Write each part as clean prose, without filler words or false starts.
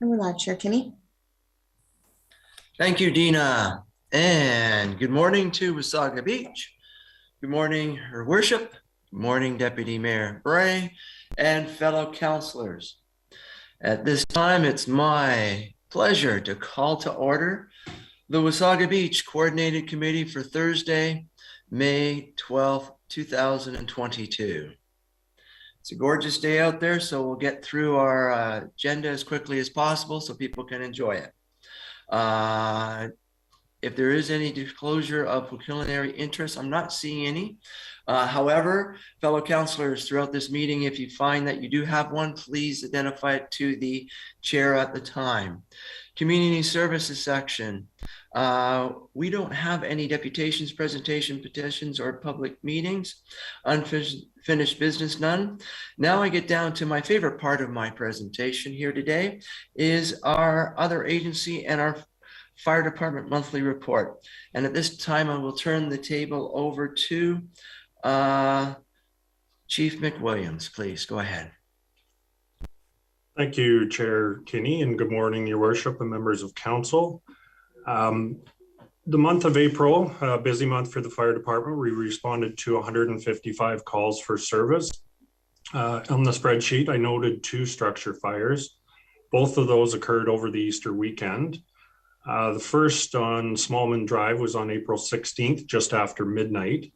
And we're live, Chair Kinney. Thank you, Dina. And good morning to Wasaga Beach. Good morning, Her Worship. Good morning, Deputy Mayor Bray and fellow councillors. At this time, it's my pleasure to call to order the Wasaga Beach Coordinated Committee for Thursday, May 12th, 2022. It's a gorgeous day out there, so we'll get through our agenda as quickly as possible so people can enjoy it. If there is any disclosure of pecuniary interest, I'm not seeing any. However, fellow councillors, throughout this meeting, if you find that you do have one, please identify it to the chair at the time. Community services section. We don't have any deputations, presentation, petitions, or public meetings. Unfinished business, none. Now I get down to my favorite part of my presentation here today is our other agency and our Fire Department monthly report. And at this time, I will turn the table over to Chief McWilliams. Please go ahead. Thank you, Chair Kinney, and good morning, Your Worship and members of Council. The month of April, a busy month for the Fire Department. We responded to 155 calls for service. On the spreadsheet, I noted 2 structure fires. Both of those occurred over the Easter weekend. The first on Smallman Drive was on April 16th, just after midnight.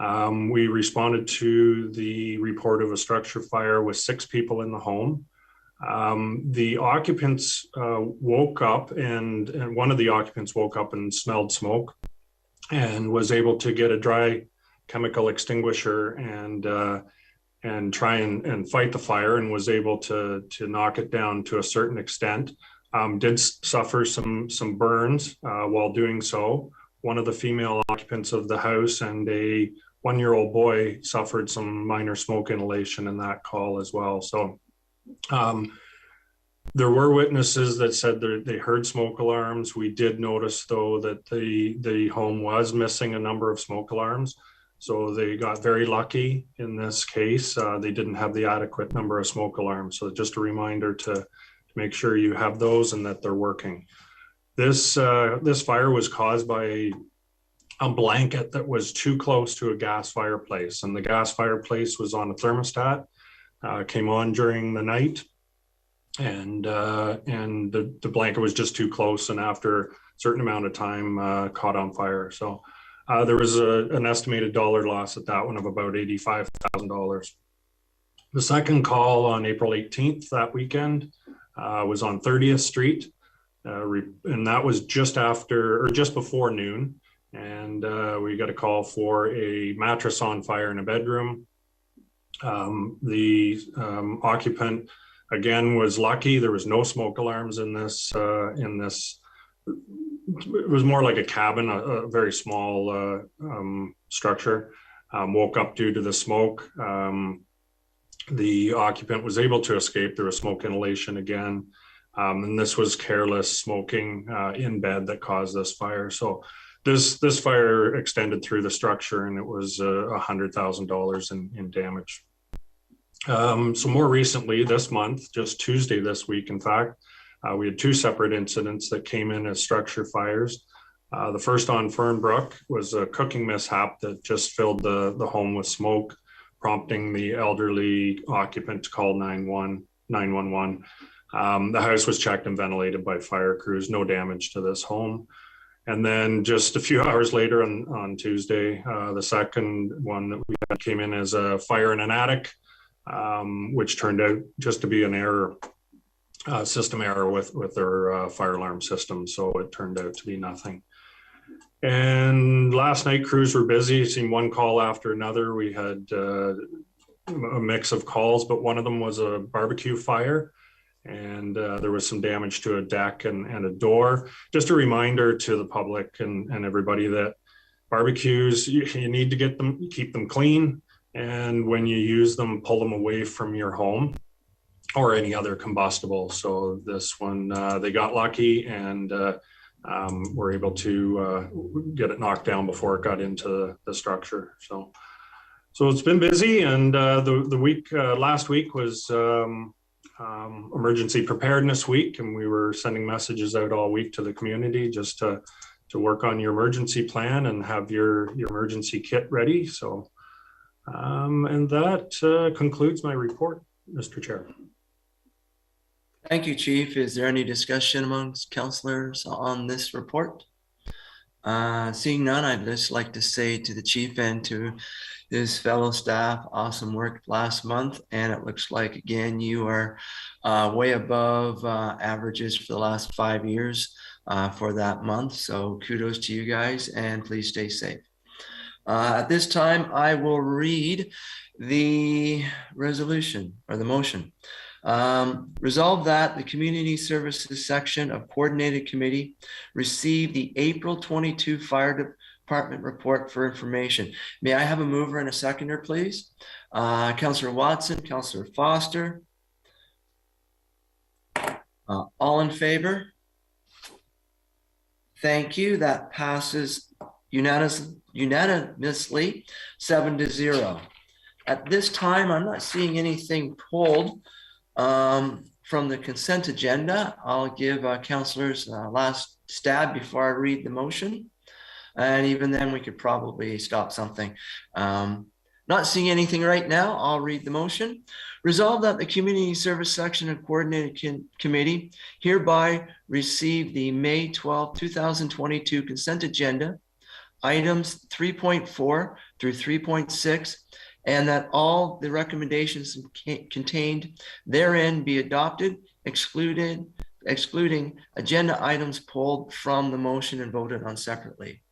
We responded to the report of a structure fire with 6 people in the home. The occupants woke up and one of the occupants woke up and smelled smoke and was able to get a dry chemical extinguisher and try and fight the fire, and was able to knock it down to a certain extent. Did suffer some burns while doing so. One of the female occupants of the house and a 1-year-old boy suffered some minor smoke inhalation in that call as well. So there were witnesses that said that they heard smoke alarms. We did notice, though, that the home was missing a number of smoke alarms. So they got very lucky in this case. They didn't have the adequate number of smoke alarms. So just a reminder to make sure you have those and that they're working. This fire was caused by a blanket that was too close to a gas fireplace, and the gas fireplace was on a thermostat, came on during the night, and the blanket was just too close, and after a certain amount of time caught on fire. So there was an estimated dollar loss at that one of about $85,000. The second call on April 18th that weekend was on 30th Street, and that was just before noon. And we got a call for a mattress on fire in a bedroom. The occupant, again, was lucky. There was no smoke alarms in this. It was more like a cabin, a very small structure. Woke up due to the smoke. The occupant was able to escape. There was smoke inhalation again. And this was careless smoking in bed that caused this fire. So this fire extended through the structure, and it was $100,000 in damage. So more recently this month, just Tuesday this week, in fact, we had 2 separate incidents that came in as structure fires. The first on Fernbrook was a cooking mishap that just filled the home with smoke, prompting the elderly occupant to call 911. The house was checked and ventilated by fire crews, no damage to this home. And then just a few hours later on Tuesday, the second one that we had came in as a fire in an attic, which turned out just to be an error, system error with their fire alarm system. So it turned out to be nothing. And last night, crews were busy, seeing one call after another. We had a mix of calls, but one of them was a barbecue fire. And there was some damage to a deck and a door. Just a reminder to the public and everybody that barbecues, you need to keep them clean. And when you use them, pull them away from your home or any other combustible. So this one, they got lucky and were able to get it knocked down before it got into the structure. So it's been busy, and the week last week was Emergency Preparedness Week, and we were sending messages out all week to the community just to work on your emergency plan and have your emergency kit ready. So, and that concludes my report, Mr. Chair. Thank you, Chief. Is there any discussion amongst councillors on this report? Seeing none, I'd just like to say to the chief and to his fellow staff, awesome work last month. And it looks like, again, you are way above averages for the last 5 years for that month. So kudos to you guys, and please stay safe. At this time, I will read the resolution or the motion. Resolve that the Community Services section of Coordinated Committee receive the April 22 Fire Department report for information. May I have a mover and a seconder, please? Councillor Watson, Councillor Foster. All in favor? Thank you. That passes unanimously 7-0. At this time, I'm not seeing anything pulled from the consent agenda. I'll give councillors last stab before I read the motion. And even then we could probably stop something. Not seeing anything right now, I'll read the motion. Resolve that the Community Service Section of Coordinated Committee hereby receive the May 12, 2022 consent agenda, items 3.4 through 3.6, and that all the recommendations contained therein be adopted, excluding agenda items pulled from the motion and voted on separately.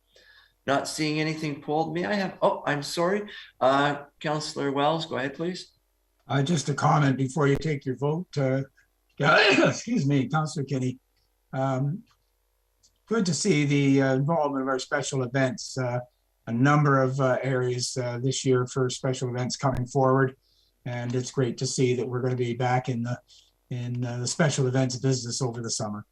Not seeing anything pulled. May I have, oh, I'm sorry. Councillor Wells, go ahead, please. Just a comment before you take your vote. Excuse me, Councillor Kinney. Good to see the involvement of our special events. A number of areas this year for special events coming forward, and it's great to see that we're going to be back in the special events business over the summer.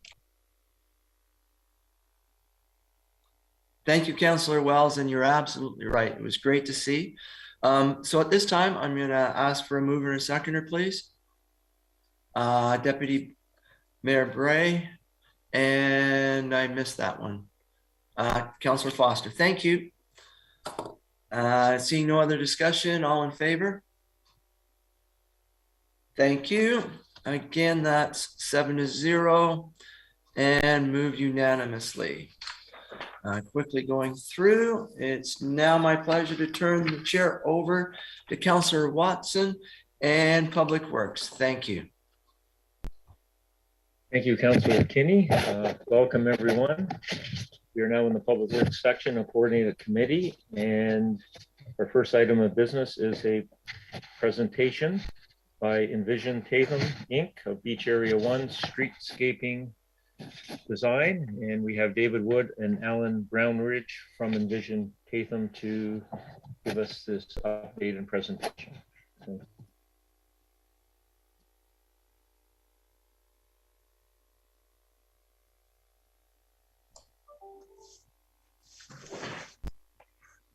Thank you, Councillor Wells, and you're absolutely right. It was great to see. So at this time, I'm going to ask for a mover and a seconder, please. Deputy Mayor Bray, and I missed that one. Councillor Foster, thank you. Seeing no other discussion, all in favor? Thank you. Again, that's 7-0 and moved unanimously. Quickly going through, it's now my pleasure to turn the chair over to Councillor Watson and Public Works. Thank you. Thank you, Councillor Kinney. Welcome, everyone. We are now in the Public Works section of Coordinated Committee, and our first item of business is a presentation by Envision Tatham Inc. of Beach Area 1 Streetscaping Design, and we have David Wood and Alan Brownridge from Envision Tatham to give us this update and presentation.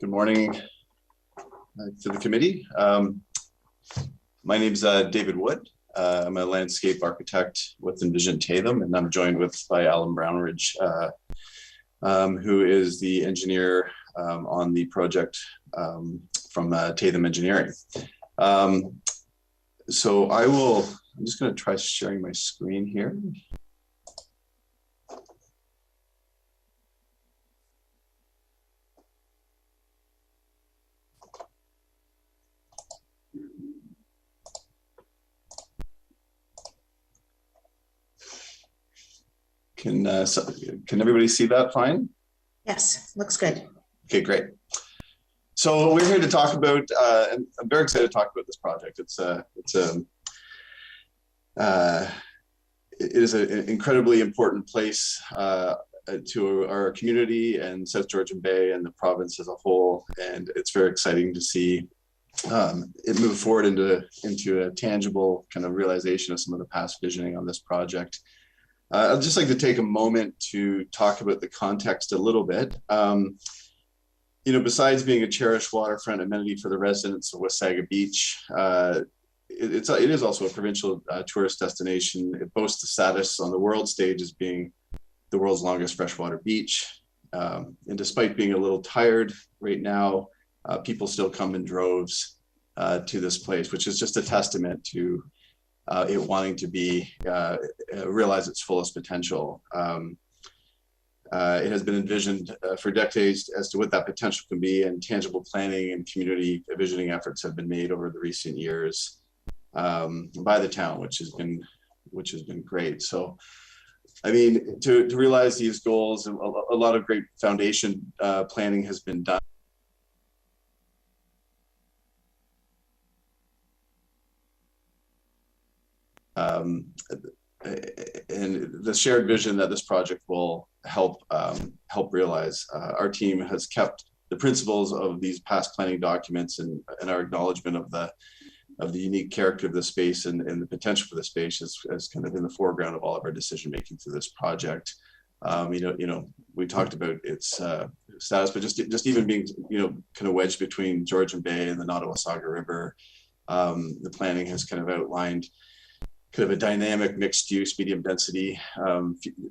Good morning to the committee. My name is David Wood. I'm a landscape architect with Envision Tatham, and I'm joined by Alan Brownridge, who is the engineer on the project from Tatham Engineering. So I'm just going to try sharing my screen here. Can everybody see that fine? Yes, looks good. Okay, great. So we're here to talk about, and I'm very excited to talk about this project. It is an incredibly important place to our community and South Georgian Bay and the province as a whole. And it's very exciting to see it move forward into a tangible kind of realization of some of the past visioning on this project. I'd just like to take a moment to talk about the context a little bit. Besides being a cherished waterfront amenity for the residents of Wasaga Beach, it is also a provincial tourist destination. It boasts the status on the world stage as being the world's longest freshwater beach. And despite being a little tired right now, people still come in droves to this place, which is just a testament to it wanting to be realize its fullest potential. It has been envisioned for decades as to what that potential can be, and tangible planning and community visioning efforts have been made over the recent years by the town, which has been great. So, I mean, to realize these goals, a lot of great foundation planning has been done. And the shared vision that this project will help realize. Our team has kept the principles of these past planning documents and our acknowledgement of the unique character of the space and the potential for the space as kind of in the foreground of all of our decision making through this project. We talked about its status, but just even being kind of wedged between Georgian Bay and the Nottawasaga River, the planning has kind of outlined kind of a dynamic mixed use medium density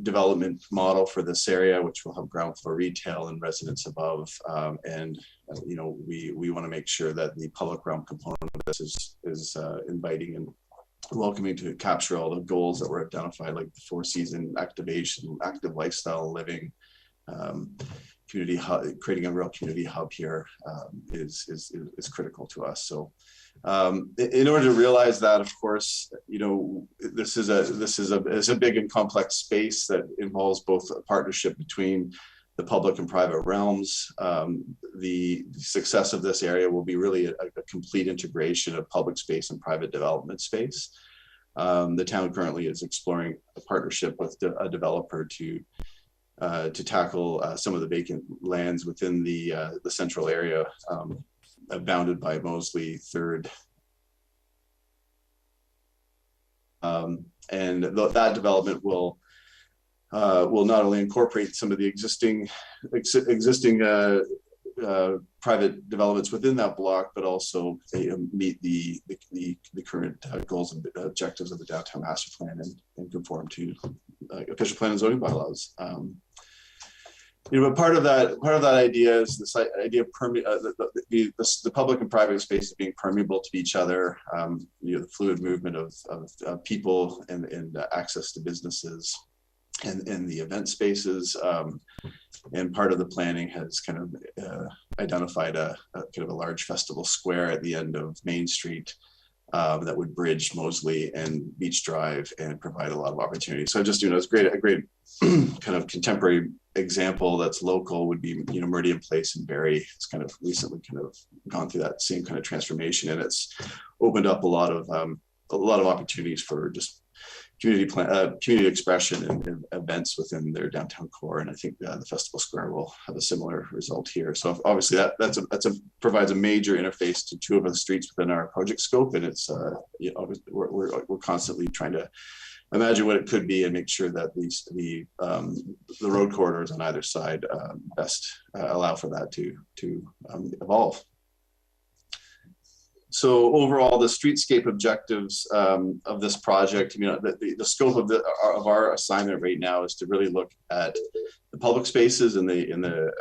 development model for this area, which will have ground floor retail and residents above. We want to make sure that the public realm component of this is inviting and welcoming to capture all the goals that were identified, like the 4-season activation, active lifestyle living, community hub, creating a real community hub here is critical to us. So in order to realize that, of course, this is a big and complex space that involves both a partnership between the public and private realms. The success of this area will be really a complete integration of public space and private development space. The town currently is exploring a partnership with a developer to tackle some of the vacant lands within the central area, bounded by Moseley 3rd. And that development will not only incorporate some of the existing private developments within that block, but also meet the current goals and objectives of the downtown master plan and conform to official plan and zoning bylaws. But part of that idea is this idea of the public and private spaces being permeable to each other. The fluid movement of people and access to businesses and the event spaces. And part of the planning has kind of identified a kind of a large festival square at the end of Main Street that would bridge Moseley and Beach Drive and provide a lot of opportunities. So just, it's a great kind of contemporary example that's local would be, Meridian Place in Barrie. It's kind of recently kind of gone through that same kind of transformation, and it's opened up a lot of opportunities for just community expression and events within their downtown core. And I think the Festival Square will have a similar result here. So obviously that provides a major interface to two of the streets within our project scope. And it's we're constantly trying to imagine what it could be and make sure that the road corridors on either side best allow for that to evolve. So overall, the streetscape objectives of this project, the scope of our assignment right now is to really look at the public spaces and the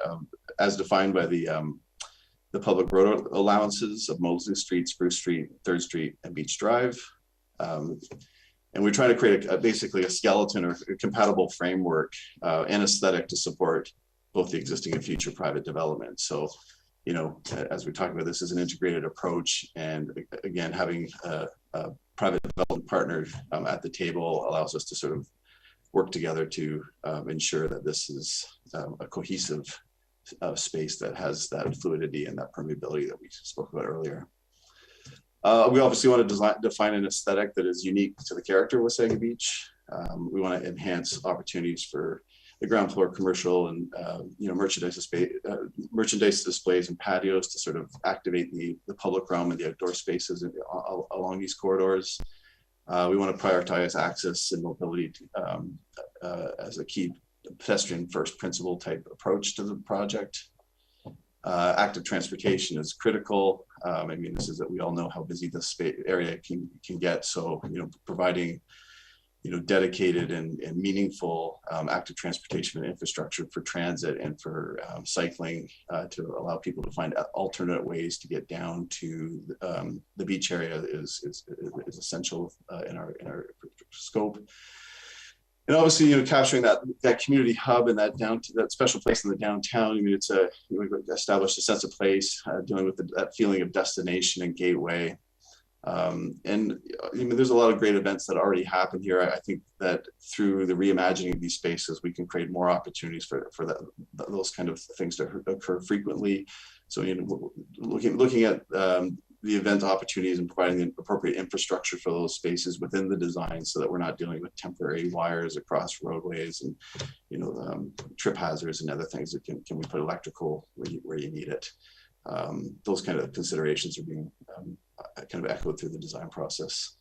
as defined by the public road allowances of Moseley Street, Spruce Street, 3rd Street, and Beach Drive. And we're trying to create basically a skeleton or a compatible framework and aesthetic to support both the existing and future private development. So, as we're talking about, this is an integrated approach, and again, having a private development partner at the table allows us to sort of work together to ensure that this is a cohesive space that has that fluidity and that permeability that we spoke about earlier. We obviously want to define an aesthetic that is unique to the character of Wasaga Beach. We want to enhance opportunities for the ground floor commercial and merchandise displays and patios to sort of activate the public realm and the outdoor spaces along these corridors. We want to prioritize access and mobility as a key pedestrian first principle type approach to the project. Active transportation is critical. I mean, this is that we all know how busy this area can get. So, providing, dedicated and meaningful active transportation and infrastructure for transit and for cycling to allow people to find alternate ways to get down to the beach area is essential in our scope. And obviously, capturing that community hub and that special place in the downtown. I mean, it's we've established a sense of place, dealing with that feeling of destination and gateway. And there's a lot of great events that already happen here. I think that through the reimagining of these spaces, we can create more opportunities for those kind of things to occur frequently. So, looking at the event opportunities and providing the appropriate infrastructure for those spaces within the design, so that we're not dealing with temporary wires across roadways and trip hazards and other things. That can we put electrical where you need it? Those kind of considerations are being kind of echoed through the design process,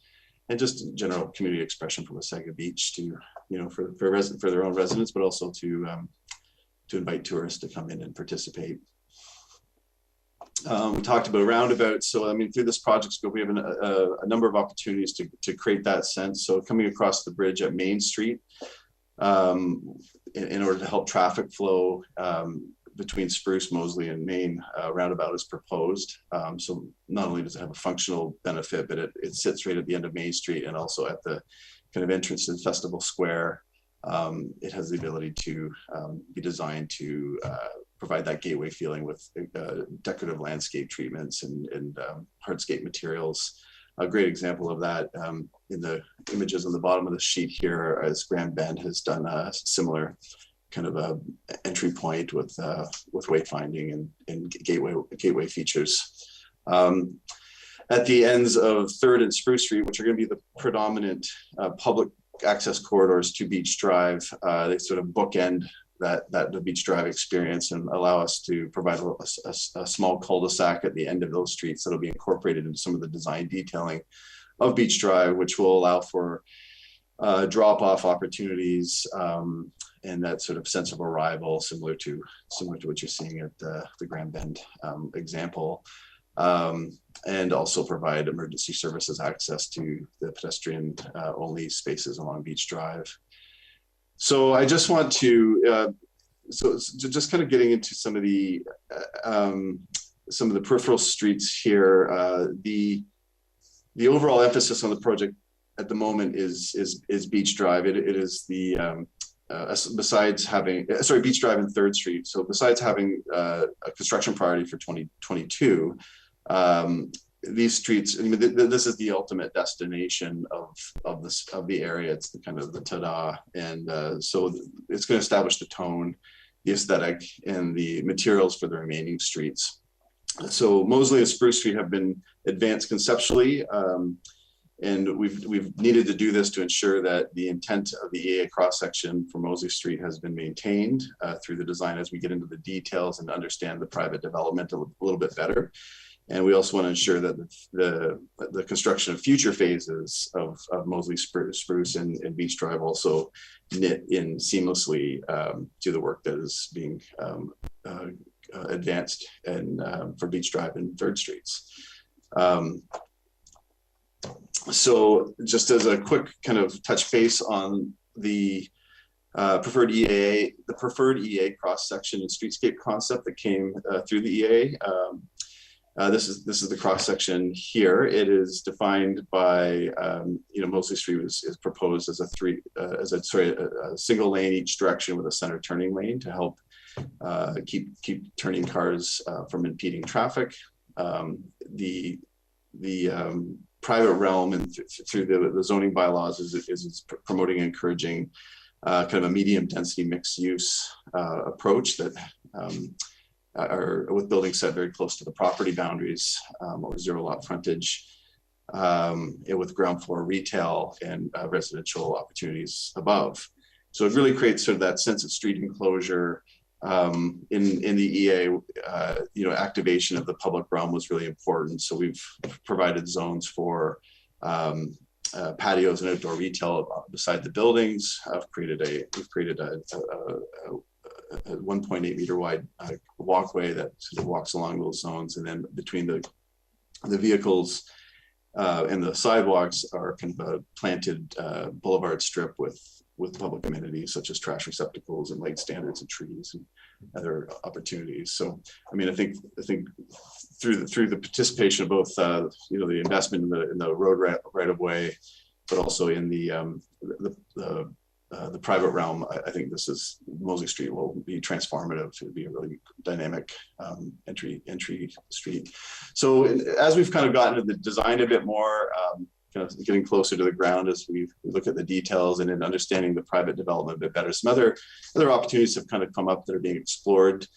and just general community expression from Wasaga Beach to for their own residents, but also to invite tourists to come in and participate. We talked about roundabouts. So, I mean, through this project scope, we have a number of opportunities to create that sense. So coming across the bridge at Main Street, in order to help traffic flow between Spruce, Moseley, and Main, roundabout is proposed. So not only does it have a functional benefit, but it sits right at the end of Main Street and also at the kind of entrance to the Festival Square. It has the ability to be designed to provide that gateway feeling with decorative landscape treatments and hardscape materials. A great example of that in the images on the bottom of the sheet here, as Grand Bend has done a similar kind of a entry point with wayfinding and gateway features. At the ends of 3rd and Spruce Street, which are going to be the predominant public access corridors to Beach Drive, they sort of bookend the Beach Drive experience and allow us to provide a small cul-de-sac at the end of those streets that'll be incorporated into some of the design detailing of Beach Drive, which will allow for drop-off opportunities and that sort of sense of arrival, similar to what you're seeing at the Grand Bend example, and also provide emergency services access to the pedestrian only spaces along Beach Drive. So I just want to, just kind of getting into some of the peripheral streets here. The overall emphasis on the project at the moment is Beach Drive. It is the besides having Beach Drive and 3rd Street. So besides having a construction priority for 2022, these streets, I mean, this is the ultimate destination of the area. It's the kind of the ta-da, and so it's going to establish the tone, the aesthetic, and the materials for the remaining streets. So Moseley and Spruce Street have been advanced conceptually, and we've needed to do this to ensure that the intent of the EA cross section for Moseley Street has been maintained through the design as we get into the details and understand the private development a little bit better. And we also want to ensure that the construction of future phases of Moseley, Spruce, and Beach Drive also knit in seamlessly to the work that is being advanced and for Beach Drive and 3rd Streets. So just as a quick kind of touch base on the preferred EA cross section and streetscape concept that came through the EA. This is the cross section here. It is defined by Moseley Street is proposed as a single lane each direction with a center turning lane to help keep turning cars from impeding traffic. The private realm and through the zoning bylaws is promoting and encouraging kind of a medium density mixed use approach that are with buildings set very close to the property boundaries, or 0 lot frontage, with ground floor retail and residential opportunities above. So it really creates sort of that sense of street enclosure. In the EA, activation of the public realm was really important. So we've provided zones for patios and outdoor retail beside the buildings. We've created a 1.8 meter wide walkway that sort of walks along those zones, and then between the vehicles and the sidewalks are kind of a planted boulevard strip with public amenities such as trash receptacles and light standards and trees and other opportunities. So, I mean, I think through the participation of both, you know, the investment in the road right of way, but also in the private realm, I think Moseley Street will be transformative. It would be a really dynamic entry street. So as we've kind of gotten into the design a bit more, kind of getting closer to the ground as we look at the details and in understanding the private development a bit better, some other opportunities have kind of come up that are being explored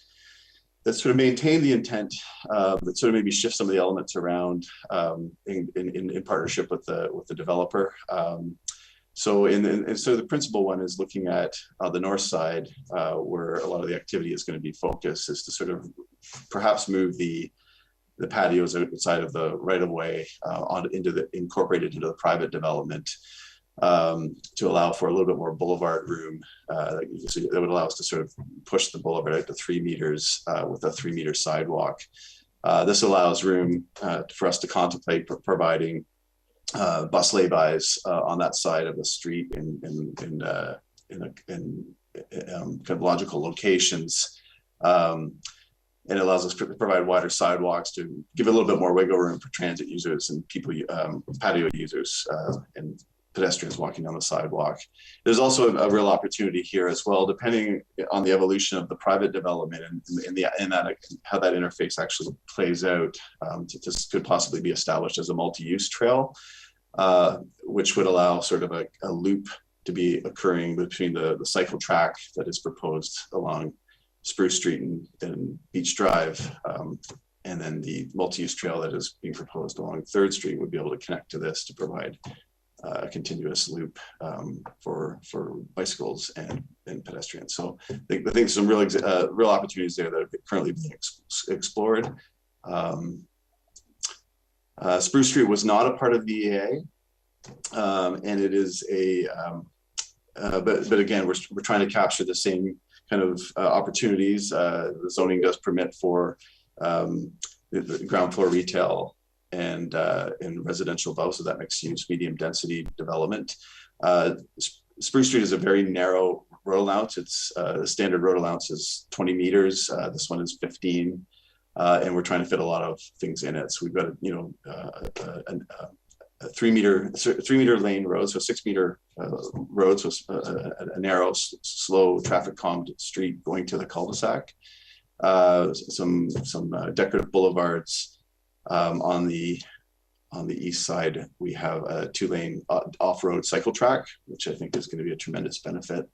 that sort of maintain the intent, but sort of maybe shift some of the elements around in partnership with the developer. So the principal one is looking at the north side, where a lot of the activity is going to be focused, is to sort of perhaps move the patios outside of the right of way incorporated into the private development, to allow for a little bit more boulevard room that would allow us to sort of push the boulevard out to 3 meters with a 3 meter sidewalk. This allows room for us to contemplate providing bus laybys on that side of the street in kind of logical locations. And it allows us to provide wider sidewalks to give a little bit more wiggle room for transit users and people, patio users and pedestrians walking down the sidewalk. There's also a real opportunity here as well, depending on the evolution of the private development and how that interface actually plays out. This could possibly be established as a multi-use trail, which would allow sort of a loop to be occurring between the cycle track that is proposed along Spruce Street and Beach Drive, and then the multi-use trail that is being proposed along 3rd Street would be able to connect to this to provide a continuous loop for bicycles and pedestrians. So I think some real opportunities there that are currently being explored. Spruce Street was not a part of the EA, and it is but again, we're trying to capture the same kind of opportunities. The zoning does permit for the ground floor retail and residential above, so that mixed use medium density development. Spruce Street is a very narrow road allowance. It's the standard road allowance is 20 meters. This one is 15, and we're trying to fit a lot of things in it. So we've got a 3 meter lane road, so 6 meter road, so a narrow, slow traffic calmed street going to the cul-de-sac. Some decorative boulevards. On the east side, we have a 2-lane off-road cycle track, which I think is going to be a tremendous benefit.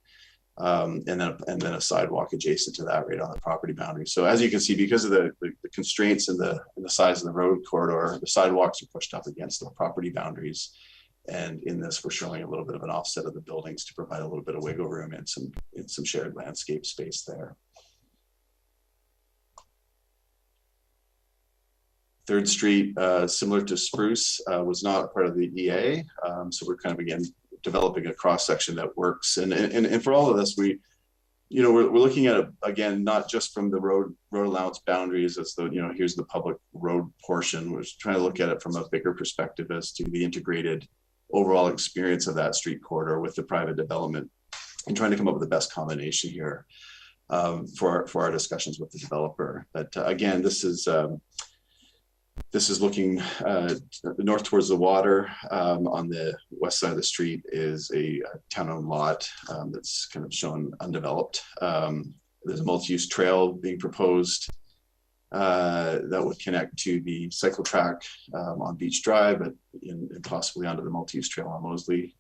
And then a sidewalk adjacent to that right on the property boundary. So as you can see, because of the constraints and the size of the road corridor, the sidewalks are pushed up against the property boundaries. And in this, we're showing a little bit of an offset of the buildings to provide a little bit of wiggle room and some shared landscape space there. 3rd Street, similar to Spruce, was not a part of the EA. So we're kind of, again, developing a cross section that works. And for all of this, we're looking at it, again, not just from the road allowance boundaries as the, here's the public road portion. We're trying to look at it from a bigger perspective as to the integrated overall experience of that street corridor with the private development, and trying to come up with the best combination here for our discussions with the developer. But again, this is looking north towards the water. On the west side of the street is a town-owned lot that's kind of shown undeveloped. There's a multi-use trail being proposed that would connect to the cycle track on Beach Drive, and possibly onto the multi-use trail on Moseley.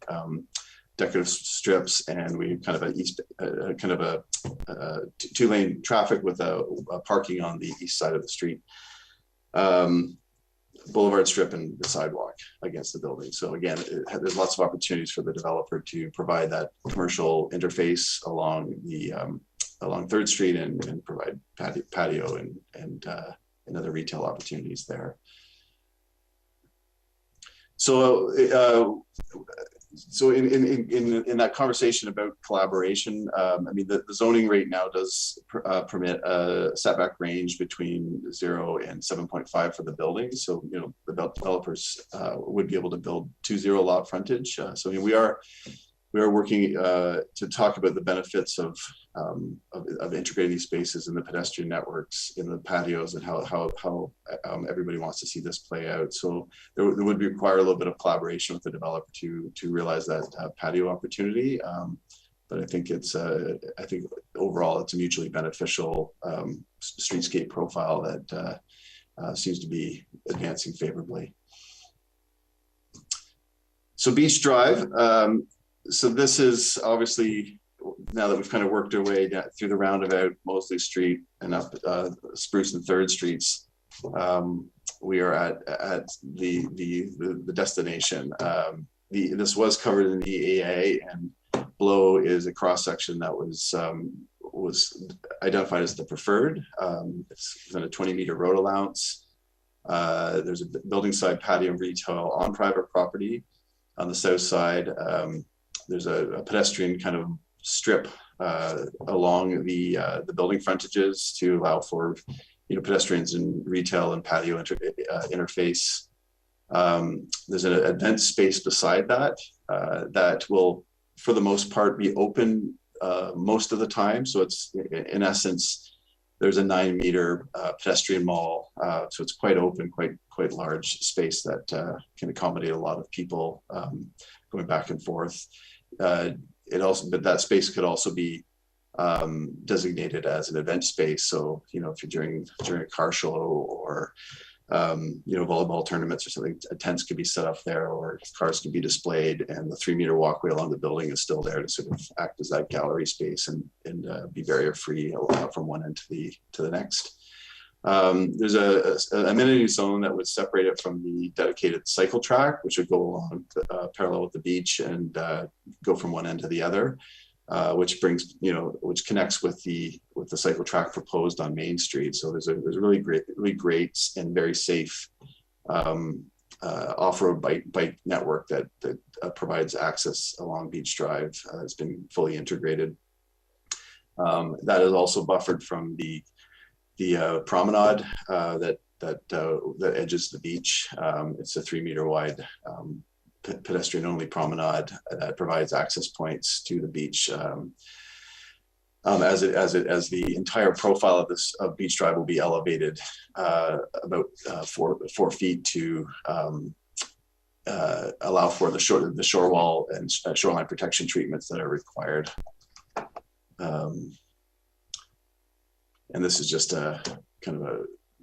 Decorative strips, and we kind of a 2-lane traffic with a parking on the east side of the street. Boulevard strip and the sidewalk against the building. So again, there's lots of opportunities for the developer to provide that commercial interface along 3rd Street and provide patio and other retail opportunities there. So So in that conversation about collaboration, I mean, the zoning rate now does permit a setback range between 0 and 7.5 for the buildings. So, you know, the developers would be able to build 2-0 lot frontage. So I mean, we are working to talk about the benefits of integrating these spaces in the pedestrian networks, in the patios, and how everybody wants to see this play out. So there would require a little bit of collaboration with the developer to realize that patio opportunity. But I think overall it's a mutually beneficial streetscape profile that seems to be advancing favorably. So Beach Drive. So this is obviously, now that we've kind of worked our way down through the roundabout, Mosley Street and up Spruce and 3rd Streets, we are at the destination. This was covered in the EAA, and below is a cross section that was identified as the preferred. It's within a 20-meter road allowance. There's a building side patio and retail on private property. On the south side, there's a pedestrian kind of strip along the building frontages to allow for, you know, pedestrians and retail and patio interface. There's an event space beside that that will, for the most part, be open most of the time. So it's, in essence, there's a 9-meter pedestrian mall, so it's quite open, quite large space that can accommodate a lot of people going back and forth. But that space could also be designated as an event space. So, you know, if you're during a car show or you know, volleyball tournaments or something, tents could be set up there, or cars could be displayed, and the 3-meter walkway along the building is still there to sort of act as that gallery space and be barrier free from one end to the next. There's a amenity zone that would separate it from the dedicated cycle track, which would go along parallel with the beach and go from one end to the other, which brings, you know, which connects with the cycle track proposed on Main Street. So there's a really great and very safe off-road bike network that provides access along Beach Drive. It's been fully integrated. That is also buffered from the promenade that edges the beach. It's a 3-meter wide pedestrian only promenade that provides access points to the beach. As the entire profile of Beach Drive will be elevated about 4 feet to allow for the shore wall and shoreline protection treatments that are required. And this is just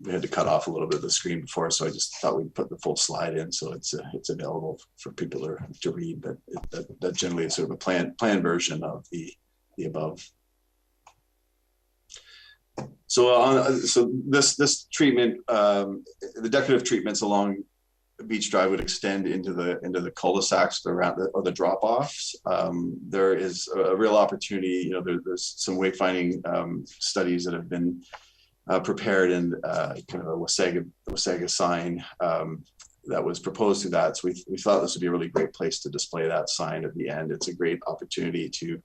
we had to cut off a little bit of the screen before, so I just thought we'd put the full slide in, so it's available for people to read. But that generally is sort of a planned version of the above. So this treatment, the decorative treatments along Beach Drive would extend into the cul-de-sacs around the drop-offs. There is a real opportunity. You know, there's some wayfinding studies that have been prepared, and kind of a Wasaga sign that was proposed to that. So we thought this would be a really great place to display that sign at the end. It's a great opportunity to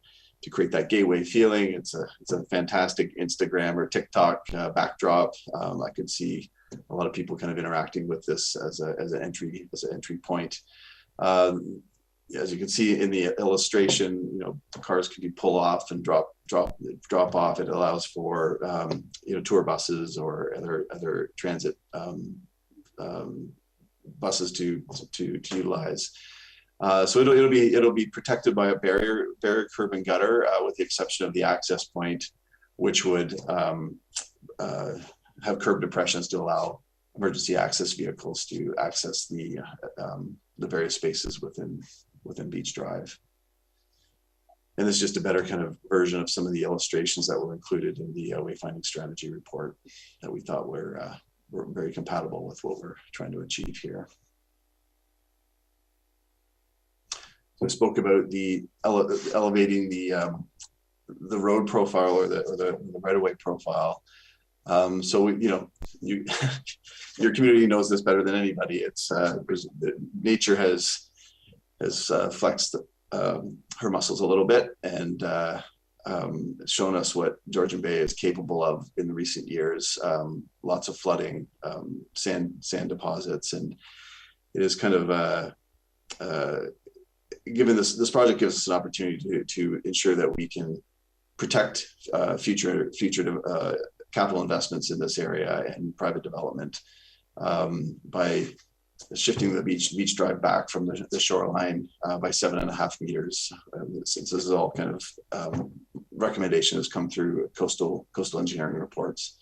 create that gateway feeling. It's a fantastic Instagram or TikTok backdrop. I could see a lot of people kind of interacting with this as an entry point. As you can see in the illustration, you know, the cars can be pull off and drop off. It allows for you know, tour buses or other transit buses to utilize. So it'll be protected by a barrier curb and gutter, with the exception of the access point, which would have curb depressions to allow emergency access vehicles to access the various spaces within Beach Drive. And this is just a better kind of version of some of the illustrations that were included in the wayfinding strategy report that we thought were very compatible with what we're trying to achieve here. So I spoke about the elevating the road profile or the right-of-way profile. So your community knows this better than anybody. Nature has has flexed her muscles a little bit and shown us what Georgian Bay is capable of in the recent years. Lots of flooding, sand deposits, and it is kind of given this project gives us an opportunity to ensure that we can protect future capital investments in this area and private development by shifting the beach drive back from the shoreline by 7.5 meters. Since this is all kind of recommendation has come through coastal engineering reports,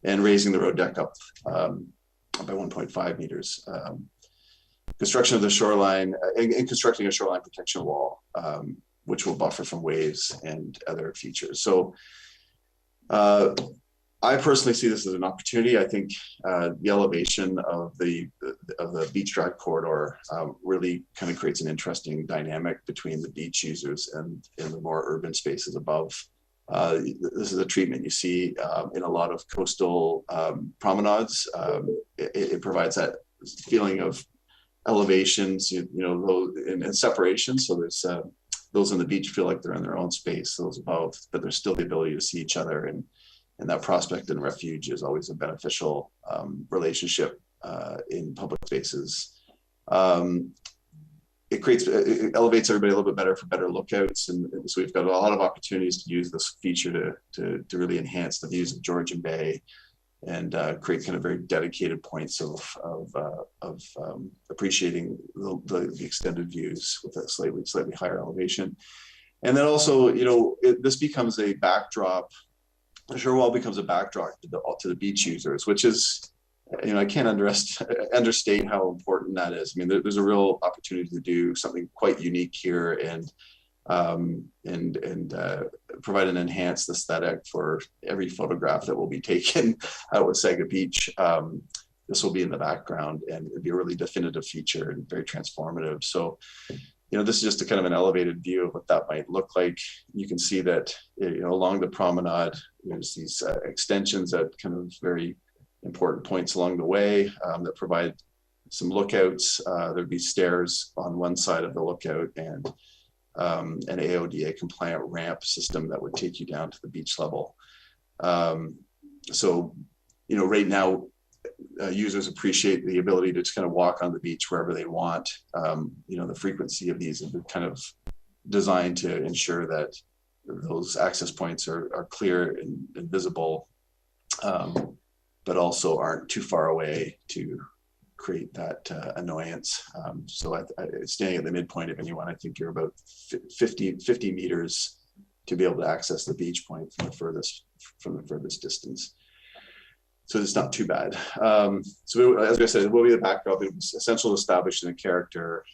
and raising the road deck up by 1.5 meters. Construction of the shoreline and constructing a shoreline protection wall, which will buffer from waves and other features. So I personally see this as an opportunity. I think the elevation of the beach drive corridor really kind of creates an interesting dynamic between the beach users and the more urban spaces above. This is a treatment you see in a lot of coastal promenades. It provides that feeling of elevations, and separation. So there's those on the beach feel like they're in their own space, those above, but there's still the ability to see each other, and that prospect and refuge is always a beneficial relationship in public spaces. It elevates everybody a little bit better for better lookouts, and so we've got a lot of opportunities to use this feature to really enhance the views of Georgian Bay and create kind of very dedicated points of appreciating the extended views with a slightly higher elevation. And then also, this becomes a backdrop. The shore wall becomes a backdrop to the beach users, which is, I can't understate how important that is. I mean, there's a real opportunity to do something quite unique here and provide an enhanced aesthetic for every photograph that will be taken out with Sega Beach. This will be in the background, and it'd be a really definitive feature and very transformative. So, this is just a kind of an elevated view of what that might look like. You can see that, along the promenade, there's these extensions at kind of very important points along the way that provide some lookouts. There'd be stairs on one side of the lookout and an AODA compliant ramp system that would take you down to the beach level. So, right now, users appreciate the ability to just kind of walk on the beach wherever they want. The frequency of these have been kind of designed to ensure that those access points are clear and visible, but also aren't too far away to create that annoyance. So standing at the midpoint of anyone, I think you're about 50 meters to be able to access the beach point from the furthest distance. So it's not too bad. So as I said, it will be the backdrop. It was essential to establish the character.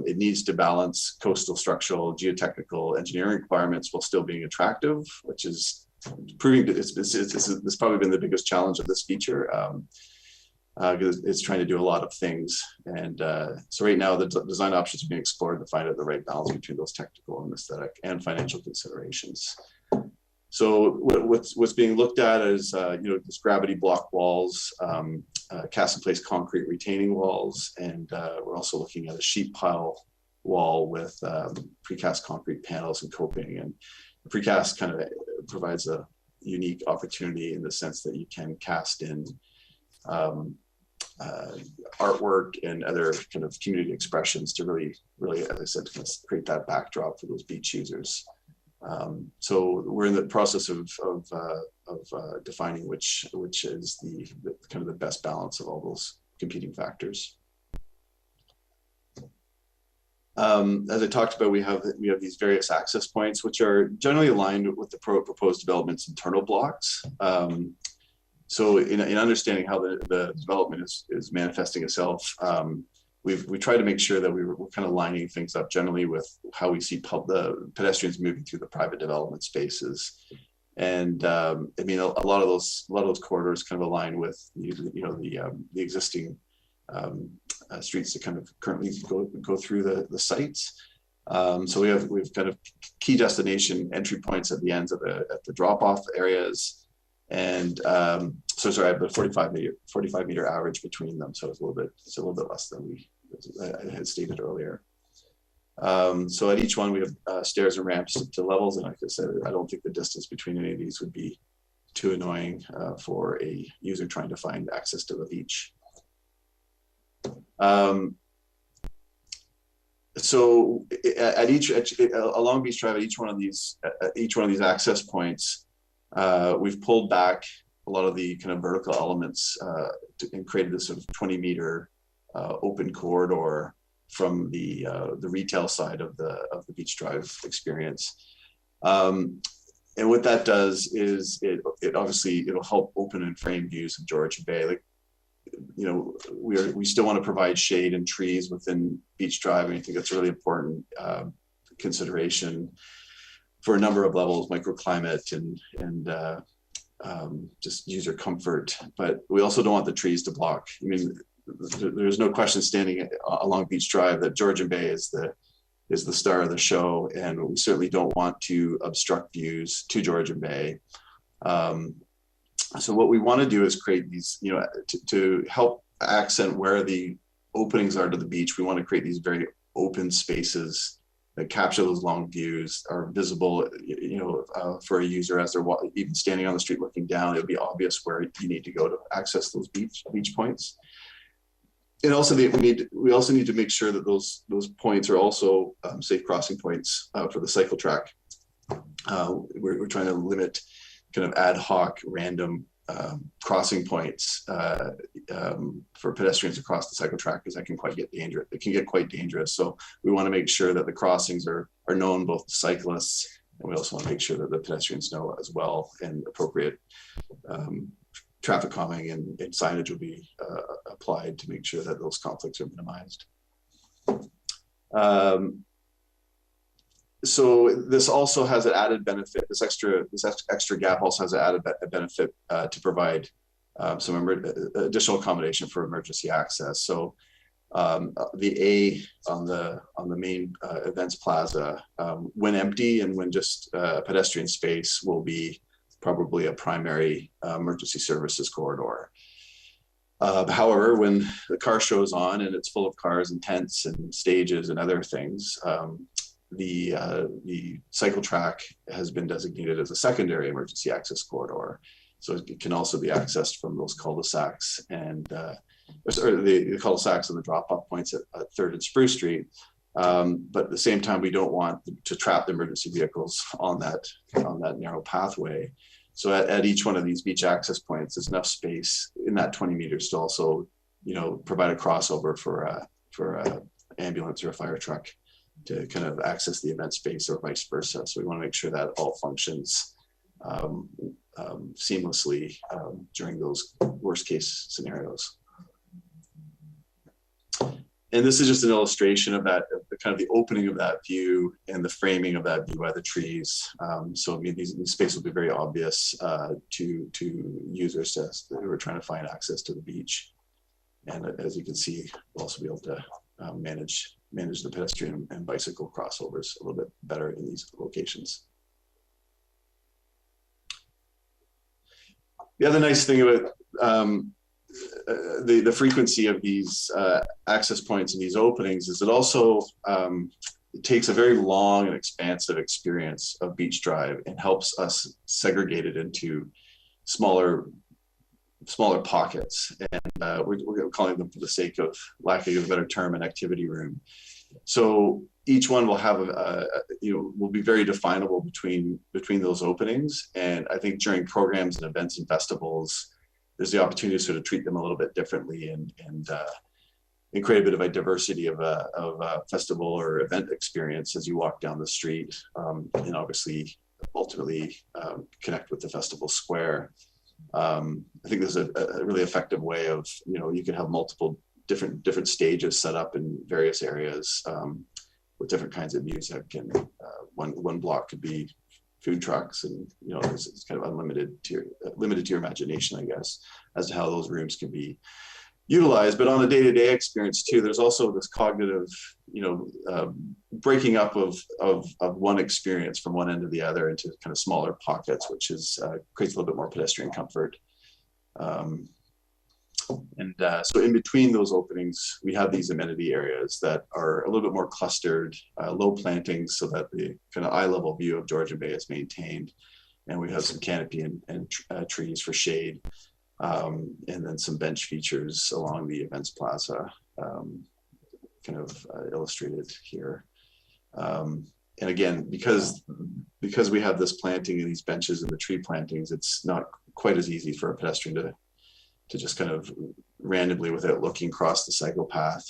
It needs to balance coastal, structural, geotechnical, engineering requirements while still being attractive, which is proving it's probably been the biggest challenge of this feature. Because it's trying to do a lot of things. And so right now the design options are being explored to find out the right balance between those technical and aesthetic and financial considerations. So what's being looked at is, these gravity block walls, cast in place concrete retaining walls, and we're also looking at a sheet pile wall with precast concrete panels and coping. And the precast kind of provides a unique opportunity in the sense that you can cast in artwork and other kind of community expressions to really, as I said, create that backdrop for those beach users. So we're in the process of defining which is the kind of the best balance of all those competing factors. As I talked about, we have these various access points, which are generally aligned with the proposed development's internal blocks. So in understanding how the development is manifesting itself, we try to make sure that we're kind of lining things up generally with how we see the pedestrians moving through the private development spaces. And I mean, a lot of those corridors kind of align with the existing streets that kind of currently go through the sites. So we've kind of key destination entry points at the ends of the drop-off areas. And so sorry, I have a 45 meter average between them. So it's a little bit less than I had stated earlier. So at each one we have stairs and ramps to levels, and like I said, I don't think the distance between any of these would be too annoying for a user trying to find access to the beach. So along Beach Drive, at each one of these access points, we've pulled back a lot of the kind of vertical elements and created this sort of 20-meter open corridor from the retail side of the Beach Drive experience. And what that does is it obviously it'll help open and frame views of Georgian Bay. Like, you know, we still want to provide shade and trees within Beach Drive, and I think that's a really important consideration for a number of levels, microclimate and just user comfort. But we also don't want the trees to block. I mean, there's no question standing along Beach Drive that Georgian Bay is the star of the show, and we certainly don't want to obstruct views to Georgian Bay. So what we want to do is create these, you know, to help accent where the openings are to the beach. We want to create these very open spaces that capture those long views, are visible, you know, for a user as they're even standing on the street looking down. It'll be obvious where you need to go to access those beach points. And also, we also need to make sure that those points are also safe crossing points for the cycle track. We're trying to limit kind of ad hoc, random crossing points for pedestrians across the cycle track, because that can quite get dangerous. It can get quite dangerous. So we want to make sure that the crossings are known both to cyclists, and we also want to make sure that the pedestrians know as well, and appropriate traffic calming and signage will be applied to make sure that those conflicts are minimized. So this also has an added benefit. This extra gap also has an added benefit to provide some additional accommodation for emergency access. So the A on the main events plaza, when empty and when just pedestrian space, will be probably a primary emergency services corridor. However, when the car show's on and it's full of cars and tents and stages and other things, the cycle track has been designated as a secondary emergency access corridor. So it can also be accessed from those cul-de-sacs and the cul-de-sacs and the drop-off points at 3rd and Spruce Street. But at the same time, we don't want to trap the emergency vehicles on that narrow pathway. So at each one of these beach access points, there's enough space in that 20 meters to also, you know, provide a crossover for a ambulance or a fire truck to kind of access the event space, or vice versa. So we want to make sure that all functions seamlessly during those worst case scenarios. And this is just an illustration of that, kind of the opening of that view and the framing of that view by the trees. So I mean, these spaces will be very obvious to users who are trying to find access to the beach. And as you can see, we'll also be able to manage the pedestrian and bicycle crossovers a little bit better in these locations. The other nice thing about the frequency of these access points and these openings is it also it takes a very long and expansive experience of Beach Drive and helps us segregate it into smaller pockets, and we're calling them, for the sake of lacking of a better term, an activity room. So each one will have will be very definable between those openings. And I think during programs and events and festivals, there's the opportunity to sort of treat them a little bit differently and create a bit of a diversity of a festival or event experience as you walk down the street, and obviously ultimately connect with the festival square. I think there's a really effective way of, you can have multiple different stages set up in various areas with different kinds of music, and one block could be food trucks, and it's kind of limited to your imagination, I guess, as to how those rooms can be utilized. But on a day-to-day experience too, there's also this cognitive, breaking up of one experience from one end to the other into kind of smaller pockets, which is creates a little bit more pedestrian comfort. And so in between those openings, we have these amenity areas that are a little bit more clustered, low plantings, so that the kind of eye level view of Georgian Bay is maintained. And we have some canopy and trees for shade, and then some bench features along the events plaza, kind of illustrated here. And again, because we have this planting and these benches and the tree plantings, it's not quite as easy for a pedestrian to just kind of randomly, without looking across the cycle path.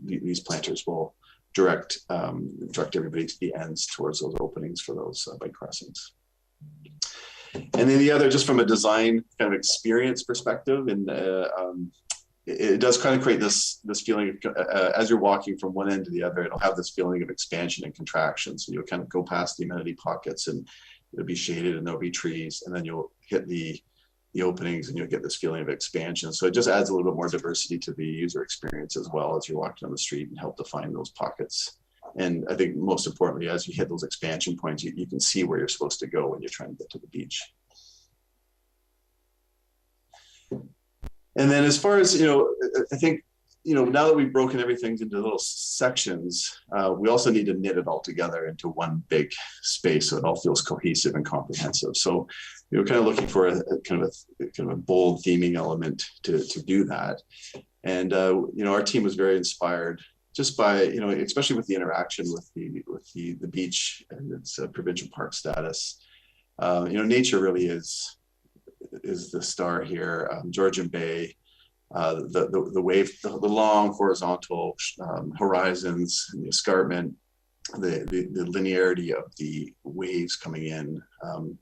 These planters will direct everybody to the ends towards those openings for those bike crossings. And then the other, just from a design kind of experience perspective, and it does kind of create this feeling of, as you're walking from one end to the other, it'll have this feeling of expansion and contraction. So you'll kind of go past the amenity pockets and it'll be shaded and there'll be trees, and then you'll hit the openings and you'll get this feeling of expansion. So it just adds a little bit more diversity to the user experience as well as you're walking down the street, and help define those pockets. And I think most importantly, as you hit those expansion points, you can see where you're supposed to go when you're trying to get to the beach. And then as far as, I think, now that we've broken everything into little sections, we also need to knit it all together into one big space so it all feels cohesive and comprehensive. So we're kind of looking for a kind of a bold theming element to do that. And our team was very inspired just by, especially with the interaction with the beach and its provincial park status. Nature really is the star here. Georgian Bay, the wave, the long horizontal horizons, and the escarpment, the linearity of the waves coming in,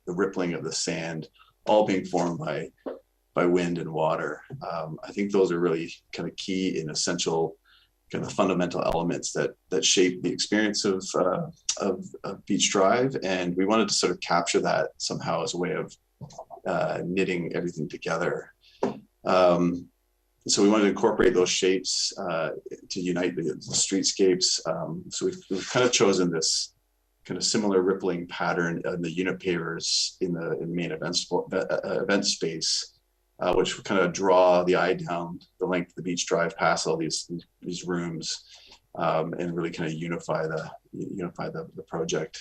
the rippling of the sand, all being formed by wind and water. I think those are really kind of key and essential, kind of fundamental elements that shape the experience of Beach Drive. And we wanted to sort of capture that somehow as a way of knitting everything together. So we wanted to incorporate those shapes to unite the streetscapes. So we've kind of chosen this kind of similar rippling pattern in the unit pavers in the main event space, which would kind of draw the eye down the length of the Beach Drive past all these rooms, and really kind of unify the project.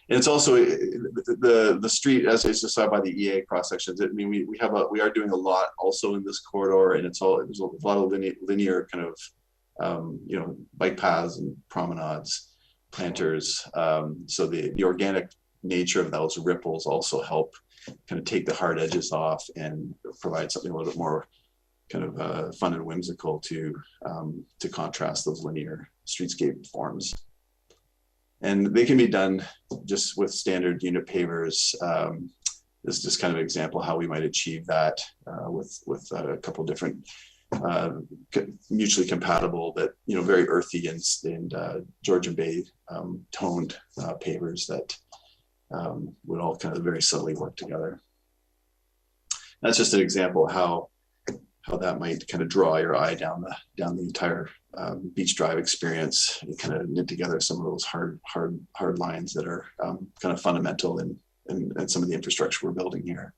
And it's also the street, as it's described by the EA cross sections. I mean, we are doing a lot also in this corridor, and there's a lot of linear kind of bike paths and promenades, planters. So the organic nature of those ripples also help kind of take the hard edges off and provide something a little bit more kind of fun and whimsical to contrast those linear streetscape forms. And they can be done just with standard unit pavers. This is just kind of an example how we might achieve that with a couple of different mutually compatible, but very earthy and Georgian Bay toned pavers that would all kind of very subtly work together. That's just an example of how that might kind of draw your eye down the entire Beach Drive experience, and kind of knit together some of those hard lines that are kind of fundamental in some of the infrastructure we're building here.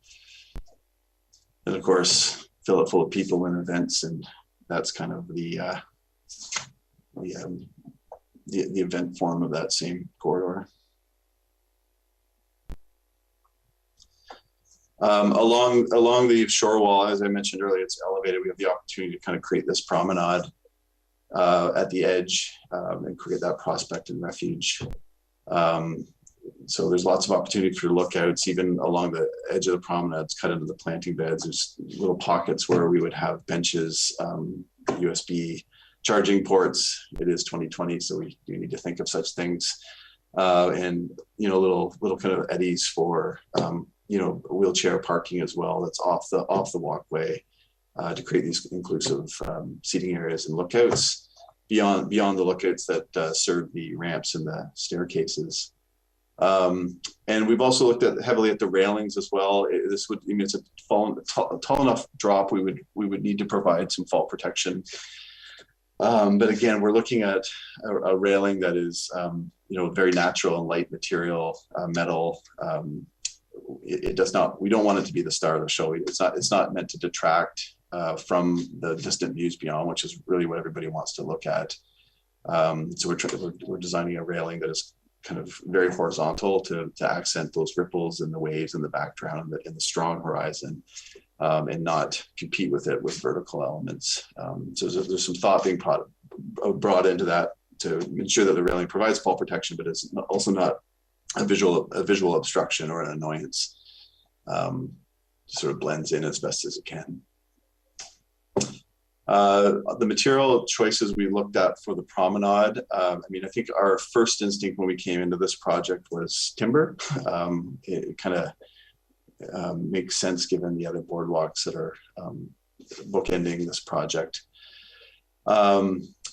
And of course, fill it full of people and events, and that's kind of the event form of that same corridor. Along the shore wall, as I mentioned earlier, it's elevated. We have the opportunity to kind of create this promenade at the edge and create that prospect and refuge. So there's lots of opportunity for lookouts, even along the edge of the promenades, cut into the planting beds. There's little pockets where we would have benches, USB charging ports. It is 2020, so we do need to think of such things. And little kind of eddies for wheelchair parking as well. That's off the walkway to create these inclusive seating areas and lookouts beyond the lookouts that serve the ramps and the staircases. And we've also looked heavily at the railings as well. It's a tall enough drop. We would need to provide some fault protection. But again, we're looking at a railing that is very natural and light material, metal. We don't want it to be the star of the show. It's not meant to detract from the distant views beyond, which is really what everybody wants to look at. So we're designing a railing that is kind of very horizontal to accent those ripples and the waves in the background and the strong horizon, and not compete with it with vertical elements. So there's some thought being brought into that to ensure that the railing provides fall protection, but it's also not a visual obstruction or an annoyance. Sort of blends in as best as it can. The material choices we looked at for the promenade, I mean, I think our first instinct when we came into this project was timber. It kind of makes sense given the other boardwalks that are bookending this project.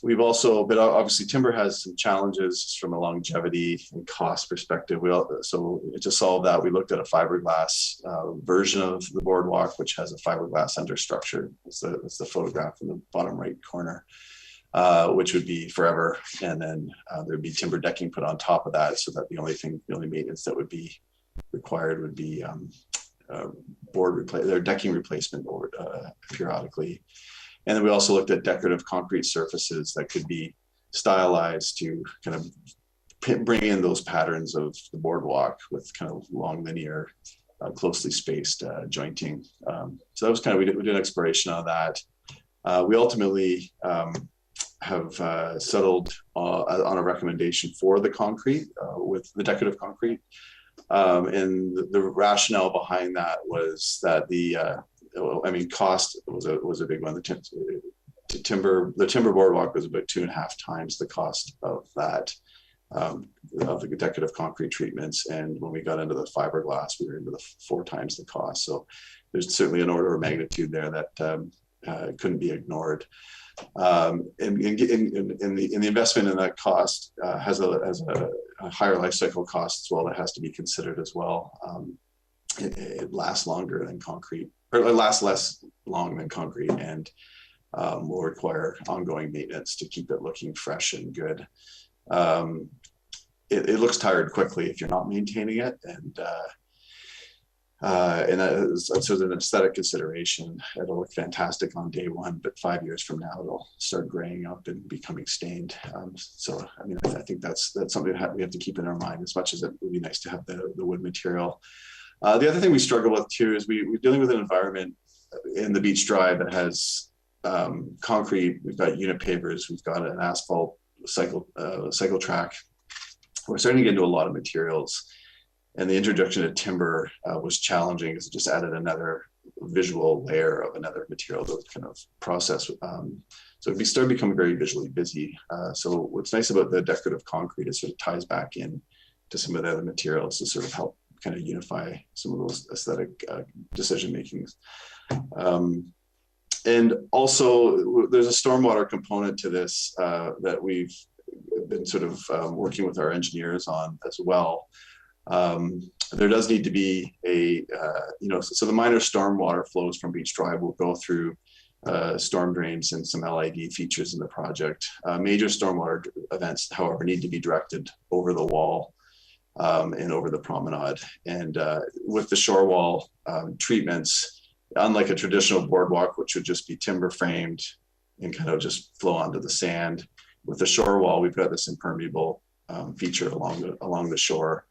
We've also, but obviously timber has some challenges from a longevity and cost perspective. So to solve that, we looked at a fiberglass version of the boardwalk, which has a fiberglass understructure. It's the photograph in the bottom right corner, which would be forever. And then there'd be timber decking put on top of that, so that the only maintenance that would be required would be decking replacement periodically. And then we also looked at decorative concrete surfaces that could be stylized to kind of bring in those patterns of the boardwalk with kind of long, linear, closely spaced jointing. So that was kind of, we did an exploration on that. We ultimately have settled on a recommendation for the concrete with the decorative concrete. And the rationale behind that was that I mean, cost was a big one. The timber boardwalk was about 2.5 times the cost of that, of the decorative concrete treatments. And when we got into the fiberglass, we were into the 4 times the cost. So there's certainly an order of magnitude there that couldn't be ignored. And the investment in that cost has a higher life cycle cost as well that has to be considered as well. It lasts longer than concrete, or it lasts less long than concrete, and will require ongoing maintenance to keep it looking fresh and good. It looks tired quickly if you're not maintaining it, and so an aesthetic consideration. It'll look fantastic on day one, but 5 years from now it'll start graying up and becoming stained. So I mean, I think that's something that we have to keep in our mind, as much as it would be nice to have the wood material. The other thing we struggle with too is we're dealing with an environment in the Beach Drive that has concrete. We've got unit pavers. We've got an asphalt cycle track. We're starting to get into a lot of materials, and the introduction of timber was challenging because it just added another visual layer of another material that would kind of process. So we started becoming very visually busy. So what's nice about the decorative concrete is sort of ties back in to some of the other materials to sort of help kind of unify some of those aesthetic decision makings. And also there's a stormwater component to this that we've been sort of working with our engineers on as well. There does need to be so the minor stormwater flows from Beach Drive will go through storm drains and some LID features in the project. Major stormwater events, however, need to be directed over the wall and over the promenade. And with the shore wall treatments, unlike a traditional boardwalk, which would just be timber framed and kind of just flow onto the sand, with the shore wall, we've got this impermeable feature along the shore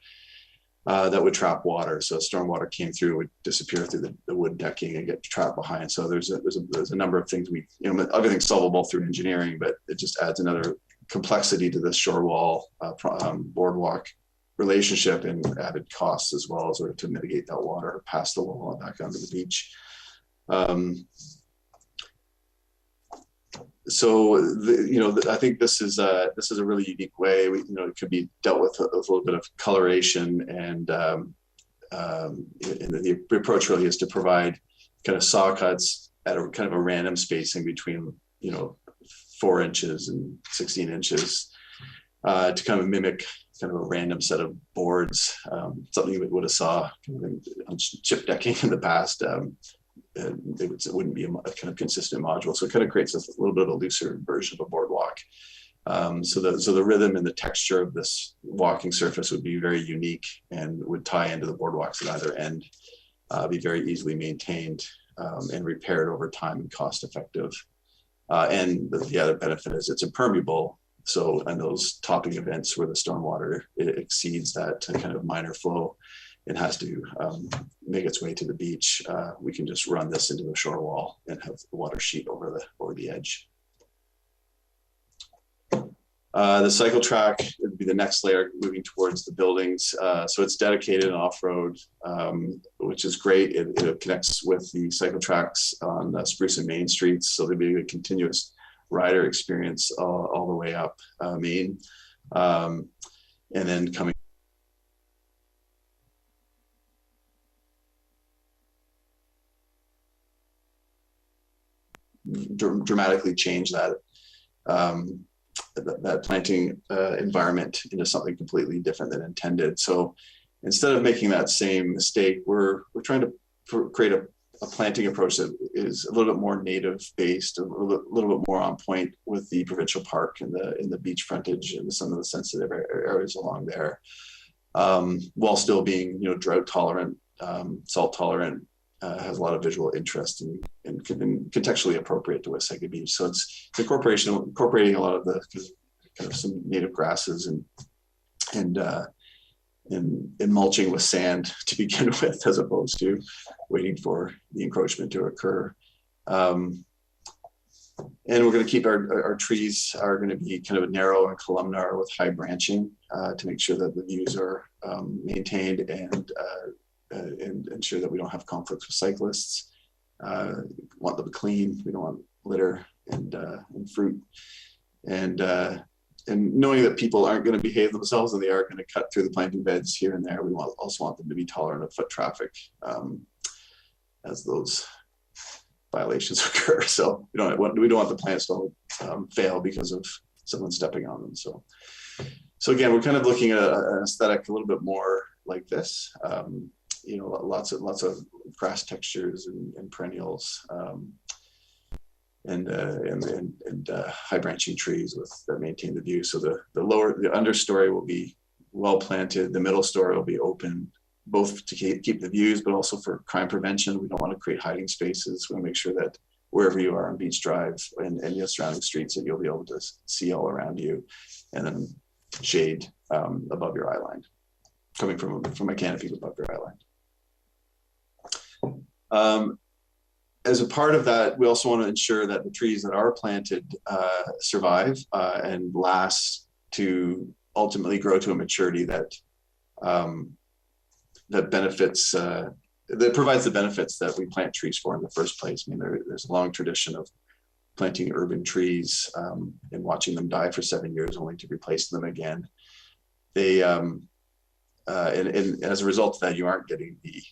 that would trap water. So stormwater came through, it would disappear through the wood decking and get trapped behind. So there's a number of things everything's solvable through engineering, but it just adds another complexity to this shore wall boardwalk relationship and added costs as well, as order to mitigate that water past the wall and back onto the beach. So I think this is a really unique way. It could be dealt with a little bit of coloration, and the approach really is to provide kind of saw cuts at a kind of a random spacing between 4 inches and 16 inches to kind of mimic kind of a random set of boards, something you would have saw on chip decking in the past. It wouldn't be a kind of consistent module. So it kind of creates a little bit of a looser version of a boardwalk. So the rhythm and the texture of this walking surface would be very unique and would tie into the boardwalks at either end, be very easily maintained. and repaired over time and cost effective. And the other benefit is it's impermeable. So in those topping events where the stormwater exceeds that kind of minor flow, it has to make its way to the beach. We can just run this into the shore wall and have the water sheet over the edge. The cycle track would be the next layer moving towards the buildings. So it's dedicated and off-road, which is great. It connects with the cycle tracks on Spruce and Main Streets. So there'll be a continuous rider experience all the way up Main. And then coming dramatically change that that planting environment into something completely different than intended. So instead of making that same mistake, we're trying to create a planting approach that is a little bit more native based, a little bit more on point with the provincial park and the beach frontage and some of the sensitive areas along there, while still being drought tolerant, salt tolerant, has a lot of visual interest and contextually appropriate to Wasaga Beach. So it's incorporating a lot of the kind of some native grasses and mulching with sand to begin with, as opposed to waiting for the encroachment to occur. And we're going to keep our trees are going to be kind of narrow and columnar with high branching to make sure that the views are maintained and ensure that we don't have conflicts with cyclists. We want them clean. We don't want litter and fruit. And knowing that people aren't going to behave themselves and they are going to cut through the planting beds here and there, we also want them to be tolerant of foot traffic as those violations occur. So we don't want the plants to fail because of someone stepping on them. So again, we're kind of looking at an aesthetic a little bit more like this. Lots of grass textures and perennials, and high branching trees that maintain the view. So the understory will be well planted. The middle story will be open, both to keep the views, but also for crime prevention. We don't want to create hiding spaces. We want to make sure that wherever you are on Beach Drive and your surrounding streets, that you'll be able to see all around you, and then shade above your eye line, coming from a canopy above your eye line. As a part of that, we also want to ensure that the trees that are planted survive and last to ultimately grow to a maturity that benefits, that provides the benefits that we plant trees for in the first place. I mean, there's a long tradition of planting urban trees and watching them die for 7 years only to replace them again. They and as a result of that, you aren't getting the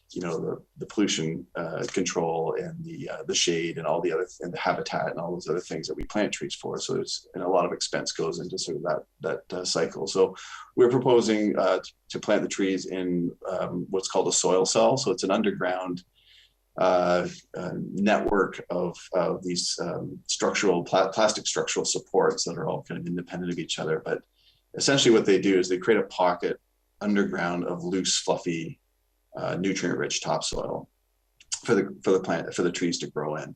pollution control and the shade and all the other and the habitat and all those other things that we plant trees for. So a lot of expense goes into sort of that cycle. So we're proposing to plant the trees in what's called a soil cell. So it's an underground network of these plastic structural supports that are all kind of independent of each other. But essentially what they do is they create a pocket underground of loose, fluffy, nutrient-rich topsoil for the trees to grow in,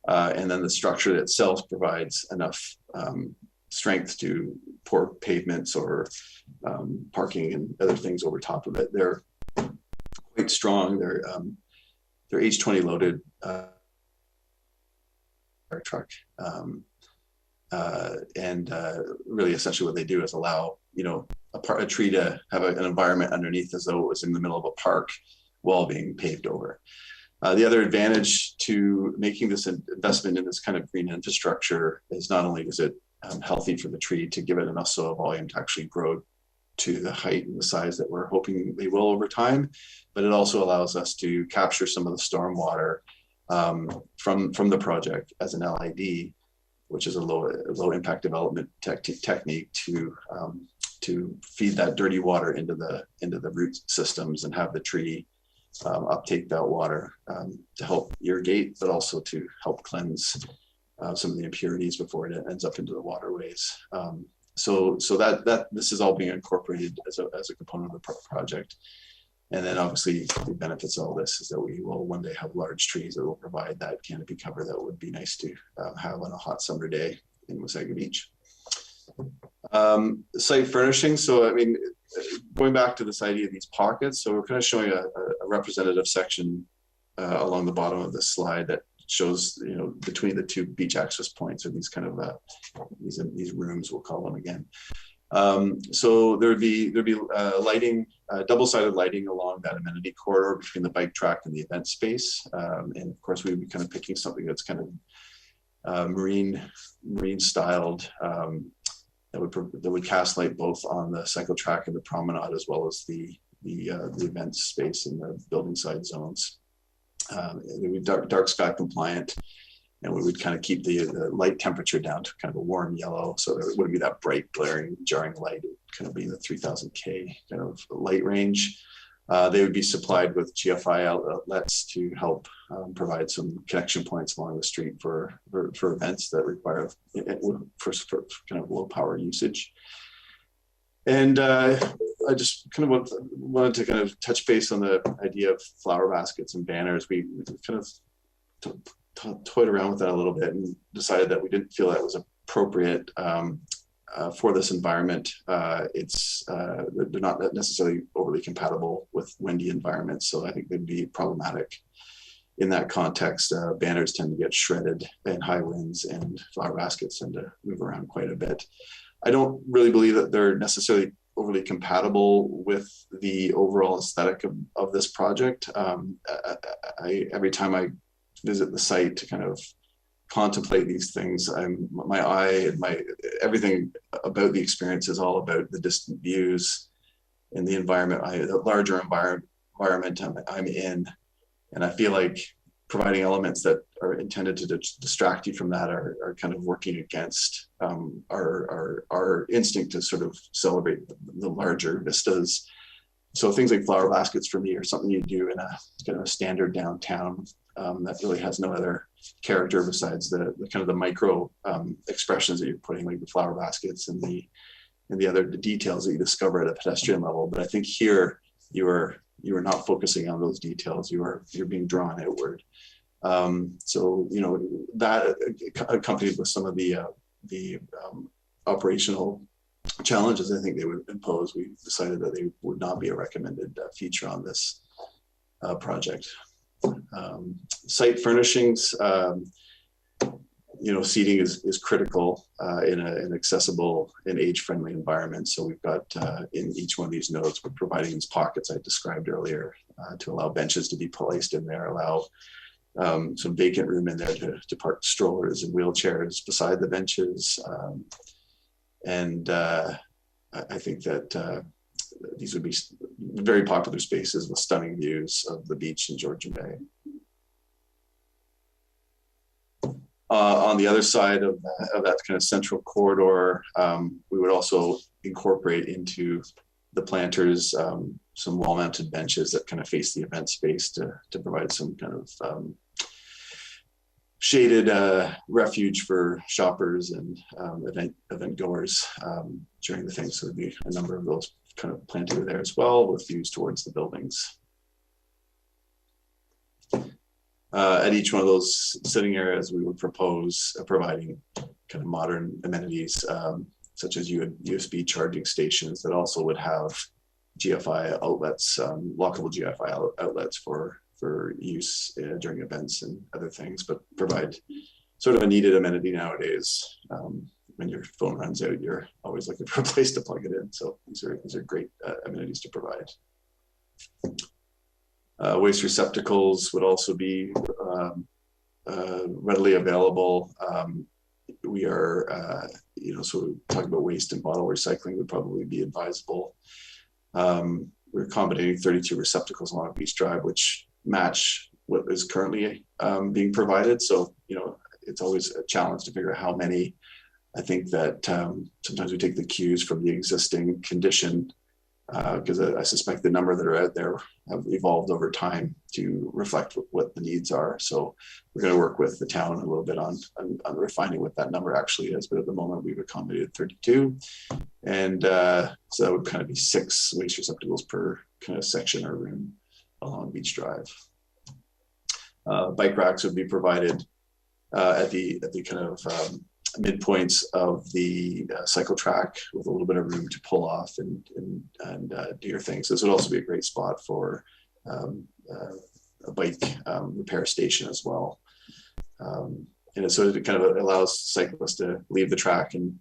and then the structure itself provides enough strength to pour pavements or parking and other things over top of it. They're quite strong. They're H20 loaded fire truck, and really, essentially, what they do is allow a tree to have an environment underneath as though it was in the middle of a park while being paved over. The other advantage to making this investment in this kind of green infrastructure is not only is it healthy for the tree to give it enough soil volume to actually grow to the height and the size that we're hoping they will over time, but it also allows us to capture some of the stormwater from the project as an LID, which is a low impact development technique to feed that dirty water into the root systems and have the tree uptake that water to help irrigate, but also to help cleanse some of the impurities before it ends up into the waterways. So that this is all being incorporated as a component of the project. And then obviously the benefits of all this is that we will one day have large trees that will provide that canopy cover that would be nice to have on a hot summer day in Wasaga Beach. Site furnishing. So, I mean, going back to this idea of these pockets. So we're kind of showing a representative section along the bottom of this slide that shows, you know, between the two beach access points, or these kind of these rooms, we'll call them again. So there'd be lighting, double-sided lighting along that amenity corridor between the bike track and the event space. And of course, we would be kind of picking something that's kind of marine styled, that would cast light both on the cycle track and the promenade, as well as the event space in the building side zones. It would be dark sky compliant, and we would kind of keep the light temperature down to kind of a warm yellow, so there wouldn't be that bright, glaring, jarring light. It would kind of be in the 3000 K kind of light range. They would be supplied with GFI outlets to help provide some connection points along the street for events that require for kind of low power usage. And I just kind of wanted to kind of touch base on the idea of flower baskets and banners. We kind of toyed around with that a little bit and decided that we didn't feel that was appropriate for this environment. They're not necessarily overly compatible with windy environments, so I think they'd be problematic in that context. Banners tend to get shredded in high winds, and flower baskets tend to move around quite a bit. I don't really believe that they're necessarily overly compatible with the overall aesthetic of this project. Every time I visit the site to kind of contemplate these things, my eye and everything about the experience is all about the distant views and the environment, the larger environment I'm in. And I feel like providing elements that are intended to distract you from that are kind of working against our instinct to sort of celebrate the larger vistas. So things like flower baskets for me are something you do in a kind of a standard downtown that really has no other character besides the kind of the micro expressions that you're putting, like the flower baskets and the other details that you discover at a pedestrian level. But I think here you are not focusing on those details. You're being drawn outward. So, you know, that accompanied with some of the operational challenges I think they would impose, we decided that they would not be a recommended feature on this project. Site furnishings, you know, seating is critical in an accessible and age-friendly environment. So we've got in each one of these nodes, we're providing these pockets I described earlier to allow benches to be placed in there, allow some vacant room in there to park strollers and wheelchairs beside the benches. I think that these would be very popular spaces with stunning views of the beach in Georgian Bay. On the other side of that kind of central corridor, we would also incorporate into the planters some wall-mounted benches that kind of face the event space to provide some kind of shaded refuge for shoppers and event goers during the thing. So there'd be a number of those kind of planted there as well, with views towards the buildings. At each one of those sitting areas, we would propose providing kind of modern amenities, such as USB charging stations that also would have GFI outlets, lockable GFI outlets for use during events and other things, but provide sort of a needed amenity nowadays. When your phone runs out, you're always looking for a place to plug it in. So these are great amenities to provide. Waste receptacles would also be readily available. We are, you know, so talking about waste and bottle recycling would probably be advisable. We're accommodating 32 receptacles along Beach Drive, which match what is currently being provided. So, you know, it's always a challenge to figure out how many. I think that sometimes we take the cues from the existing condition, because I suspect the number that are out there have evolved over time to reflect what the needs are. So we're going to work with the town a little bit on refining what that number actually is. But at the moment, we've accommodated 32. And so that would kind of be 6 waste receptacles per kind of section or room along Beach Drive. Bike racks would be provided at the kind of midpoints of the cycle track with a little bit of room to pull off and do your things. This would also be a great spot for a bike repair station as well. And so it kind of allows cyclists to leave the track and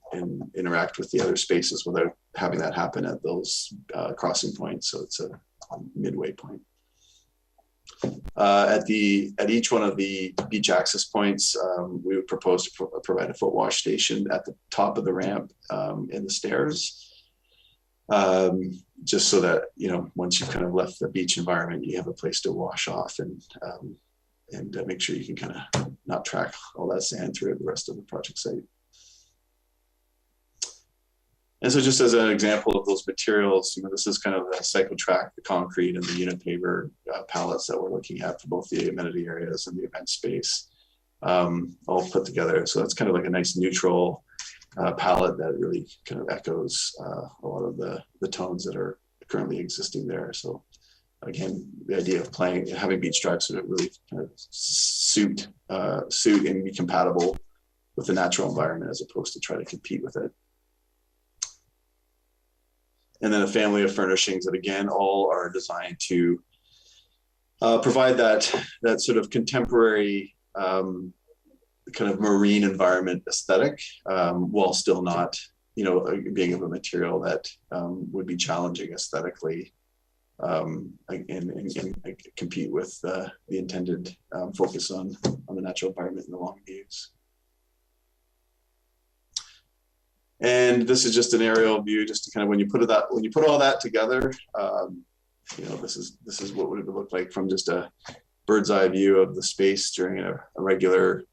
interact with the other spaces without having that happen at those crossing points. So it's a midway point. At each one of the beach access points, we would propose to provide a foot wash station at the top of the ramp in the stairs, just so that, you know, once you've kind of left the beach environment, you have a place to wash off and make sure you can kind of not track all that sand through the rest of the project site. And so just as an example of those materials, you know, this is kind of the cycle track, the concrete and the unit paver pallets that we're looking at for both the amenity areas and the event space, all put together. So that's kind of like a nice neutral palette that really kind of echoes a lot of the tones that are currently existing there. So again, the idea of having Beach Drive sort of really kind of suit and be compatible with the natural environment as opposed to try to compete with it. And then a family of furnishings that, again, all are designed to provide that sort of contemporary kind of marine environment aesthetic, while still not, you know, being of a material that would be challenging aesthetically, and compete with the intended focus on the natural environment and the long views. And this is just an aerial view, just to kind of when you put all that together, you know, this is what would it look like from just a bird's eye view of the space during a regular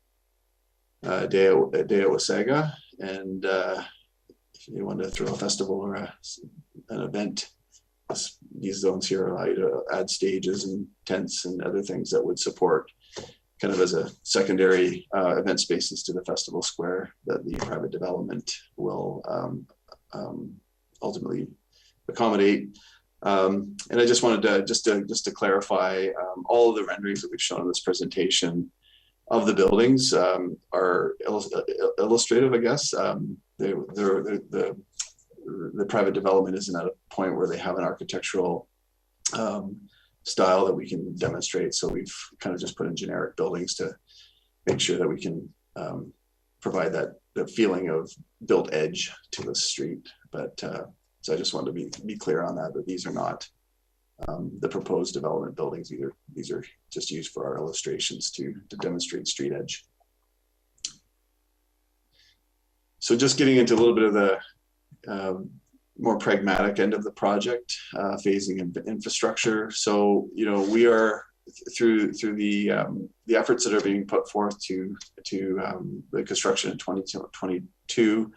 day at Wasaga. And if you want to throw a festival or an event, these zones here allow you to add stages and tents and other things that would support kind of as a secondary event spaces to the festival square that the private development will ultimately accommodate. And I just wanted to just to clarify, all of the renderings that we've shown in this presentation of the buildings are illustrative, I guess. The private development isn't at a point where they have an architectural style that we can demonstrate. So we've kind of just put in generic buildings to make sure that we can provide that feeling of built edge to the street. But so I just wanted to be clear on that these are not the proposed development buildings either. These are just used for our illustrations to demonstrate street edge. So just getting into a little bit of the more pragmatic end of the project, phasing and infrastructure. So, you know, we are through the efforts that are being put forth to the construction in 2022.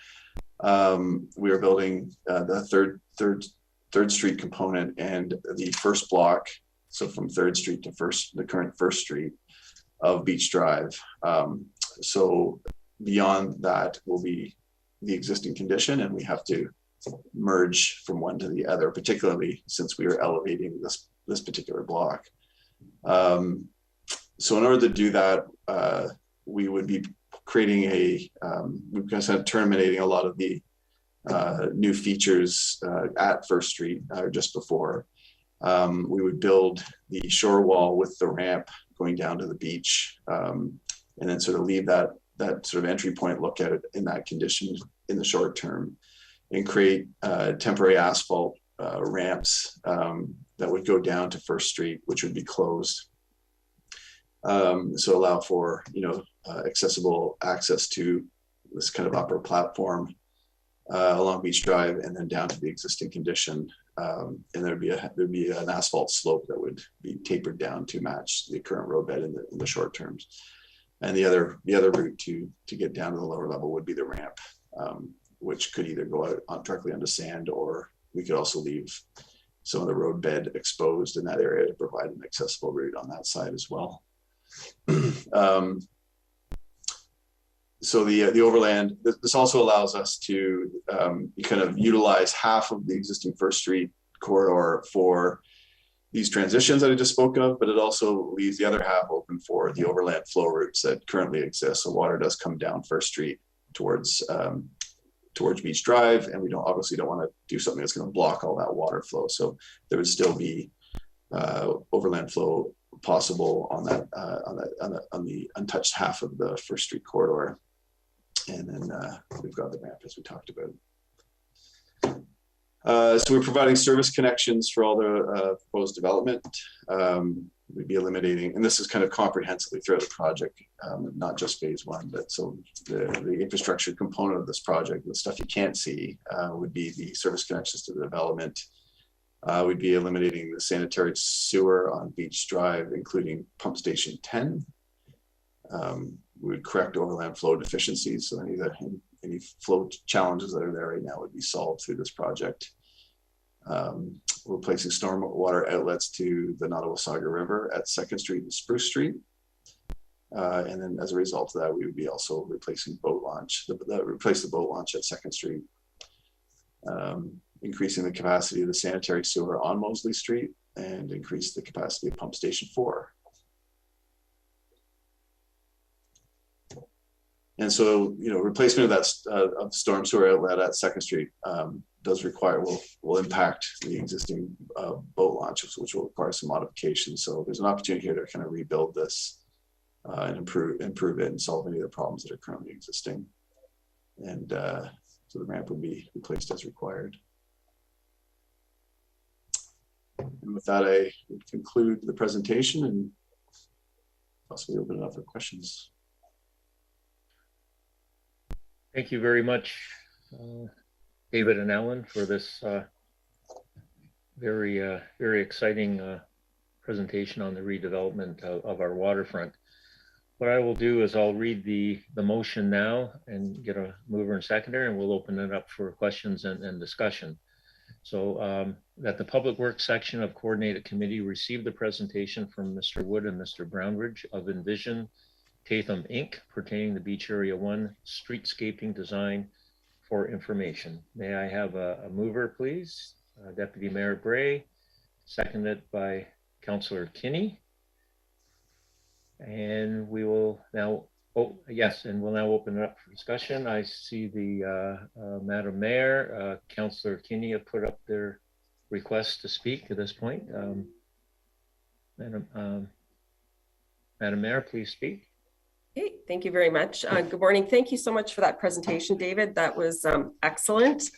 We are building the third street component and the first block. So from 3rd Street to the current 1st Street of Beach Drive. So beyond that will be the existing condition, and we have to merge from one to the other, particularly since we are elevating this particular block. So in order to do that, we would be creating we've just had terminating a lot of the new features at 1st Street just before. We would build the shore wall with the ramp going down to the beach, and then sort of leave that sort of entry point look at it in that condition in the short term, and create temporary asphalt ramps that would go down to 1st Street, which would be closed. So allow for, you know, accessible access to this kind of upper platform along Beach Drive and then down to the existing condition. And there'd be an asphalt slope that would be tapered down to match the current roadbed in the short terms. And the other route to get down to the lower level would be the ramp, which could either go out directly onto sand, or we could also leave some of the roadbed exposed in that area to provide an accessible route on that side as well. So the overland, this also allows us to kind of utilize half of the existing 1st Street corridor for these transitions that I just spoke of, but it also leaves the other half open for the overland flow routes that currently exist. So water does come down First Street towards Beach Drive, and we obviously don't want to do something that's going to block all that water flow. So there would still be overland flow possible on the untouched half of the First Street corridor. And then we've got the ramp as we talked about. So we're providing service connections for all the proposed development. We'd be eliminating, and this is kind of comprehensively throughout the project, not just phase one, but so the infrastructure component of this project, the stuff you can't see, would be the service connections to the development. We'd be eliminating the sanitary sewer on Beach Drive, including pump station 10. We would correct overland flow deficiencies, so any flow challenges that are there right now would be solved through this project. Replacing stormwater outlets to the Nottawasaga River at 2nd Street and Spruce Street. And then as a result of that, we would be also replacing boat launch, replace the boat launch at 2nd Street. Increasing the capacity of the sanitary sewer on Mosley Street and increase the capacity of pump station 4. And so, replacement of that of storm sewer outlet at 2nd Street will impact the existing boat launch, which will require some modifications. So there's an opportunity here to kind of rebuild this and improve it and solve any of the problems that are currently existing. And so the ramp would be replaced as required. And with that, I would conclude the presentation and possibly open it up for questions. Thank you very much, David and Alan, for this very exciting presentation on the redevelopment of our waterfront. What I will do is I'll read the motion now and get a mover and seconder, and we'll open it up for questions and discussion. So that the Public Works section of Coordinated Committee received the presentation from Mr. Wood and Mr. Brownridge of Envision Tatham Inc. pertaining to Beach Area 1 streetscaping design for information. May I have a mover, please? Deputy Mayor Bray, seconded by Councillor Kinney. And we will now, and we'll now open it up for discussion. I see the Madam Mayor, Councillor Kinney have put up their request to speak at this point. Madam Mayor, please speak. Hey, thank you very much. Good morning. Thank you so much for that presentation, David. That was excellent.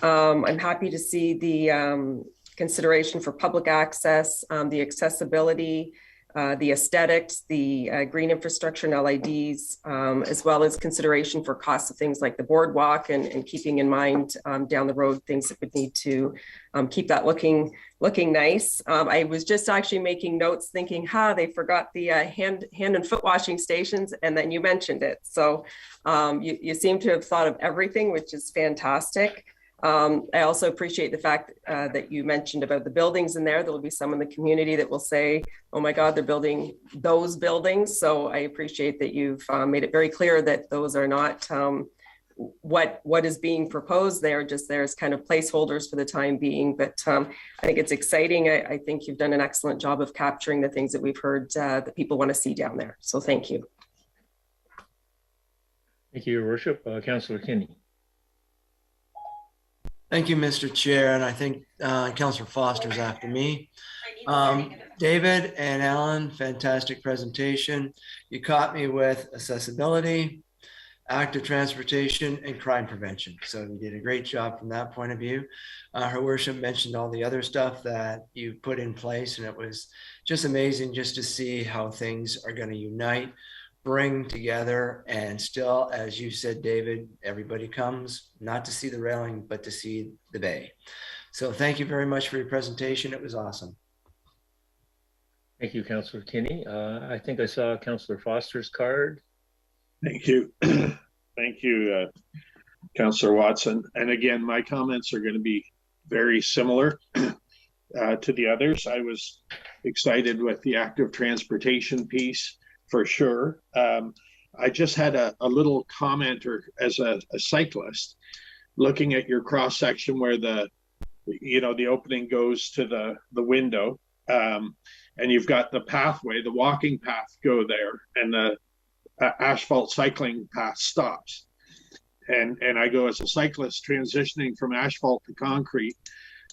I'm happy to see the consideration for public access, the accessibility, the aesthetics, the green infrastructure and LIDs, as well as consideration for costs of things like the boardwalk and keeping in mind down the road things that would need to keep that looking nice. I was just actually making notes thinking, they forgot the hand and foot washing stations, and then you mentioned it. So you seem to have thought of everything, which is fantastic. I also appreciate the fact that you mentioned about the buildings in there. There will be some in the community that will say, oh my God, they're building those buildings. So I appreciate that you've made it very clear that those are not what is being proposed. They're just there as kind of placeholders for the time being. But I think it's exciting. I think you've done an excellent job of capturing the things that we've heard that people want to see down there. So thank you. Thank you, Your Worship. Councillor Kinney. Thank you, Mr. Chair. And I think Councillor Foster's after me. David and Alan, fantastic presentation. You caught me with accessibility, active transportation, and crime prevention. So you did a great job from that point of view. Her Worship mentioned all the other stuff that you put in place, and it was just amazing just to see how things are going to unite, bring together, and still, as you said, David, everybody comes not to see the railing, but to see the bay. So thank you very much for your presentation. It was awesome. Thank you, Councillor Kinney. I think I saw Councillor Foster's card. Thank you. Thank you, Councillor Watson. And again, my comments are going to be very similar to the others. I was excited with the active transportation piece for sure. I just had a little comment, or as a cyclist, looking at your cross section where the opening goes to the window. And you've got the pathway, the walking path go there, and the asphalt cycling path stops. And I go, as a cyclist, transitioning from asphalt to concrete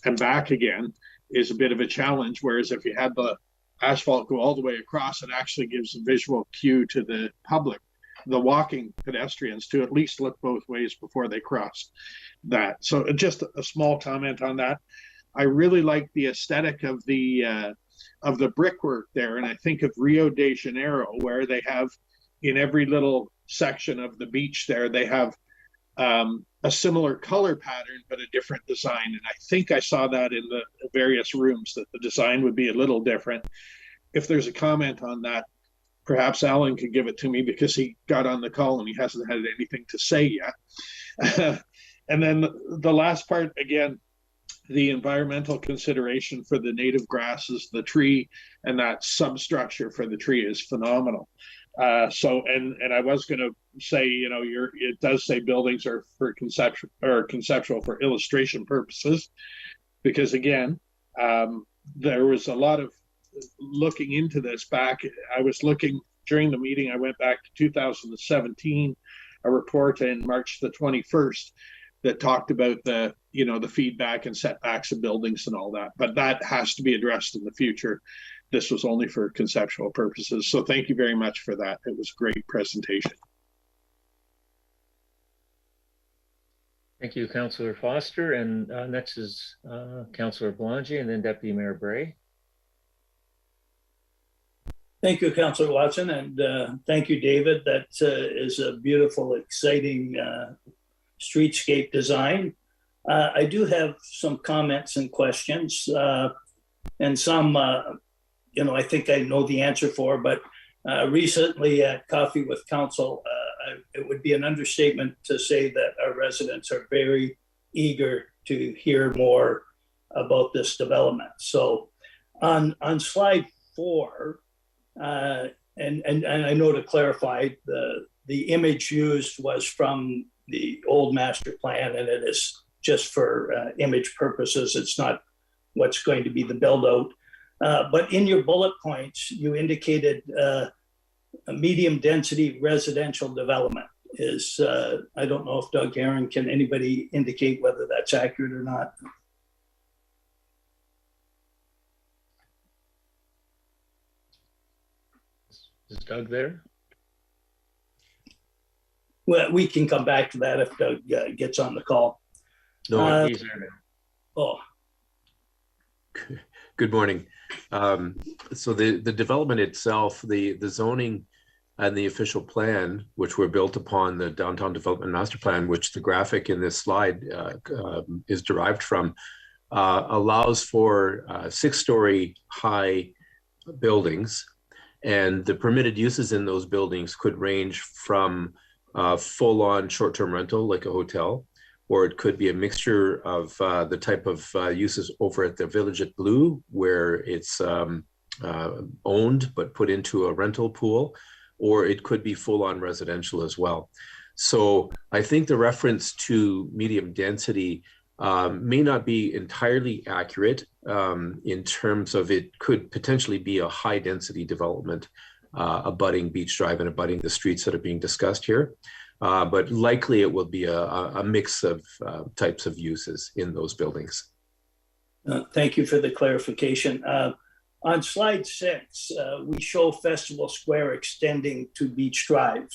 and back again is a bit of a challenge. Whereas if you had the asphalt go all the way across, it actually gives a visual cue to the public, the walking pedestrians, to at least look both ways before they cross that. So just a small comment on that. I really like the aesthetic of the brickwork there. And I think of Rio de Janeiro, where they have, in every little section of the beach there, they have a similar color pattern, but a different design. And I think I saw that in the various rooms, that the design would be a little different. If there's a comment on that, perhaps Alan could give it to me, because he got on the call and he hasn't had anything to say yet. And then the last part, again, the environmental consideration for the native grasses, the tree, and that substructure for the tree is phenomenal. And I was going to say, it does say buildings are for conceptual for illustration purposes, because again, there was a lot of looking into this back. I was looking during the meeting. I went back to 2017, a report in March the 21st that talked about the feedback and setbacks of buildings and all that, but that has to be addressed in the future. This was only for conceptual purposes. So thank you very much for that. It was a great presentation. Thank you, Councillor Foster. And next is Councillor Belanger, and then Deputy Mayor Bray. Thank you, Councillor Watson, and thank you, David. That is a beautiful, exciting streetscape design. I do have some comments and questions, and some I think I know the answer for, but recently at Coffee with Council, it would be an understatement to say that our residents are very eager to hear more about this development. So on slide 4, and I know, to clarify, the image used was from the old master plan, and it is just for image purposes. It's not what's going to be the build out. But in your bullet points, you indicated a medium density residential development is, I don't know if Doug Aaron, can anybody indicate whether that's accurate or not? Is Doug there? Well, we can come back to that if Doug gets on the call. No, he's there now. Oh. Good morning. So the development itself, the zoning and the official plan, which were built upon the Downtown Development Master Plan, which the graphic in this slide is derived from, allows for 6-story high buildings. And the permitted uses in those buildings could range from full-on short-term rental, like a hotel, or it could be a mixture of the type of uses over at the Village at Blue, where it's owned but put into a rental pool, or it could be full-on residential as well. So I think the reference to medium density may not be entirely accurate in terms of it could potentially be a high-density development abutting Beach Drive and abutting the streets that are being discussed here. But likely it will be a mix of types of uses in those buildings. Thank you for the clarification. On slide 6, we show Festival Square extending to Beach Drive.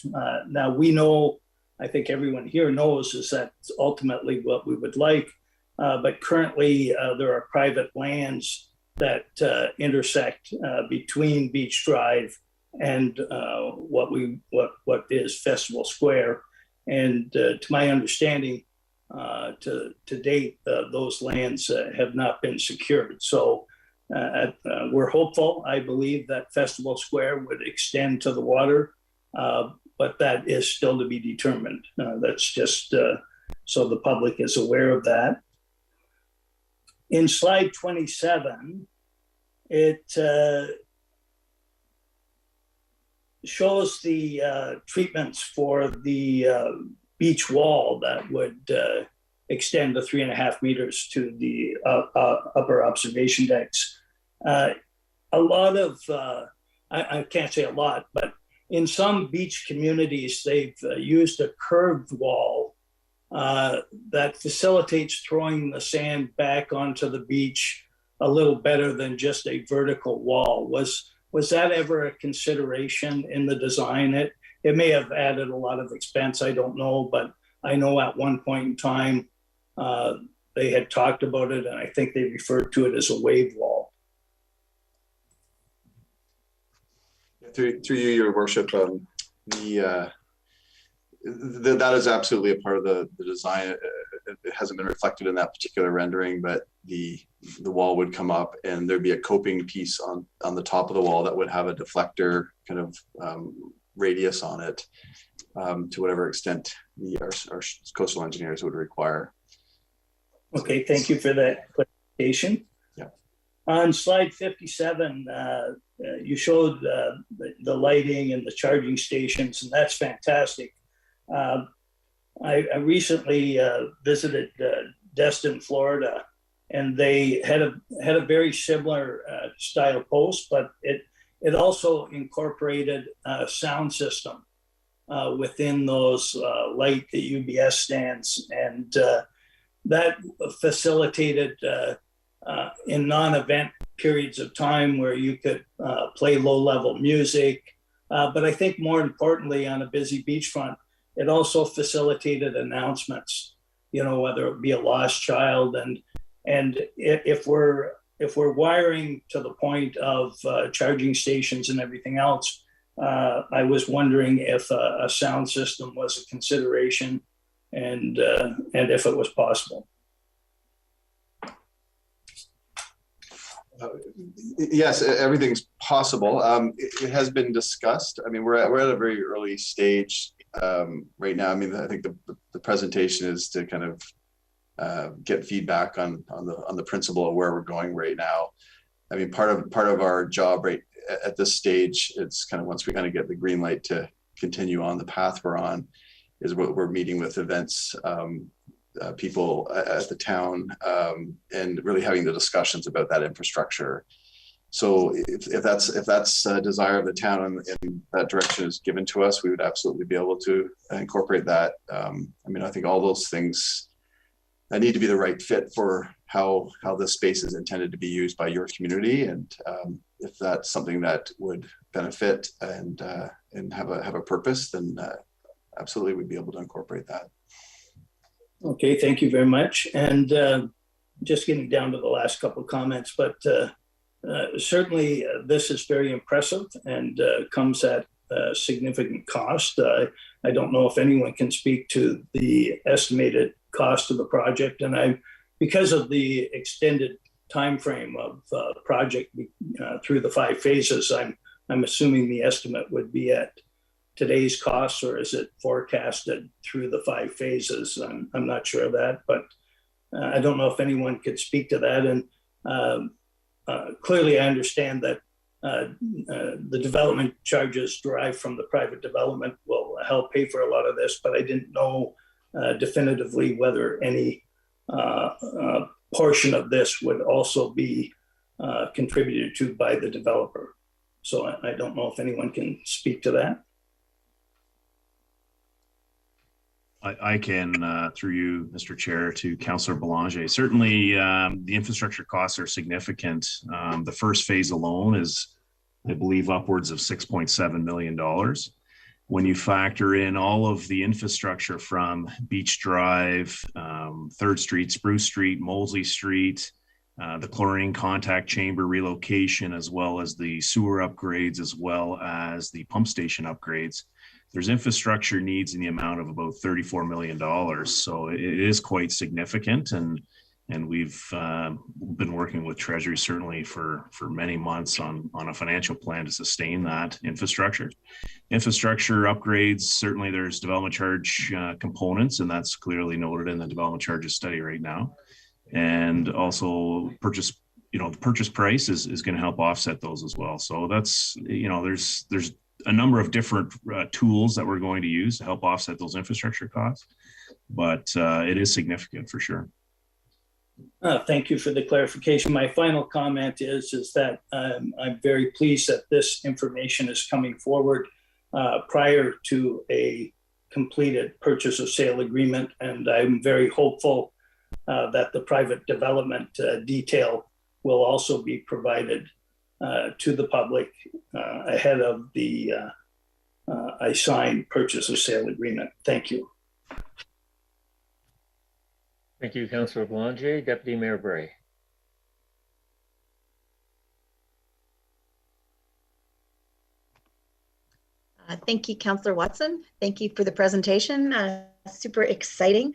Now we know, I think everyone here knows, is that ultimately what we would like. But currently there are private lands that intersect between Beach Drive and what is Festival Square. And to my understanding, to date, those lands have not been secured. So we're hopeful. I believe that Festival Square would extend to the water, but that is still to be determined. That's just so the public is aware of that. In slide 27, it shows the treatments for the beach wall that would extend the 3.5 meters to the upper observation decks. a lot of, I can't say a lot, but in some beach communities, they've used a curved wall that facilitates throwing the sand back onto the beach a little better than just a vertical wall. Was that ever a consideration in the design? It may have added a lot of expense, I don't know, but I know at one point in time they had talked about it, and I think they referred to it as a wave wall. Through you, Your Worship, that is absolutely a part of the design. It hasn't been reflected in that particular rendering, but the wall would come up and there'd be a coping piece on the top of the wall that would have a deflector kind of radius on it to whatever extent our coastal engineers would require. Okay, thank you for that clarification. Yeah. On slide 57, you showed the lighting and the charging stations, and that's fantastic. I recently visited Destin, Florida, and they had a very similar style post, but it also incorporated a sound system within those light, the UBS stands, and that facilitated in non-event periods of time where you could play low-level music. But I think more importantly, on a busy beachfront, it also facilitated announcements, you know, whether it be a lost child. And if we're wiring to the point of charging stations and everything else, I was wondering if a sound system was a consideration and if it was possible. Yes, everything's possible. It has been discussed. I mean, we're at a very early stage right now. I mean, I think the presentation is to kind of get feedback on the principle of where we're going right now. I mean, part of our job right at this stage, it's kind of once we kind of get the green light to continue on the path we're on, is what we're meeting with events people at the town and really having the discussions about that infrastructure. So if that's a desire of the town and that direction is given to us, we would absolutely be able to incorporate that. I mean, I think all those things need to be the right fit for how this space is intended to be used by your community, and if that's something that would benefit and have a purpose, then absolutely we'd be able to incorporate that. Okay, thank you very much. And just getting down to the last couple of comments, but certainly this is very impressive and comes at significant cost. I don't know if anyone can speak to the estimated cost of the project, and because of the extended time frame of the project through the 5 phases, I'm assuming the estimate would be at today's costs, or is it forecasted through the 5 phases? I'm not sure of that, but I don't know if anyone could speak to that. And clearly I understand that the development charges derived from the private development will help pay for a lot of this, but I didn't know definitively whether any portion of this would also be contributed to by the developer. So I don't know if anyone can speak to that. I can, through you, Mr. Chair, to Councillor Belanger. Certainly, the infrastructure costs are significant. The first phase alone is, I believe, upwards of $6.7 million. When you factor in all of the infrastructure from Beach Drive, 3rd Street, Spruce Street, Molesley Street, the chlorine contact chamber relocation, as well as the sewer upgrades, as well as the pump station upgrades, there's infrastructure needs in the amount of about $34 million. So it is quite significant. And we've been working with Treasury certainly for many months on a financial plan to sustain that infrastructure. Infrastructure upgrades, certainly there's development charge components, and that's clearly noted in the development charges study right now. And also the purchase price is going to help offset those as well. So that's, there's a number of different tools that we're going to use to help offset those infrastructure costs, but it is significant for sure. Thank you for the clarification. My final comment is that I'm very pleased that this information is coming forward prior to a completed purchase or sale agreement. And I'm very hopeful that the private development detail will also be provided to the public ahead of the I signed purchase or sale agreement. Thank you. Thank you, Councillor Belanger. Deputy Mayor Bray. Thank you, Councillor Watson. Thank you for the presentation. Super exciting.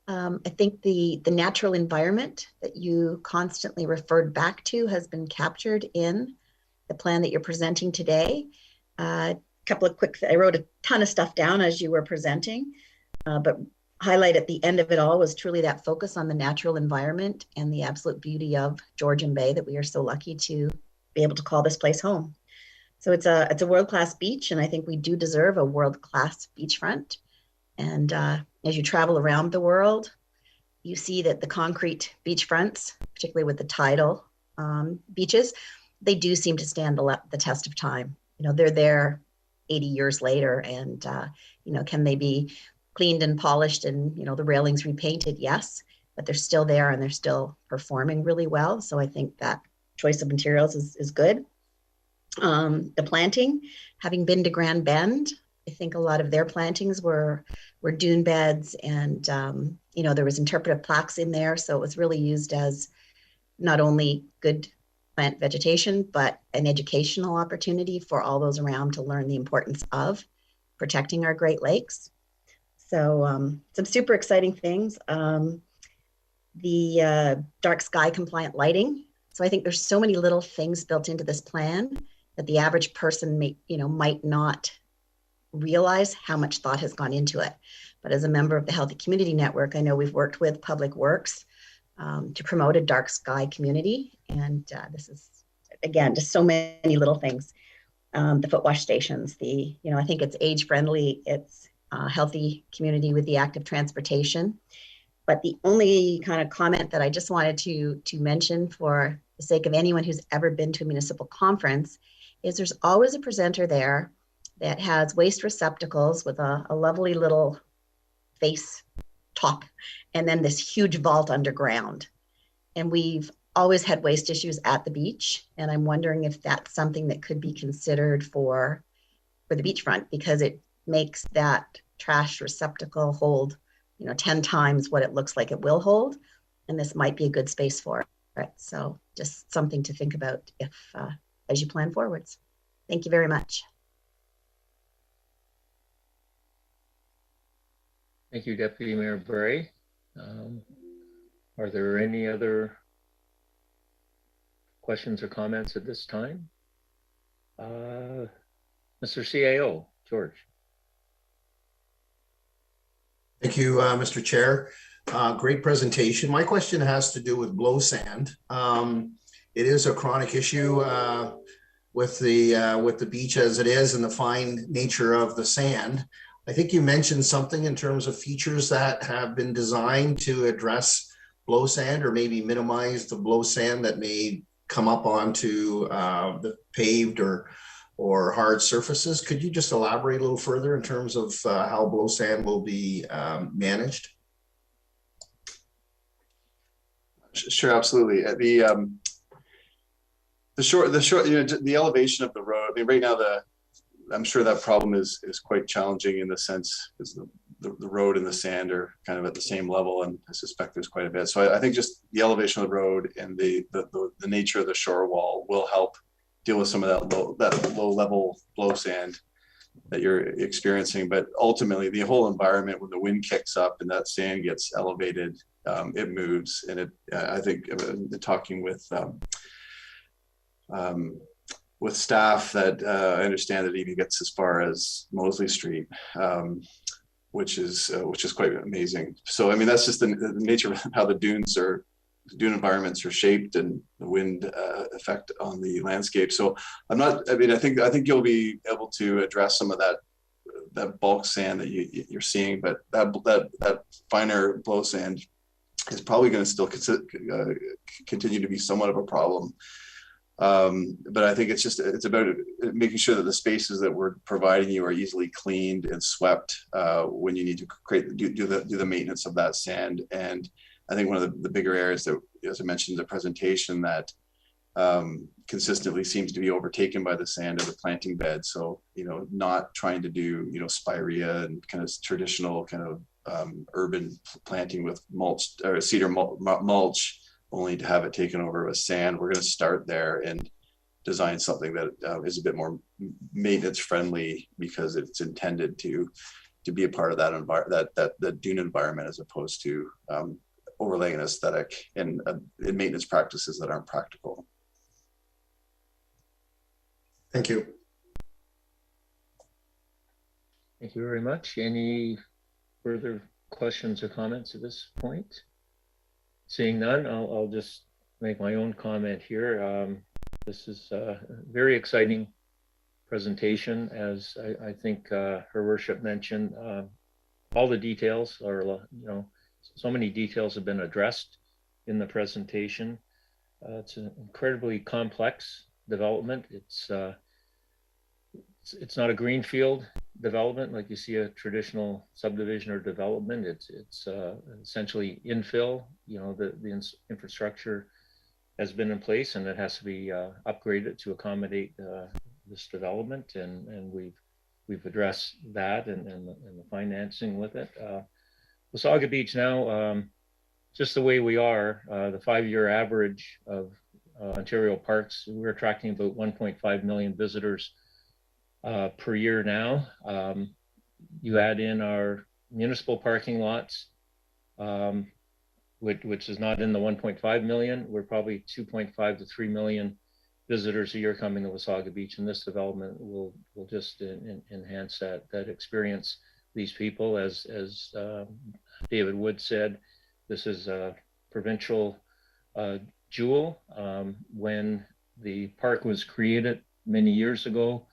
I think the natural environment that you constantly referred back to has been captured in the plan that you're presenting today. A couple of I wrote a ton of stuff down as you were presenting, but highlight at the end of it all was truly that focus on the natural environment and the absolute beauty of Georgian Bay that we are so lucky to be able to call this place home. So it's a world-class beach, and I think we do deserve a world-class beachfront. And as you travel around the world, you see that the concrete beachfronts, particularly with the tidal beaches, they do seem to stand the test of time. You know, they're there 80 years later, and you know, can they be cleaned and polished and, you know, the railings repainted? Yes, but they're still there and they're still performing really well. So I think that choice of materials is good. The planting, having been to Grand Bend, I think a lot of their plantings were dune beds, and you know, there was interpretive plaques in there, so it was really used as not only good plant vegetation, but an educational opportunity for all those around to learn the importance of protecting our Great Lakes. So some super exciting things. The dark sky compliant lighting. So I think there's so many little things built into this plan that the average person might not realize how much thought has gone into it. But as a member of the Healthy Community Network, I know we've worked with Public Works to promote a dark sky community. And this is, again, just so many little things. The foot wash stations, I think it's age friendly, it's a healthy community with the active transportation. But the only kind of comment that I just wanted to mention for the sake of anyone who's ever been to a municipal conference is there's always a presenter there that has waste receptacles with a lovely little face top, and then this huge vault underground. And we've always had waste issues at the beach, and I'm wondering if that's something that could be considered for the beachfront, because it makes that trash receptacle hold 10 times what it looks like it will hold, and this might be a good space for it. So just something to think about if as you plan forwards. Thank you very much. Thank you, Deputy Mayor Bray. Are there any other questions or comments at this time? Mr. CAO, George. Thank you, Mr. Chair. Great presentation. My question has to do with blow sand. It is a chronic issue with the beach as it is and the fine nature of the sand. I think you mentioned something in terms of features that have been designed to address blow sand or maybe minimize the blow sand that may come up onto the paved or hard surfaces. Could you just elaborate a little further in terms of how blow sand will be managed? Sure, absolutely. The elevation of the road. I mean, right now I'm sure that problem is quite challenging in the sense because the road and the sand are kind of at the same level, and I suspect there's quite a bit. So I think just the elevation of the road and the nature of the shore wall will help deal with some of that low level blow sand that you're experiencing. But ultimately, the whole environment, when the wind kicks up and that sand gets elevated, it moves. And I think talking with staff that I understand that it even gets as far as Mosley Street, which is quite amazing. So I mean, that's just the nature of how the dune environments are shaped and the wind effect on the landscape. So I think you'll be able to address some of that bulk sand that you're seeing, but that finer blow sand is probably going to still continue to be somewhat of a problem. But I think it's about making sure that the spaces that we're providing you are easily cleaned and swept when you need to do the maintenance of that sand. And I think one of the bigger areas that, as I mentioned in the presentation, that consistently seems to be overtaken by the sand of the planting bed. So, not trying to do, spirea and kind of traditional kind of urban planting with mulch or cedar mulch, only to have it taken over with sand. We're going to start there and design something that is a bit more maintenance friendly, because it's intended to be a part of that environment, that dune environment, as opposed to overlaying an aesthetic and maintenance practices that aren't practical. Thank you. Thank you very much. Any further questions or comments at this point? Seeing none, I'll just make my own comment here. This is a very exciting presentation, as I think Her Worship mentioned. All the details are, so many details have been addressed in the presentation. It's an incredibly complex development. It's not a greenfield development like you see a traditional subdivision or development. It's essentially infill. The infrastructure has been in place, and it has to be upgraded to accommodate this development, and we've addressed that and the financing with it. Wasaga Beach now, just the way we are, the 5-year average of Ontario parks, we're attracting about 1.5 million visitors per year now. You add in our municipal parking lots, which is not in the 1.5 million. We're probably 2.5 to 3 million visitors a year coming to Wasaga Beach, and this development will just enhance that experience. These people, as David Wood said, this is a provincial jewel. When the park was created many years ago,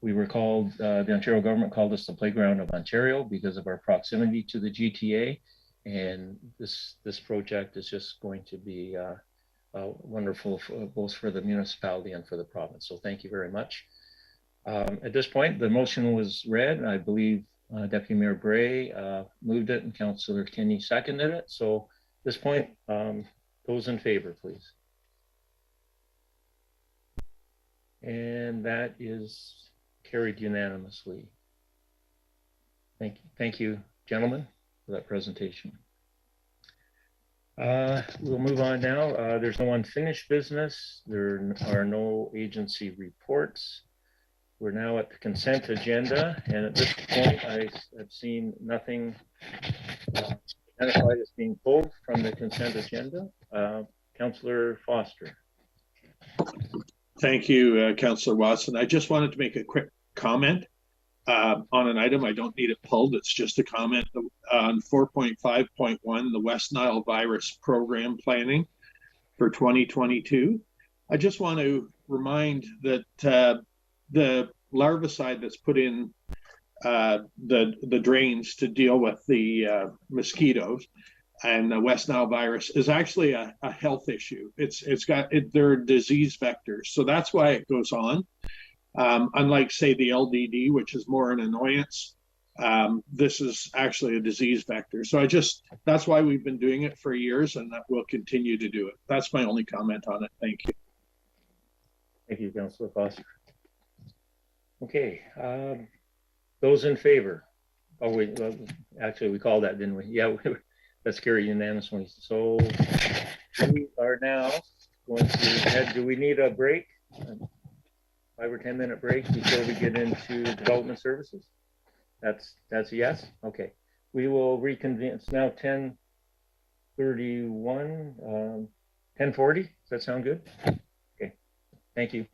we were called, the Ontario government called us the playground of Ontario because of our proximity to the GTA. And this project is just going to be wonderful both for the municipality and for the province. So thank you very much. At this point, the motion was read. I believe Deputy Mayor Bray moved it and Councillor Kinney seconded it. So at this point, those in favor, please. And that is carried unanimously. Thank you, gentlemen, for that presentation. We'll move on now. There's no unfinished business. There are no agency reports. We're now at the consent agenda, and at this point, I've seen nothing identified as being pulled from the consent agenda. Councillor Foster. Thank you, Councillor Watson. I just wanted to make a quick comment on an item. I don't need it pulled. It's just a comment on 4.5.1, the West Nile virus program planning for 2022. I just want to remind that the larvicide that's put in the drains to deal with the mosquitoes and the West Nile virus is actually a health issue. They're disease vectors, so that's why it goes on. Unlike, say, the LDD, which is more an annoyance, this is actually a disease vector. So that's why we've been doing it for years, and that we'll continue to do it. That's my only comment on it. Thank you. Thank you, Councillor Foster. Okay, those in favor? Oh, wait, well, actually, we called that, didn't we? Yeah, that's carried unanimously. So we are now going to head. Do we need a break? 5 or 10 minute break before we get into development services? That's a yes. Okay, we will reconvene. It's now 10:31, 10:40. Does that sound good? Okay, thank you.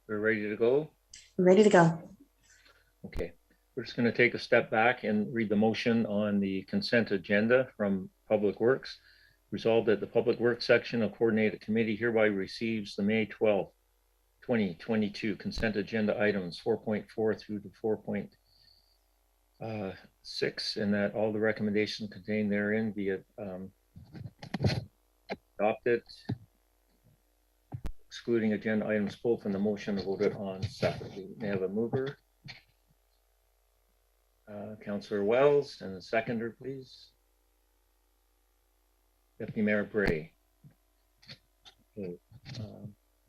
we're ready to go. Ready to go. Okay, we're just going to take a step back and read the motion on the consent agenda from Public Works. Resolved that the Public Works section of Coordinated Committee hereby receives the May 12, 2022 consent agenda items 4.4 through to 4.6, and that all the recommendations contained therein be adopted, excluding agenda items pulled from the motion and voted on separately. May I have a mover? Councillor Wells, and the seconder, please. Deputy Mayor Bray. Okay.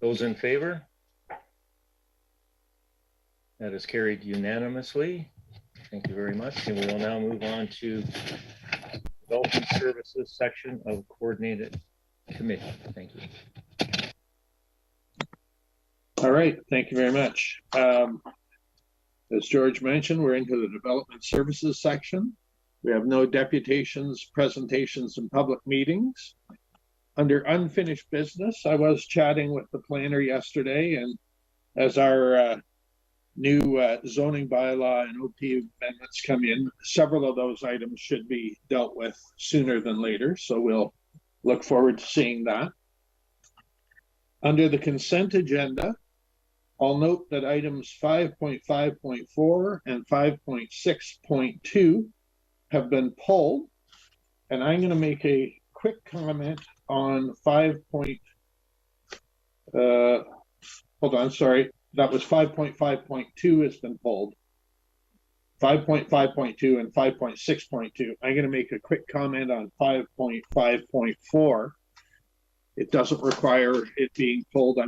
Those in favor? That is carried unanimously. Thank you very much. And we will now move on to Development Services section of Coordinated Committee. Thank you. All right, thank you very much. As George mentioned, we're into the Development Services section. We have no deputations, presentations, and public meetings. Under unfinished business, I was chatting with the planner yesterday, and as our new zoning bylaw and OP amendments come in, several of those items should be dealt with sooner than later, so we'll look forward to seeing that. Under the consent agenda, I'll note that items 5.5.4 and 5.6.2 have been pulled, and I'm going to make a quick comment on that was 5.5.2 has been pulled. 5.5.2 and 5.6.2. I'm going to make a quick comment on 5.5.4. It doesn't require it being pulled. I'll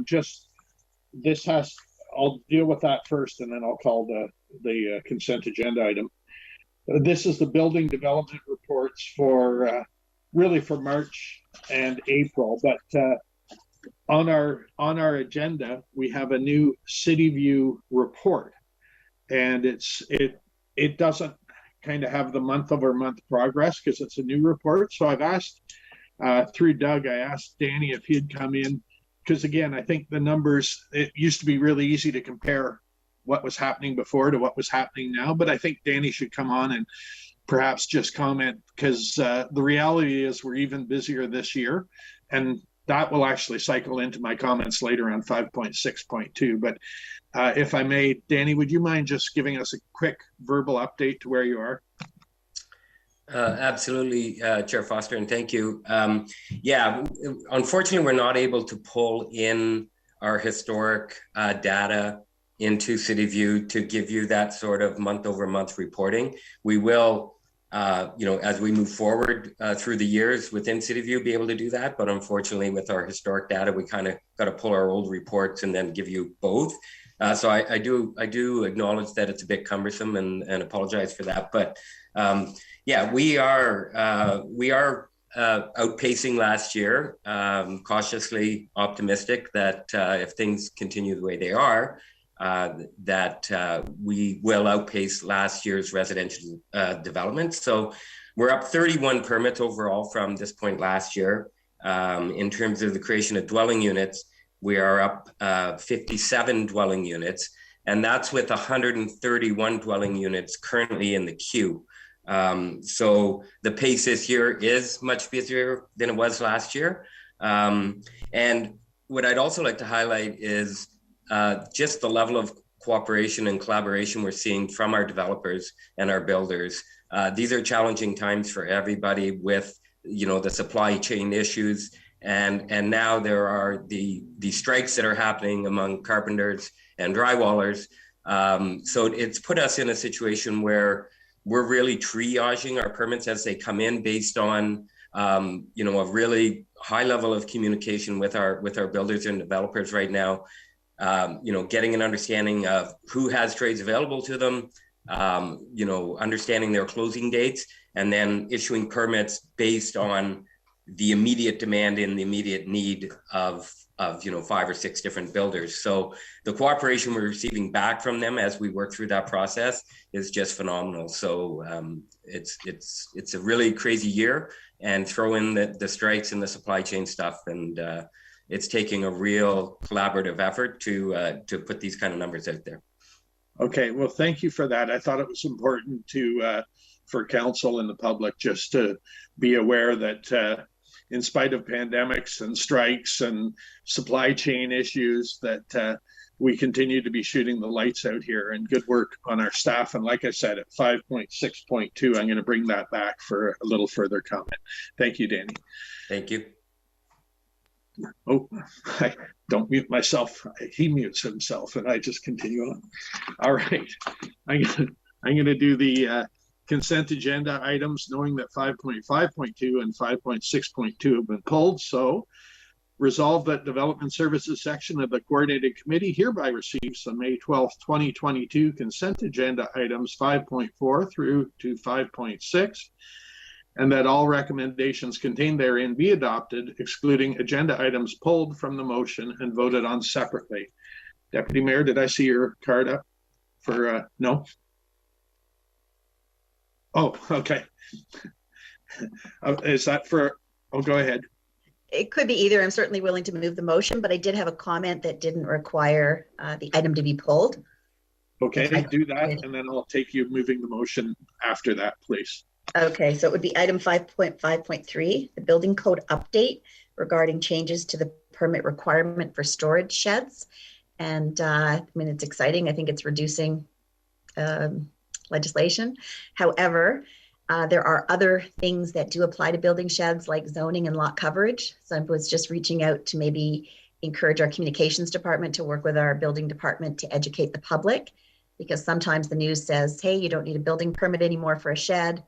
deal with that first, and then I'll call the consent agenda item. This is the building development reports for really for March and April, but on our agenda we have a new City View report, and it doesn't kind of have the month-over-month progress because it's a new report. So I've asked through Doug, I asked Danny if he'd come in, because again, I think the numbers, it used to be really easy to compare what was happening before to what was happening now, but I think Danny should come on and perhaps just comment, because the reality is we're even busier this year, and that will actually cycle into my comments later on 5.6.2. But if I may, Danny, would you mind just giving us a quick verbal update to where you are? Absolutely, Chair Foster, and thank you. Yeah, unfortunately, we're not able to pull in our historic data into City View to give you that sort of month-over-month reporting. We will, as we move forward through the years within City View, be able to do that. But unfortunately, with our historic data, we kind of got to pull our old reports and then give you both. So I do acknowledge that it's a bit cumbersome and apologize for that. But yeah, we are outpacing last year, cautiously optimistic that if things continue the way they are, that we will outpace last year's residential development. So we're up 31 permits overall from this point last year. In terms of the creation of dwelling units, we are up 57 dwelling units, and that's with 131 dwelling units currently in the queue. So the pace this year is much busier than it was last year. And what I'd also like to highlight is just the level of cooperation and collaboration we're seeing from our developers and our builders. These are challenging times for everybody with, the supply chain issues. And now there are the strikes that are happening among carpenters and drywallers. So it's put us in a situation where we're really triaging our permits as they come in based on, a really high level of communication with our builders and developers right now. Getting an understanding of who has trades available to them, understanding their closing dates, and then issuing permits based on the immediate demand and the immediate need of 5 or 6 different builders. So the cooperation we're receiving back from them as we work through that process is just phenomenal. So it's a really crazy year, and throw in the strikes and the supply chain stuff, and it's taking a real collaborative effort to put these kind of numbers out there. Okay, well, thank you for that. I thought it was important to for council and the public just to be aware that in spite of pandemics and strikes and supply chain issues, that we continue to be shooting the lights out here, and good work on our staff. And like I said, at 5.6.2, I'm going to bring that back for a little further comment. Thank you, Danny. Thank you. Oh, I don't mute myself. He mutes himself, and I just continue on. All right, I'm gonna do the consent agenda items, knowing that 5.5.2 and 5.6.2 have been pulled. So, resolve that Development Services section of the Coordinated Committee hereby receives the May 12th, 2022 consent agenda items 5.4 through to 5.6. And that all recommendations contained therein be adopted, excluding agenda items pulled from the motion and voted on separately. Deputy Mayor, did I see your card up for, no? Oh, okay. Is that for, oh, go ahead. It could be either. I'm certainly willing to move the motion, but I did have a comment that didn't require the item to be pulled. Okay, do that, and then I'll take you moving the motion after that, please. Okay, so it would be item 5.5.3, the building code update regarding changes to the permit requirement for storage sheds. And I mean, it's exciting. I think it's reducing legislation. However, there are other things that do apply to building sheds, like zoning and lot coverage. So I was just reaching out to maybe encourage our communications department to work with our building department to educate the public, because sometimes the news says, hey, you don't need a building permit anymore for a shed.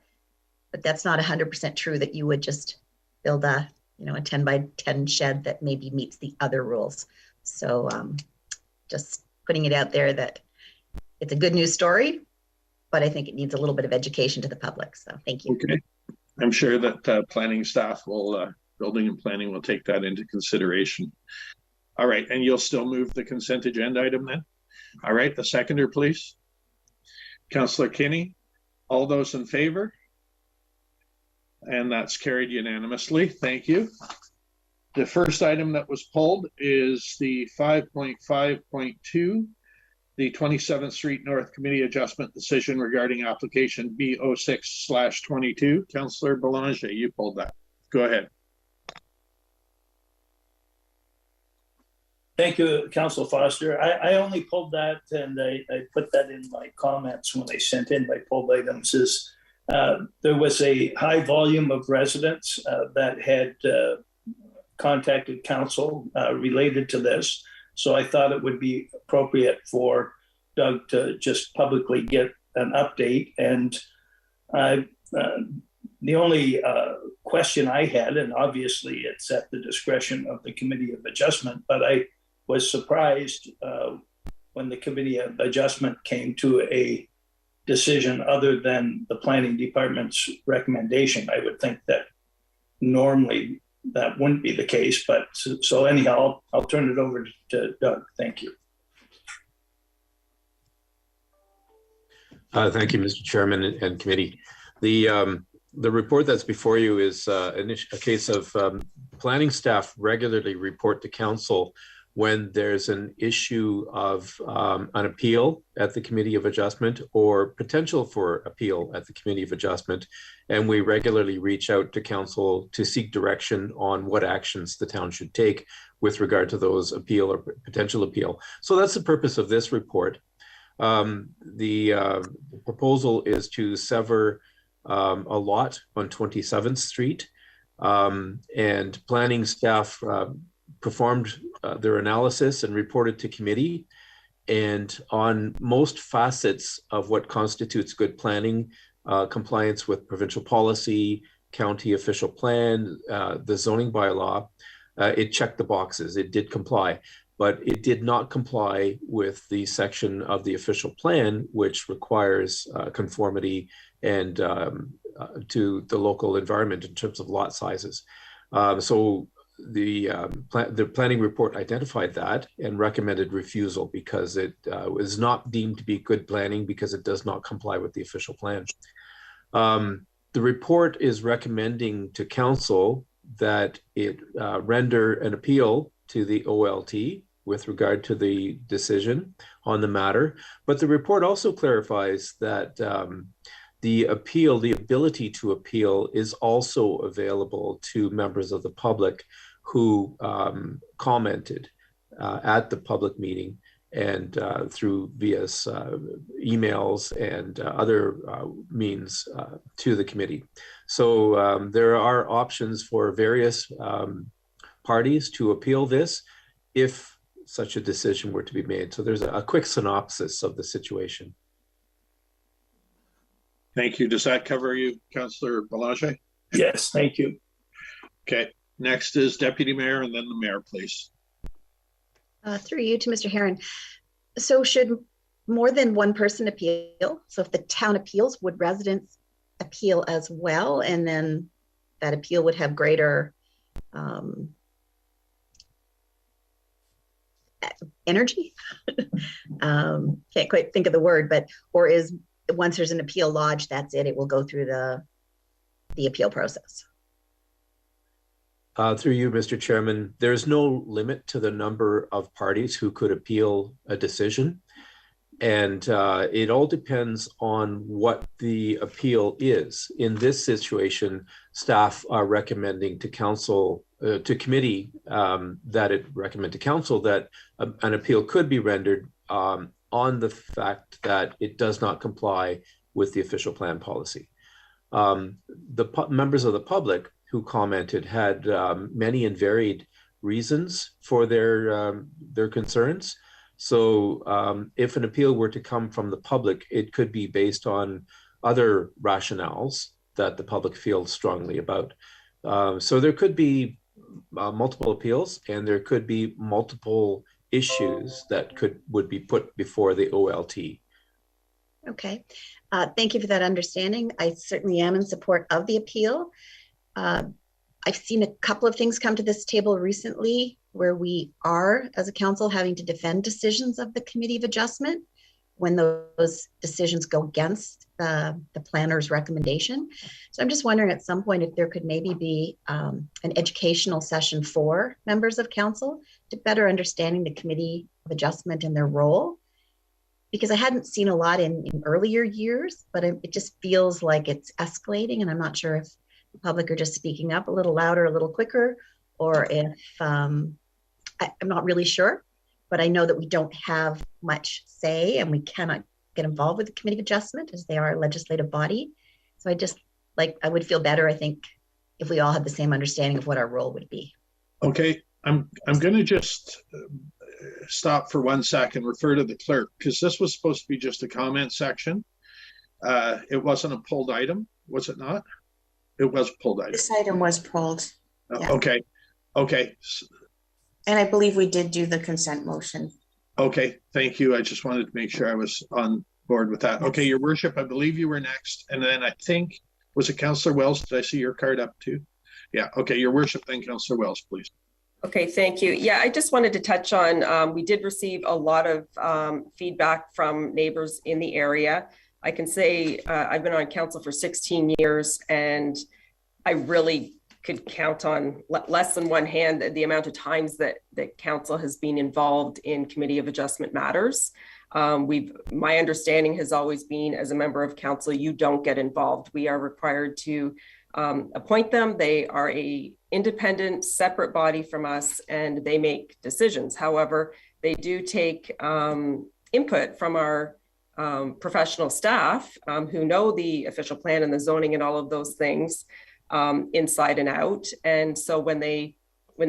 But that's not 100% true that you would just build a 10 by 10 shed that maybe meets the other rules. So just putting it out there that it's a good news story, but I think it needs a little bit of education to the public. So thank you. Okay. I'm sure that planning staff will, building and planning will take that into consideration. All right. And you'll still move the consent agenda item then? All right. The seconder, please. Councillor Kinney, all those in favor? And that's carried unanimously. Thank you. The first item that was pulled is the 5.5.2, the 27th Street North Committee Adjustment Decision regarding application B06/22. Councillor Belanger, you pulled that. Go ahead. Thank you, Councillor Foster. I only pulled that, and I put that in my comments when I sent in my pulled items. There was a high volume of residents that had contacted council related to this. So I thought it would be appropriate for Doug to just publicly get an update. And the only question I had, and obviously it's at the discretion of the Committee of Adjustment, but I was surprised when the Committee of Adjustment came to a decision other than the planning department's recommendation. I would think that normally that wouldn't be the case, but so anyhow, I'll turn it over to Doug. Thank you. Thank you, Mr. Chairman and committee. The report that's before you is a case of planning staff regularly report to council when there's an issue of an appeal at the Committee of Adjustment or potential for appeal at the Committee of Adjustment. And we regularly reach out to council to seek direction on what actions the town should take with regard to those appeal or potential appeal. So that's the purpose of this report. The proposal is to sever a lot on 27th Street, and planning staff performed their analysis and reported to committee. And on most facets of what constitutes good planning, compliance with provincial policy, county official plan, the zoning bylaw, it checked the boxes. It did comply, but it did not comply with the section of the official plan, which requires conformity and to the local environment in terms of lot sizes. So the planning report identified that and recommended refusal because it was not deemed to be good planning because it does not comply with the official plan. The report is recommending to council that it render an appeal to the OLT with regard to the decision on the matter. But the report also clarifies that the appeal, the ability to appeal, is also available to members of the public who commented at the public meeting and through via emails and other means to the committee. So there are options for various parties to appeal this if such a decision were to be made. So there's a quick synopsis of the situation. Thank you. Does that cover you, Councillor Belanger? Yes, thank you. Okay, next is Deputy Mayor and then the Mayor, please. Through you to Mr. Herron. So should more than one person appeal? So if the town appeals, would residents appeal as well? And then that appeal would have greater energy? Can't quite think of the word, but, or is once there's an appeal lodged, that's it, it will go through the appeal process? Through you, Mr. Chairman, there's no limit to the number of parties who could appeal a decision. And it all depends on what the appeal is. In this situation, staff are recommending to council, to committee, that it recommend to council that an appeal could be rendered on the fact that it does not comply with the official plan policy. The members of the public who commented had many and varied reasons for their concerns. So if an appeal were to come from the public, it could be based on other rationales that the public feels strongly about. So there could be multiple appeals, and there could be multiple issues that would be put before the OLT. Okay, thank you for that understanding. I certainly am in support of the appeal. I've seen a couple of things come to this table recently where we are, as a council, having to defend decisions of the Committee of Adjustment when those decisions go against the planner's recommendation. So I'm just wondering at some point if there could maybe be an educational session for members of council to better understanding the Committee of Adjustment and their role. Because I hadn't seen a lot in earlier years, but it just feels like it's escalating, and I'm not sure if the public are just speaking up a little louder, a little quicker, or if I'm not really sure, but I know that we don't have much say and we cannot get involved with the Committee of Adjustment as they are a legislative body. So I would feel better, I think, if we all had the same understanding of what our role would be. Okay, I'm going to just stop for 1 second, refer to the clerk, because this was supposed to be just a comment section. It wasn't a pulled item, was it not? It was a pulled item. This item was pulled. Yeah. Okay. And I believe we did do the consent motion. Okay, thank you. I just wanted to make sure I was on board with that. Okay, Your Worship, I believe you were next. And then I think, was it Councillor Wells? Did I see your card up too? Yeah, okay, Your Worship, then Councillor Wells, please. Okay, thank you. Yeah, I just wanted to touch on, we did receive a lot of feedback from neighbors in the area. I can say I've been on council for 16 years and I really could count on less than one hand the amount of times that council has been involved in Committee of Adjustment matters. My understanding has always been, as a member of council, you don't get involved. We are required to appoint them. They are a independent, separate body from us, and they make decisions. However, they do take input from our professional staff who know the official plan and the zoning and all of those things inside and out. And so when the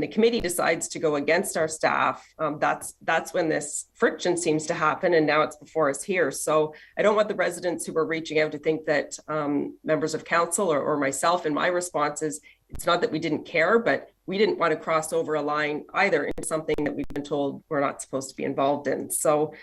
committee decides to go against our staff, that's when this friction seems to happen. And now it's before us here. So I don't want the residents who are reaching out to think that members of council or myself, and my response is, it's not that we didn't care, but we didn't want to cross over a line either into something that we've been told we're not supposed to be involved in. So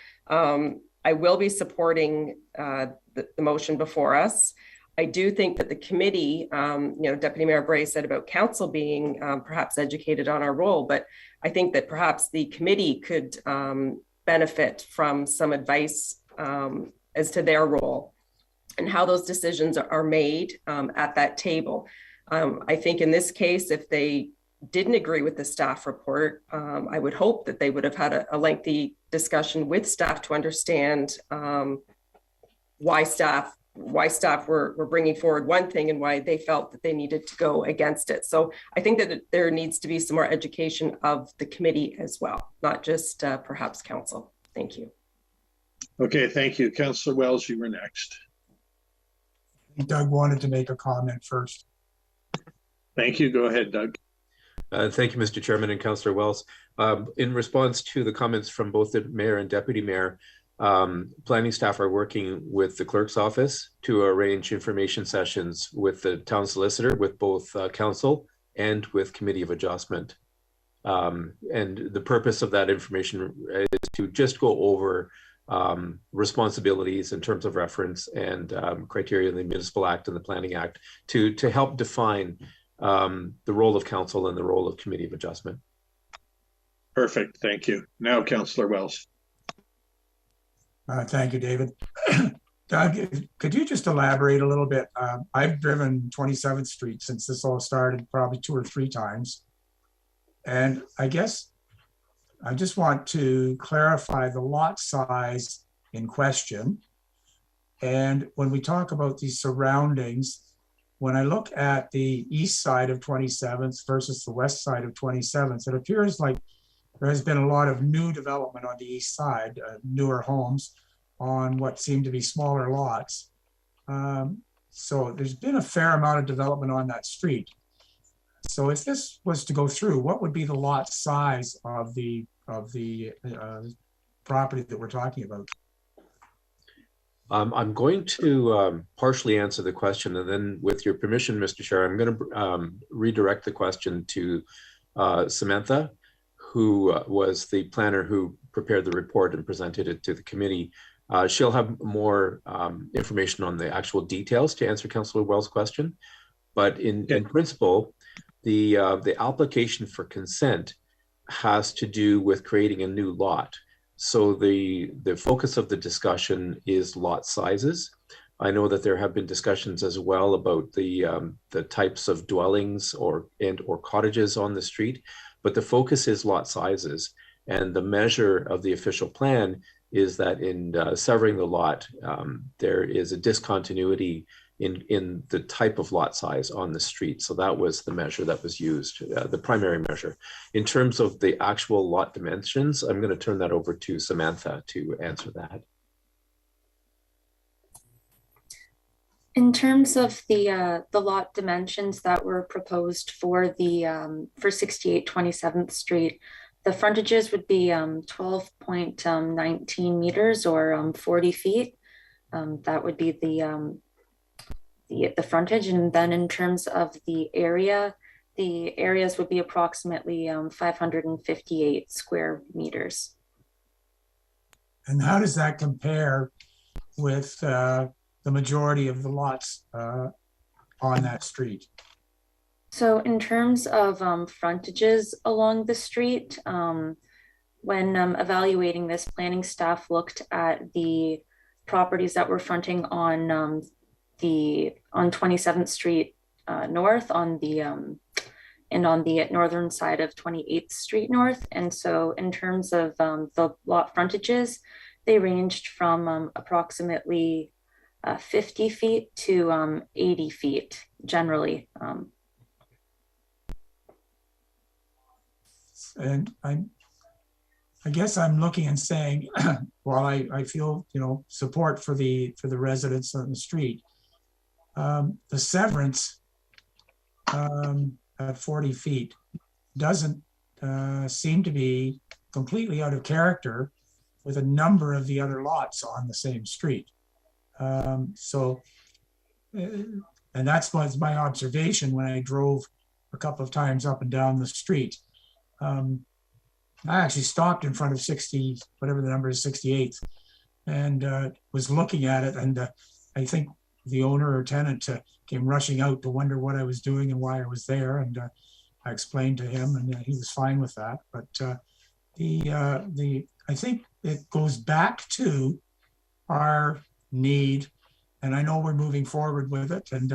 I will be supporting the motion before us. I do think that the committee, Deputy Mayor Bray said about council being perhaps educated on our role, but I think that perhaps the committee could benefit from some advice as to their role and how those decisions are made at that table. I think in this case, if they didn't agree with the staff report. I would hope that they would have had a lengthy discussion with staff to understand why staff were bringing forward one thing and why they felt that they needed to go against it. So I think that there needs to be some more education of the committee as well, not just perhaps council. Thank you. Okay, thank you. Councillor Wells, you were next. Doug wanted to make a comment first. Thank you. Go ahead, Doug. Thank you, Mr. Chairman and Councillor Wells. In response to the comments from both the mayor and deputy mayor, planning staff are working with the clerk's office to arrange information sessions with the town solicitor, with both council and with committee of adjustment. And the purpose of that information is to just go over responsibilities in terms of reference and criteria in the Municipal Act and the Planning Act to help define the role of council and the role of committee of adjustment. Perfect. Thank you. Now, Councillor Wells. Thank you, David. Doug, could you just elaborate a little bit? I've driven 27th Street since this all started, probably 2 or 3 times. And I guess I just want to clarify the lot size in question. And when we talk about these surroundings, when I look at the east side of 27th versus the west side of 27th, it appears like there has been a lot of new development on the east side, newer homes on what seem to be smaller lots. So there's been a fair amount of development on that street. So if this was to go through, what would be the lot size of the property that we're talking about? I'm going to partially answer the question, and then with your permission, Mr. Chair, I'm going to redirect the question to Samantha, who was the planner who prepared the report and presented it to the committee. She'll have more information on the actual details to answer Councillor Wells' question. But in principle, the application for consent has to do with creating a new lot. So the focus of the discussion is lot sizes. I know that there have been discussions as well about the types of dwellings or cottages on the street, but the focus is lot sizes. And the measure of the official plan is that in severing the lot, there is a discontinuity in the type of lot size on the street. So that was the measure that was used, the primary measure. In terms of the actual lot dimensions, I'm going to turn that over to Samantha to answer that. In terms of the lot dimensions that were proposed for the for 68 27th Street, the frontages would be 12.19 meters or 40 feet. That would be the frontage. And then in terms of the areas would be approximately 558 square meters. And how does that compare with the majority of the lots on that street? So in terms of frontages along the street, when evaluating this, planning staff looked at the properties that were fronting on 27th Street North and on the northern side of 28th Street North. And so in terms of the lot frontages, they ranged from approximately 50 feet to 80 feet generally. And I guess I'm looking and saying, while I feel, support for the residents on the street, the severance at 40 feet doesn't seem to be completely out of character with a number of the other lots on the same street. And that's was my observation when I drove a couple of times up and down the street. I actually stopped in front of 60, whatever the number is, 68th, and was looking at it. And I think the owner or tenant came rushing out to wonder what I was doing and why I was there. And I explained to him, and he was fine with that. But I think it goes back to our need, and I know we're moving forward with it, and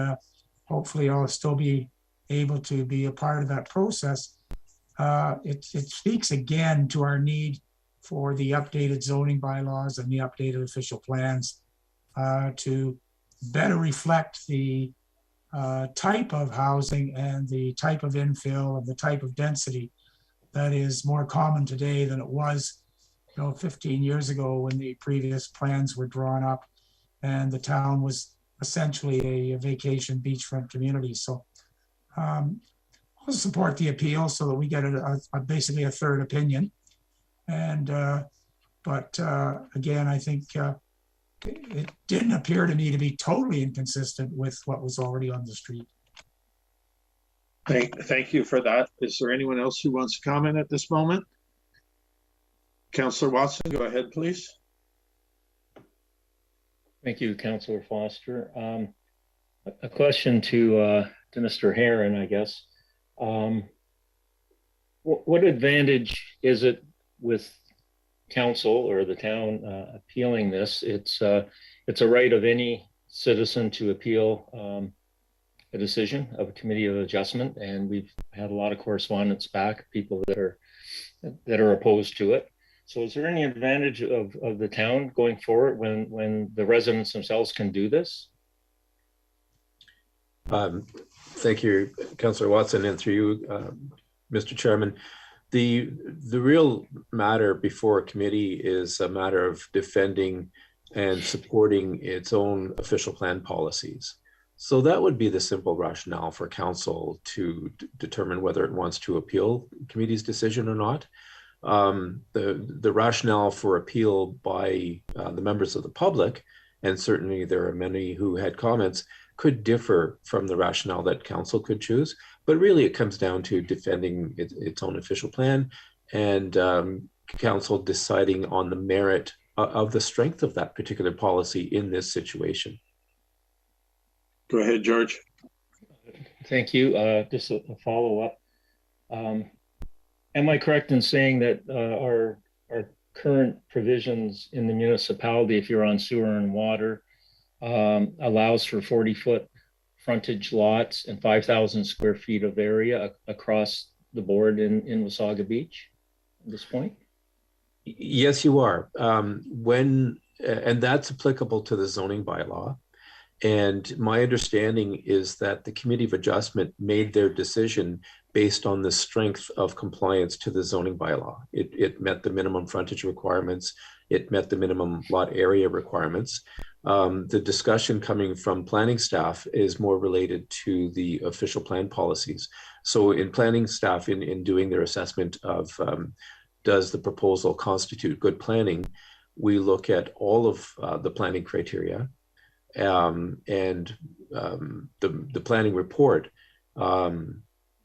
hopefully I'll still be able to be a part of that process. it speaks again to our need for the updated zoning bylaws and the updated official plans to better reflect the type of housing and the type of infill and the type of density that is more common today than it was 15 years ago when the previous plans were drawn up and the town was essentially a vacation beachfront community. So I'll support the appeal so that we get basically a third opinion. And but again, I think it didn't appear to me to be totally inconsistent with what was already on the street. Thank you for that. Is there anyone else who wants to comment at this moment? Councillor Watson, go ahead, please. Thank you, Councillor Foster. A question to Mr. Heron, I guess. What advantage is it with council or the town appealing this? It's a right of any citizen to appeal a decision of a committee of adjustment, and we've had a lot of correspondence back, people that are opposed to it. So is there any advantage of the town going forward when the residents themselves can do this? Thank you, Councillor Watson, and through you, Mr. Chairman. The real matter before a committee is a matter of defending and supporting its own official plan policies. So that would be the simple rationale for council to determine whether it wants to appeal committee's decision or not. The rationale for appeal by the members of the public, and certainly there are many who had comments, could differ from the rationale that council could choose, but really it comes down to defending its own official plan and council deciding on the merit of the strength of that particular policy in this situation. Go ahead, George. Thank you. Just a follow-up. Am I correct in saying that our current provisions in the municipality, if you're on sewer and water, allows for 40-foot frontage lots and 5,000 square feet of area across the board in Wasaga Beach at this point? Yes, you are. And that's applicable to the zoning bylaw. And my understanding is that the Committee of Adjustment made their decision based on the strength of compliance to the zoning bylaw. It met the minimum frontage requirements. It met the minimum lot area requirements. The discussion coming from planning staff is more related to the official plan policies. So in planning staff, in doing their assessment of does the proposal constitute good planning, we look at all of the planning criteria. The planning report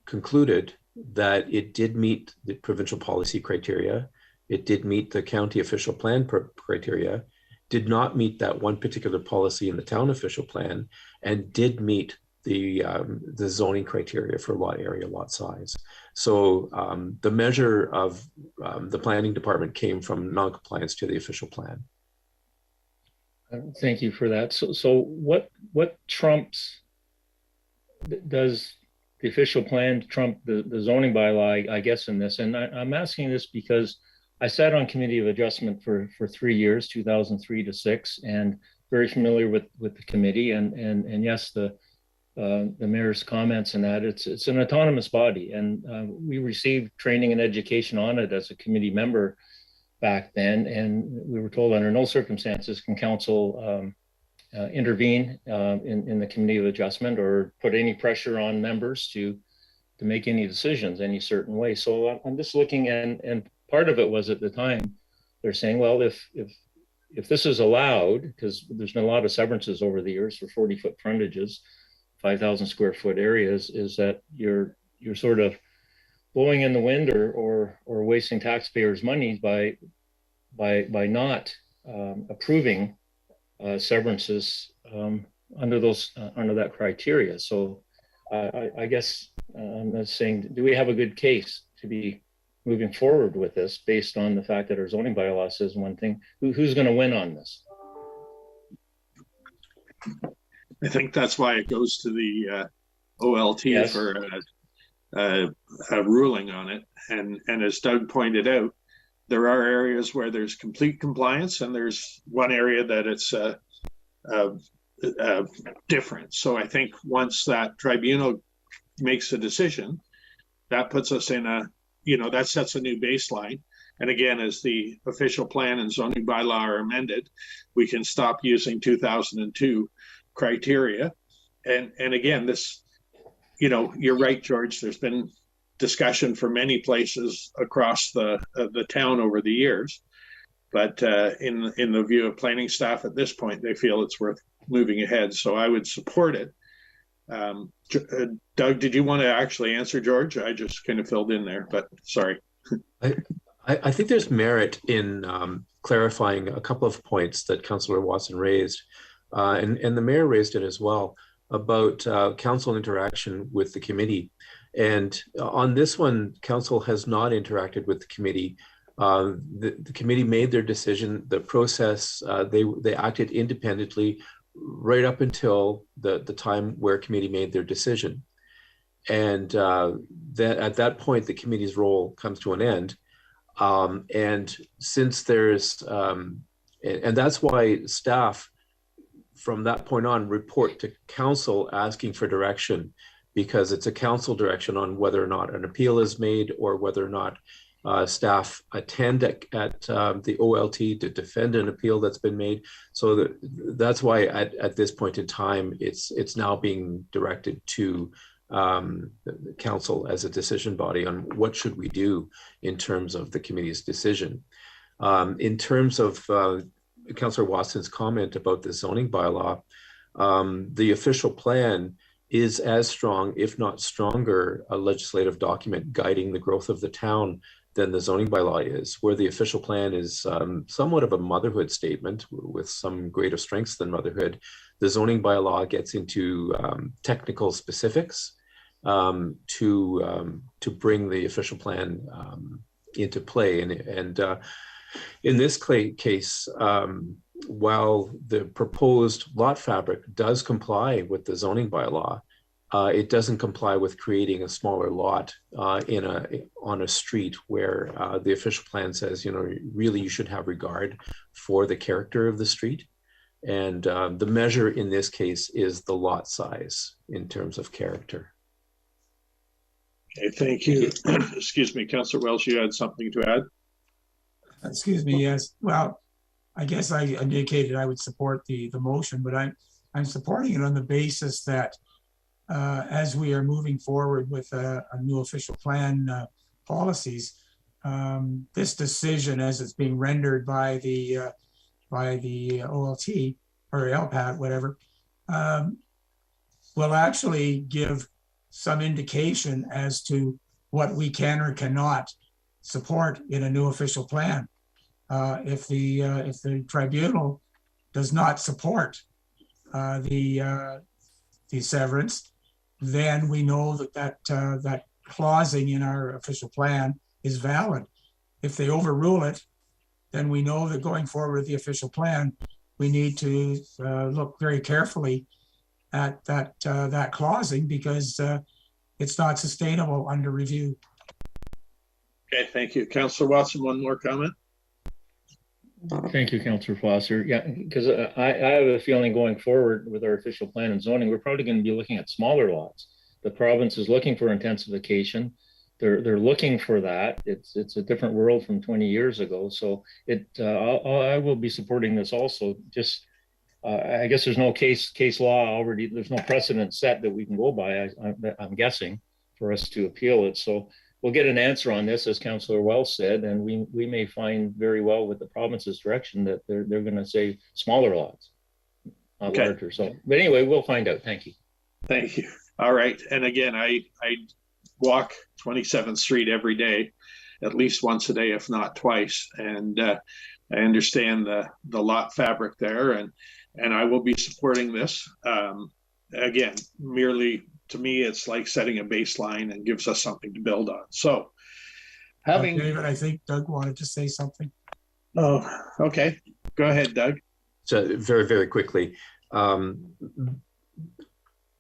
concluded that it did meet the provincial policy criteria. It did meet the county official plan criteria, did not meet that one particular policy in the town official plan, and did meet the zoning criteria for lot area, lot size. So the measure of the planning department came from non-compliance to the official plan. Thank you for that. So what trumps, does the official plan trump the zoning bylaw, I guess, in this? And I'm asking this because I sat on Committee of Adjustment for 3 years, 2003 to 6, and very familiar with the committee. And yes, the mayor's comments and that it's an autonomous body, and we received training and education on it as a committee member back then, and we were told under no circumstances can council intervene in the Committee of Adjustment or put any pressure on members to make any decisions any certain way. So I'm just looking, and part of it was at the time they're saying, well, if this is allowed, because there's been a lot of severances over the years for 40-foot frontages, 5,000 square foot areas, is that you're sort of blowing in the wind or wasting taxpayers' money by not approving severances under that criteria. So I guess I'm saying, do we have a good case to be moving forward with this based on the fact that our zoning bylaw says one thing? Who's going to win on this? I think that's why it goes to the OLT. Yes. For ruling on it. And as Doug pointed out, there are areas where there's complete compliance, and there's one area that it's different. So I think once that tribunal makes a decision, that puts us in a, that sets a new baseline. And again, as the official plan and zoning bylaw are amended, we can stop using 2002 criteria. And again, this, you're right, George, there's been discussion for many places across the town over the years. But in the view of planning staff at this point, they feel it's worth moving ahead. So I would support it. Doug, did you want to actually answer George? I just kind of filled in there, but sorry. I think there's merit in clarifying a couple of points that Councillor Watson raised, and the mayor raised it as well, about council interaction with the committee. And on this one, council has not interacted with the committee. The committee made their decision. The process, they acted independently right up until the time where committee made their decision. And that at that point, the committee's role comes to an end. And since there's, and that's why staff from that point on report to council asking for direction, because it's a council direction on whether or not an appeal is made or whether or not staff attend at the OLT to defend an appeal that's been made. So that's why at this point in time, it's now being directed to the council as a decision body on what should we do in terms of the committee's decision. In terms of Councillor Watson's comment about the zoning bylaw, the official plan is as strong, if not stronger, a legislative document guiding the growth of the town than the zoning bylaw is, where the official plan is somewhat of a motherhood statement with some greater strengths than motherhood. The zoning bylaw gets into technical specifics to bring the official plan into play. And in this case, while the proposed lot fabric does comply with the zoning bylaw, it doesn't comply with creating a smaller lot on a street where the official plan says, really you should have regard for the character of the street. And the measure in this case is the lot size in terms of character. Okay, thank you. Excuse me, Councillor Welsh, you had something to add? Excuse me, yes. Well, I guess I indicated I would support the motion, but I'm supporting it on the basis that as we are moving forward with a new official plan policies, this decision as it's being rendered by the OLT or LPAT, whatever, will actually give some indication as to what we can or cannot support in a new official plan. If the tribunal does not support the severance, then we know that clausing in our official plan is valid. If they overrule it, then we know that going forward with the official plan, we need to look very carefully at that clausing, because it's not sustainable under review. Okay, thank you. Councillor Watson, one more comment? Thank you, Councillor Foster. Yeah, because I have a feeling going forward with our official plan and zoning, we're probably going to be looking at smaller lots. The province is looking for intensification. They're looking for that. It's a different world from 20 years ago. So I will be supporting this also. Just I guess there's no case law already. There's no precedent set that we can go by, I'm guessing, for us to appeal it. So we'll get an answer on this, as Councillor Wells said, and we may find very well with the province's direction that they're going to say smaller lots, not larger. So, but anyway, we'll find out. Thank you. Thank you. All right. And again, I walk 27th Street every day, at least once a day, if not twice. And I understand the lot fabric there, and I will be supporting this. Again, merely to me, it's like setting a baseline and gives us something to build on. So having David, I think Doug wanted to say something. Oh, okay. Go ahead, Doug. So very, very quickly.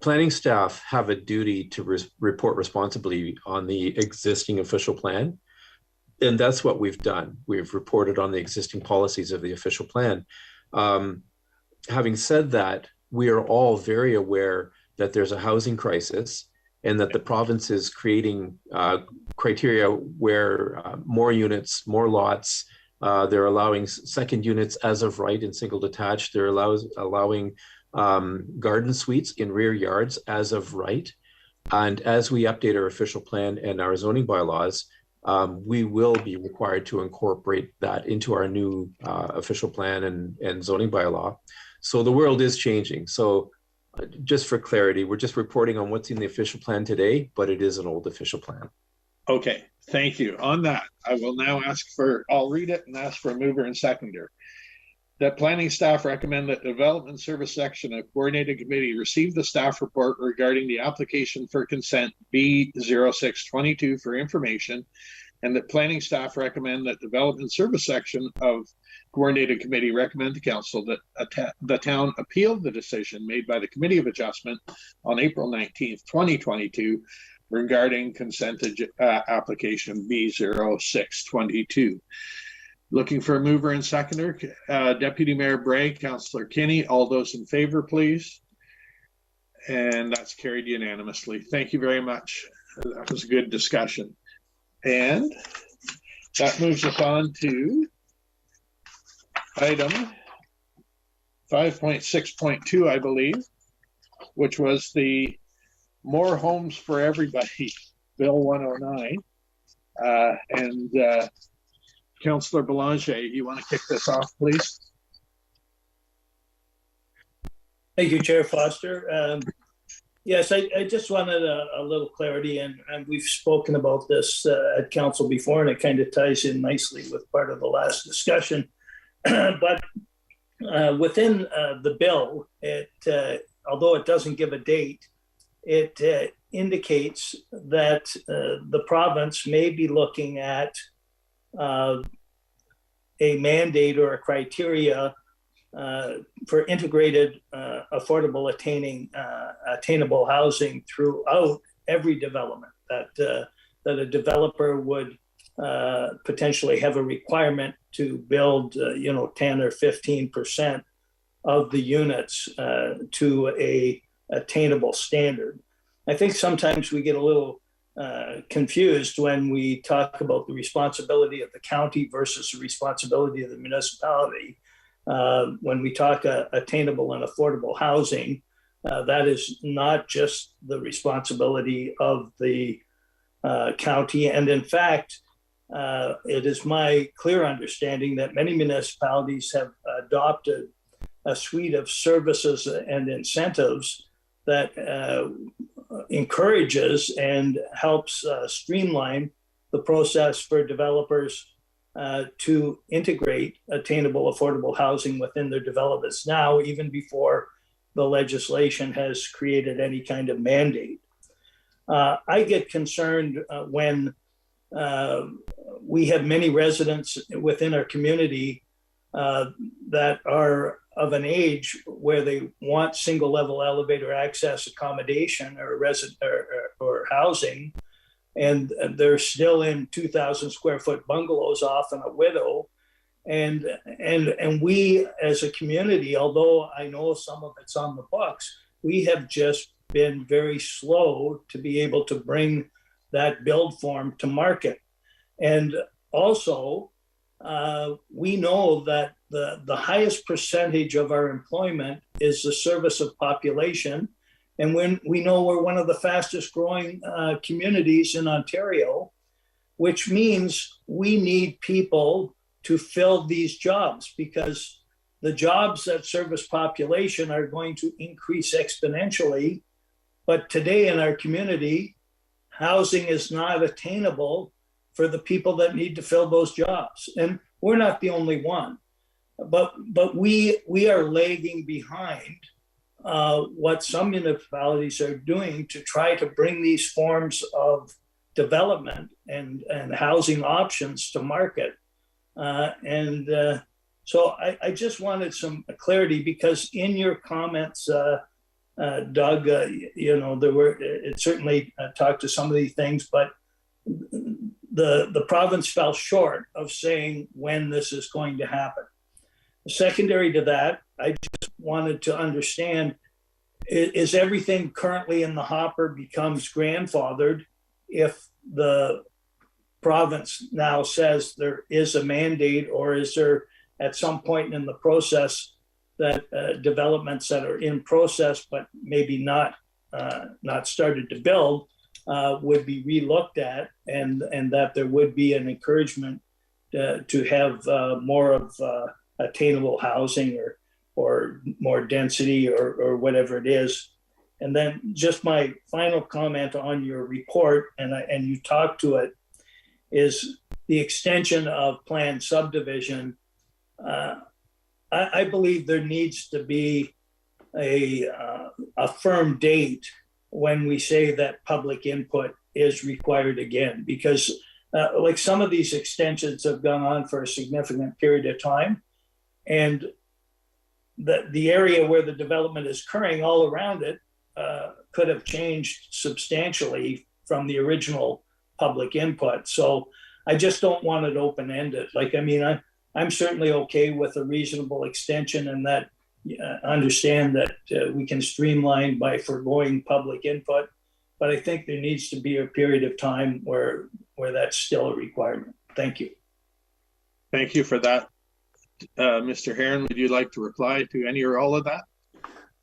planning staff have a duty to report responsibly on the existing official plan. And that's what we've done. We've reported on the existing policies of the official plan. Having said that, we are all very aware that there's a housing crisis and that the province is creating criteria where more units, more lots, they're allowing second units as of right in single detached. They're allowing garden suites in rear yards as of right. And as we update our official plan and our zoning bylaws, we will be required to incorporate that into our new official plan and zoning bylaw. So the world is changing. So just for clarity, we're just reporting on what's in the official plan today, but it is an old official plan. Okay, thank you. On that, I will now I'll read it and ask for a mover and seconder. That planning staff recommend that development service section of coordinated committee receive the staff report regarding the application for consent B0622 for information, and that planning staff recommend that development service section of coordinated committee recommend to council that the town appeal the decision made by the Committee of Adjustment on April 19th, 2022 regarding consent application B0622. Looking for a mover and seconder. Deputy Mayor Bray, Councillor Kinney, all those in favor, please. And that's carried unanimously. Thank you very much. That was a good discussion. And that moves us on to item 5.6.2, I believe, which was the More Homes for Everybody, Bill 109. Councillor Belanger, you want to kick this off, please? Thank you, Chair Foster. Yes, I just wanted a little clarity, and we've spoken about this at council before, and it kind of ties in nicely with part of the last discussion. But within the bill, although it doesn't give a date, it indicates that the province may be looking at a mandate or a criteria for integrated, affordable, attainable housing throughout every development. That a developer would potentially have a requirement to build, 10 or 15% of the units to a attainable standard. I think sometimes we get a little confused when we talk about the responsibility of the county versus the responsibility of the municipality. When we talk attainable and affordable housing, that is not just the responsibility of the county. And in fact, it is my clear understanding that many municipalities have adopted a suite of services and incentives that encourages and helps streamline the process for developers to integrate attainable, affordable housing within their developments now, even before the legislation has created any kind of mandate. I get concerned when we have many residents within our community that are of an age where they want single level elevator access accommodation or or housing, and they're still in 2,000 square foot bungalows, often a widow. And we as a community, although I know some of it's on the books, we have just been very slow to be able to bring that build form to market. And also, we know that the highest percentage of our employment is the service of population. And when we know we're one of the fastest growing communities in Ontario, which means we need people to fill these jobs, because the jobs that service population are going to increase exponentially. But today in our community, housing is not attainable for the people that need to fill those jobs. And we're not the only one, but we are lagging behind what some municipalities are doing to try to bring these forms of development and housing options to market. So I just wanted some clarity, because in your comments, Doug, it certainly talked to some of these things, but the province fell short of saying when this is going to happen. Secondary to that, I just wanted to understand, is everything currently in the hopper becomes grandfathered if the province now says there is a mandate, or is there at some point in the process that developments that are in process but maybe not started to build would be relooked at, and that there would be an encouragement to have more of attainable housing or more density or whatever it is. And then just my final comment on your report, and you talked to it, is the extension of planned subdivision. I believe there needs to be a firm date when we say that public input is required again, because like some of these extensions have gone on for a significant period of time, and the area where the development is occurring all around it could have changed substantially from the original public input. So I just don't want it open-ended. Like, I mean, I'm certainly okay with a reasonable extension, and that understand that we can streamline by foregoing public input, but I think there needs to be a period of time where that's still a requirement. Thank you. Thank you for that. Mr. Heron, would you like to reply to any or all of that?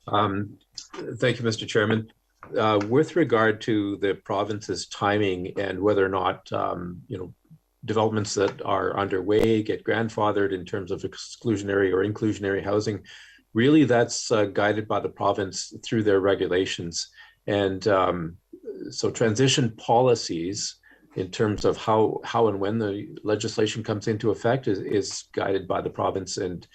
Thank you, Mr. Chairman. With regard to the province's timing and whether or not, developments that are underway get grandfathered in terms of exclusionary or inclusionary housing, really that's guided by the province through their regulations. And so transition policies in terms of how and when the legislation comes into effect is guided by the province. And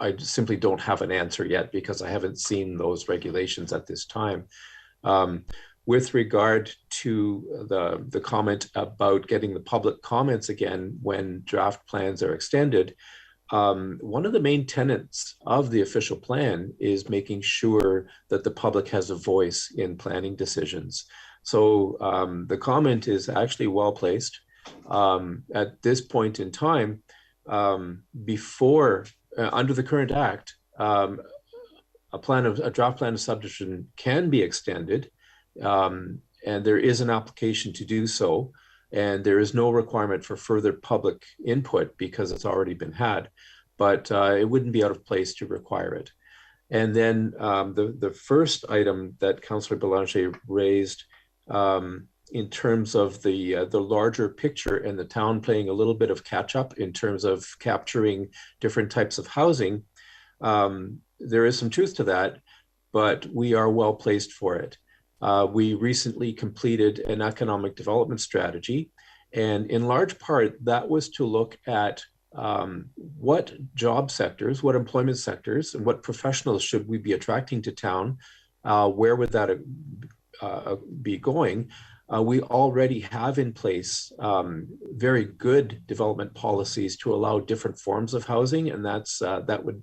I simply don't have an answer yet because I haven't seen those regulations at this time. With regard to the comment about getting the public comments again when draft plans are extended, one of the main tenets of the official plan is making sure that the public has a voice in planning decisions. So the comment is actually well placed. At this point in time, before, under the current act, a draft plan of subdivision can be extended, and there is an application to do so, and there is no requirement for further public input because it's already been had, but it wouldn't be out of place to require it. And then the first item that Councillor Belanger raised in terms of the larger picture and the town playing a little bit of catch up in terms of capturing different types of housing, there is some truth to that, but we are well placed for it. We recently completed an economic development strategy, and in large part that was to look at what job sectors, what employment sectors, and what professionals should we be attracting to town, where would that be going. We already have in place very good development policies to allow different forms of housing, and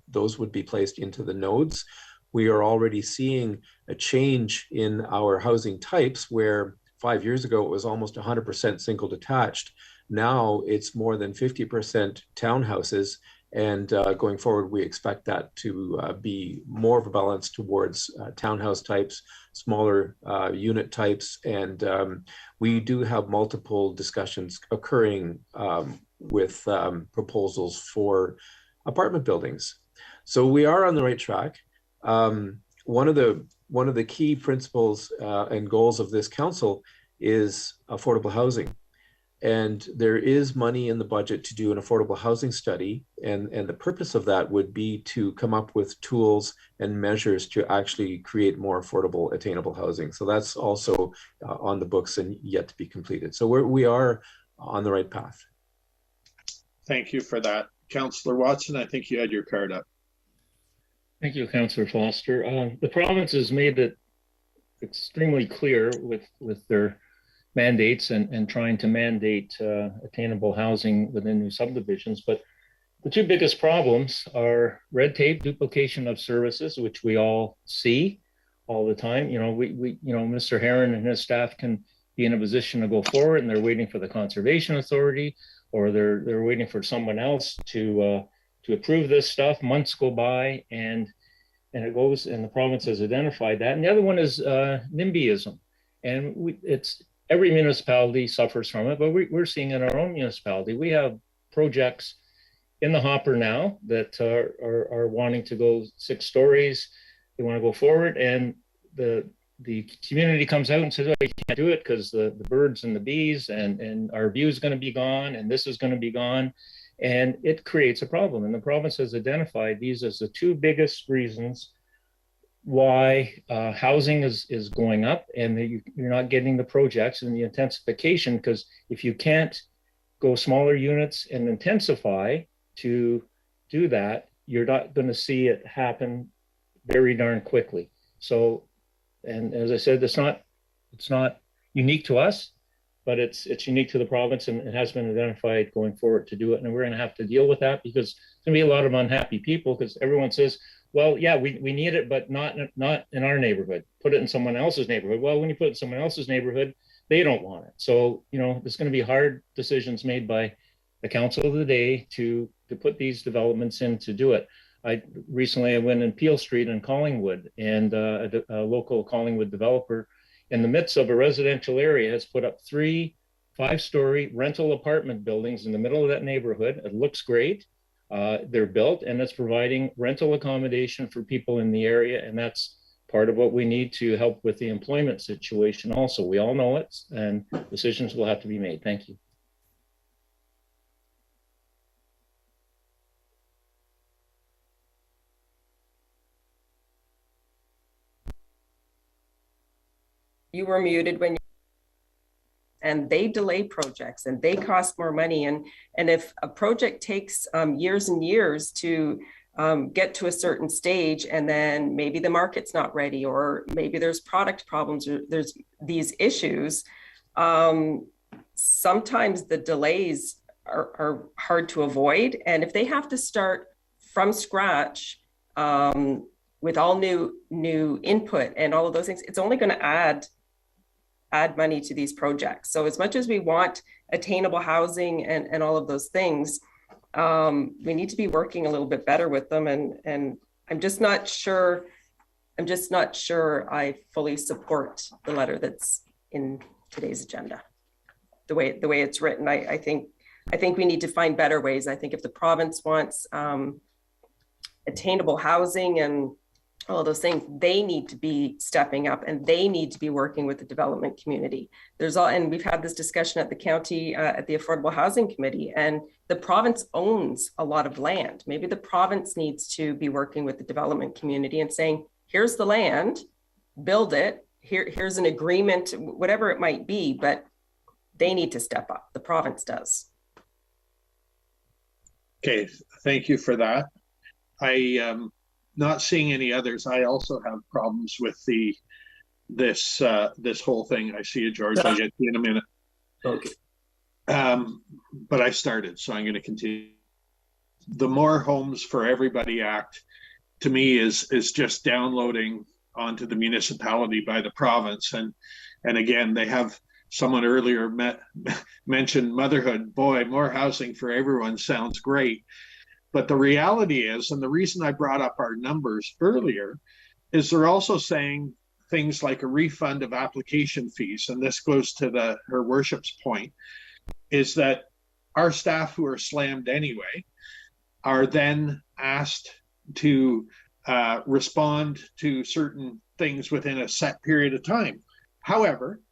those would be placed into the nodes. We are already seeing a change in our housing types, where 5 years ago it was almost 100% single detached. Now it's more than 50% townhouses, and going forward we expect that to be more of a balance towards townhouse types, smaller unit types, and we do have multiple discussions occurring with proposals for apartment buildings. So we are on the right track. One of the key principles and goals of this council is affordable housing. And there is money in the budget to do an affordable housing study. And the purpose of that would be to come up with tools and measures to actually create more affordable, attainable housing. So that's also on the books and yet to be completed. So we are on the right path. Thank you for that. Councillor Watson, I think you had your card up. Thank you, Councillor Foster. The province has made it extremely clear with their mandates and trying to mandate attainable housing within new subdivisions, but The two biggest problems are red tape, duplication of services, which we all see all the time. You know, Mr. Heron and his staff can be in a position to go forward, and they're waiting for the Conservation Authority, or they're waiting for someone else to approve this stuff. Months go by, and it goes, and the province has identified that. And the other one is NIMBYism, and it's every municipality suffers from it, but we're seeing in our own municipality. We have projects in the hopper now that are wanting to go 6 stories. They want to go forward, and the community comes out and says, oh, you can't do it because the birds and the bees and our view is going to be gone, and this is going to be gone. And it creates a problem. And the province has identified these as the 2 biggest reasons why housing is going up, and that you're not getting the projects and the intensification, because if you can't go smaller units and intensify to do that, you're not going to see it happen very darn quickly. So, and as I said, it's not unique to us, but it's unique to the province, and it has been identified going forward to do it. And we're going to have to deal with that, because there's going to be a lot of unhappy people, because everyone says, well, yeah, we need it, but not in our neighborhood. Put it in someone else's neighborhood. Well, when you put it in someone else's neighborhood, they don't want it. So, you know, there's going to be hard decisions made by the council of the day to put these developments in to do it. Recently I went in Peel Street in Collingwood, and a local Collingwood developer in the midst of a residential area has put up 3 5-story rental apartment buildings in the middle of that neighborhood. It looks great. They're built, and it's providing rental accommodation for people in the area. And that's part of what we need to help with the employment situation also. We all know it, and decisions will have to be made. Thank you. You were muted when you, and they delay projects, and they cost more money. And if a project takes years and years to get to a certain stage, and then maybe the market's not ready, or maybe there's product problems, or there's these issues, sometimes the delays are hard to avoid. And if they have to start from scratch with all new input and all of those things, it's only going to add money to these projects. So as much as we want attainable housing and all of those things, we need to be working a little bit better with them. And I'm just not sure I fully support the letter that's in today's agenda. The way it's written, I think we need to find better ways. I think if the province wants attainable housing and all of those things, they need to be stepping up, and they need to be working with the development community. And we've had this discussion at the county, at the Affordable Housing Committee, and the province owns a lot of land. Maybe the province needs to be working with the development community and saying, here's the land, build it, here's an agreement, whatever it might be, but they need to step up. The province does. Okay, thank you for that. Not seeing any others. I also have problems with this whole thing. I see you, George. I'll get to you in a minute. Okay. But I started, so I'm going to continue. The More Homes for Everybody Act, to me, is just downloading onto the municipality by the province. And again, they have, someone earlier mentioned motherhood. Boy, more housing for everyone sounds great. But the reality is, and the reason I brought up our numbers earlier, is they're also saying things like a refund of application fees. And this goes to her worship's point, is that our staff who are slammed anyway are then asked to respond to certain things within a set period of time. However,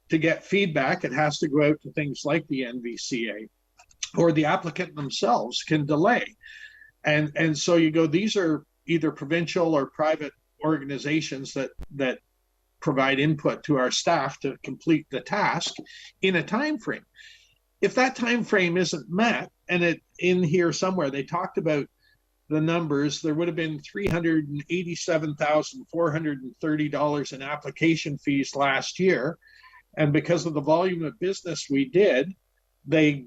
to get feedback, it has to go out to things like the NVCA, or the applicant themselves can delay. And so you go, these are either provincial or private organizations that provide input to our staff to complete the task in a time frame. If that time frame isn't met, and it in here somewhere they talked about the numbers, there would have been $387,430 in application fees last year. And because of the volume of business we did, they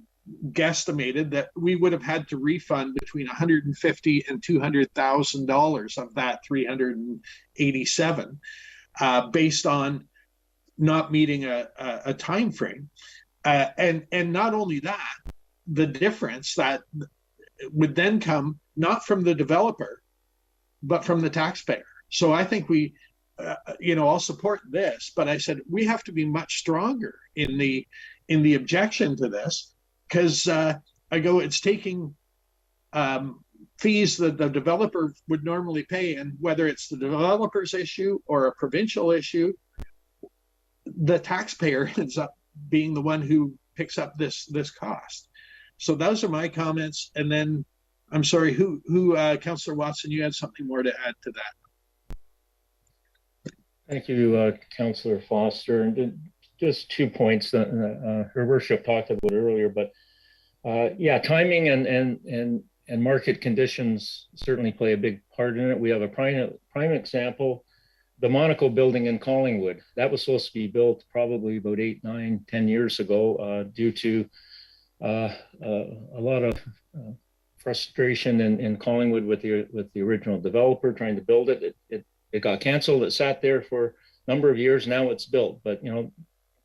guesstimated that we would have had to refund between $150,000 and $200,000 of that 387 based on not meeting a time frame. And not only that, the difference that would then come not from the developer, but from the taxpayer. So I think we, I'll support this, but I said we have to be much stronger in the objection to this, because it's taking fees that the developer would normally pay, and whether it's the developer's issue or a provincial issue, the taxpayer ends up being the one who picks up this cost. So those are my comments. And then I'm sorry, Councillor Watson, you had something more to add to that. Thank you, Councillor Foster. And just 2 points that Her Worship talked about earlier, but yeah, timing and market conditions certainly play a big part in it. We have a prime example, the Monaco building in Collingwood. That was supposed to be built probably about 8, 9, 10 years ago due to a lot of frustration in Collingwood with the original developer trying to build it. It got canceled. It sat there for a number of years. Now it's built, but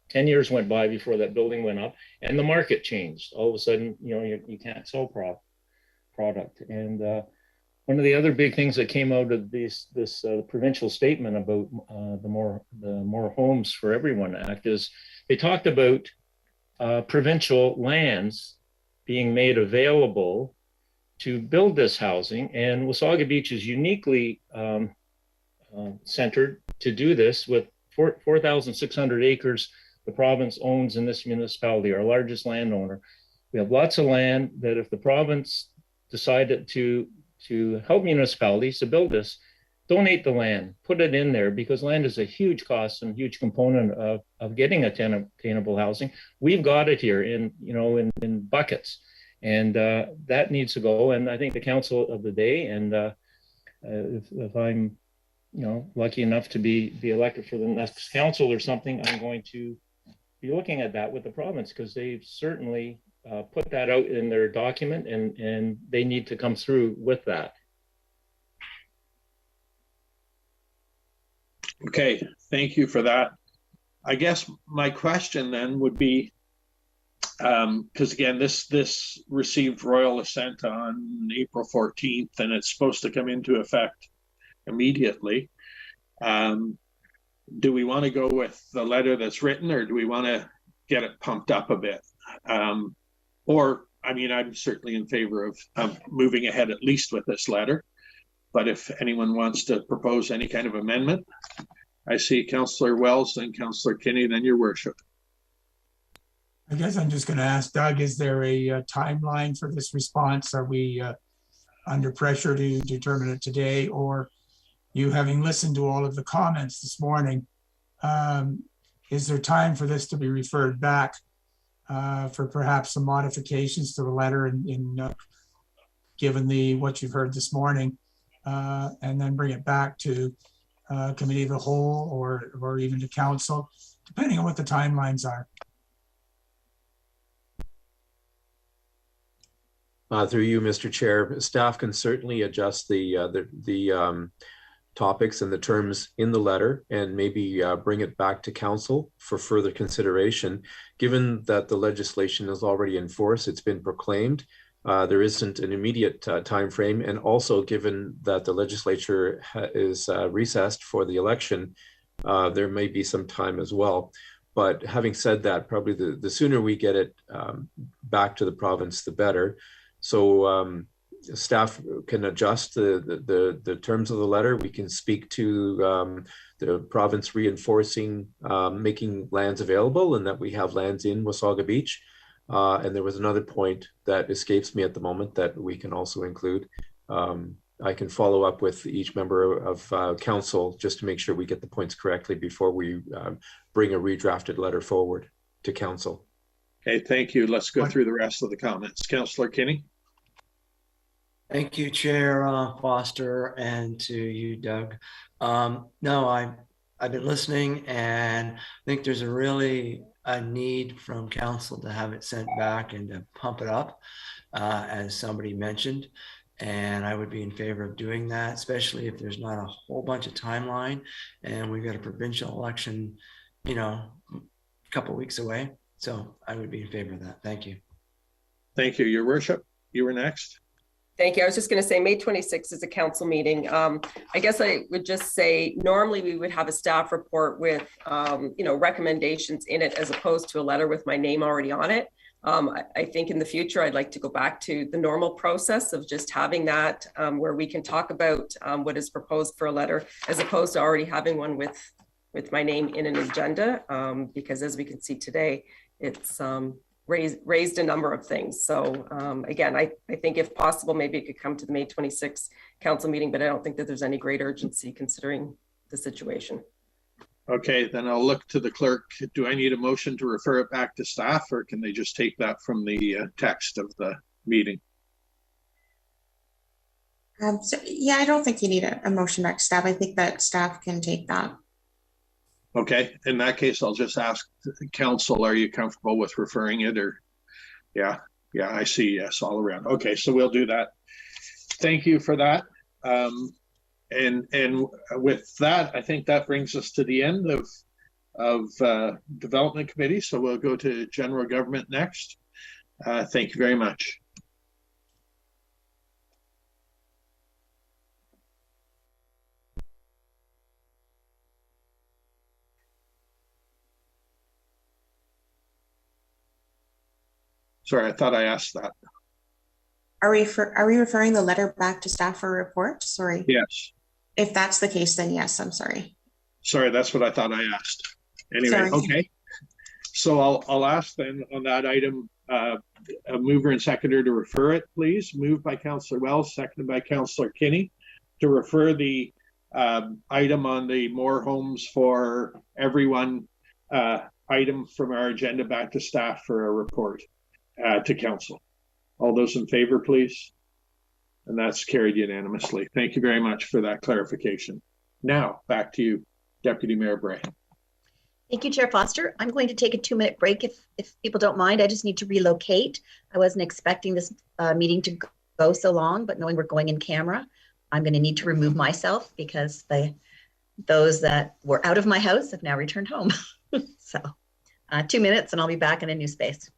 10 years went by before that building went up, and the market changed. All of a sudden, you can't sell product. And one of the other big things that came out of this provincial statement about the More Homes for Everyone Act is they talked about provincial lands being made available to build this housing, and Wasaga Beach is uniquely centered to do this with 4,600 acres the province owns in this municipality, our largest landowner. We have lots of land that if the province decided to help municipalities to build this, donate the land, put it in there, because land is a huge cost and huge component of getting attainable housing. We've got it here in buckets, and that needs to go. And I think the council of the day, and if I'm lucky enough to be elected for the next council or something, I'm going to be looking at that with the province, because they've certainly put that out in their document, and they need to come through with that. Okay, thank you for that. I guess my question then would be, because again, this received royal assent on April 14th, and it's supposed to come into effect immediately. Do we want to go with the letter that's written, or do we want to get it pumped up a bit? I'm certainly in favor of moving ahead at least with this letter. But if anyone wants to propose any kind of amendment, I see Councillor Wells, then Councillor Kinney, then your worship. I guess I'm just going to ask Doug, is there a timeline for this response? Are we under pressure to determine it today, or you having listened to all of the comments this morning, is there time for this to be referred back for perhaps some modifications to the letter given what you've heard this morning, and then bring it back to committee of the whole or even to council, depending on what the timelines are? Through you, Mr. Chair, staff can certainly adjust the topics and the terms in the letter and maybe bring it back to council for further consideration. Given that the legislation is already in force, it's been proclaimed, there isn't an immediate time frame, and also given that the legislature is recessed for the election, there may be some time as well. But having said that, probably the sooner we get it back to the province, the better. So staff can adjust the terms of the letter. We can speak to the province reinforcing making lands available, and that we have lands in Wasaga Beach. And there was another point that escapes me at the moment that we can also include. I can follow up with each member of council just to make sure we get the points correctly before we bring a redrafted letter forward to council. Okay, thank you. Let's go through the rest of the comments. Councillor Kinney. Thank you, Chair Foster, and to you, Doug. No, I've been listening, and I think there's a really a need from council to have it sent back and to pump it up, as somebody mentioned. And I would be in favor of doing that, especially if there's not a whole bunch of timeline and we've got a provincial election, a couple weeks away. So I would be in favor of that. Thank you. Thank you, Your Worship. You were next. Thank you. I was just going to say May 26th is a council meeting. I guess I would just say normally we would have a staff report with, recommendations in it as opposed to a letter with my name already on it. I think in the future, I'd like to go back to the normal process of just having that where we can talk about what is proposed for a letter as opposed to already having one with my name in an agenda. Because as we can see today, it's raised a number of things. So again, I think if possible, maybe it could come to the May 26th council meeting, but I don't think that there's any great urgency considering the situation. Okay, then I'll look to the clerk. Do I need a motion to refer it back to staff, or can they just take that from the text of the meeting? Yeah, I don't think you need a motion back to staff. I think that staff can take that. Okay, in that case, I'll just ask council, are you comfortable with referring it, or? Yeah, I see yes all around. Okay, so we'll do that. Thank you for that. And with that, I think that brings us to the end of Development Committee. So we'll go to General Government next. Thank you very much. Sorry, I thought I asked that. Are we referring the letter back to staff for a report? Sorry. Yes. If that's the case, then yes, I'm sorry. Sorry, that's what I thought I asked. Anyway, sorry. Okay. So I'll ask then on that item, a mover and seconder to refer it, please. Moved by Councillor Wells, seconded by Councillor Kinney, to refer the item on the More Homes for Everyone item from our agenda back to staff for a report to council. All those in favor, please. And that's carried unanimously. Thank you very much for that clarification. Now, back to you, Deputy Mayor Bray. Thank you, Chair Foster. I'm going to take a 2-minute break if people don't mind. I just need to relocate. I wasn't expecting this meeting to go so long, but knowing we're going in camera, I'm going to need to remove myself because those that were out of my house have now returned home. So 2 minutes and I'll be back in a new space.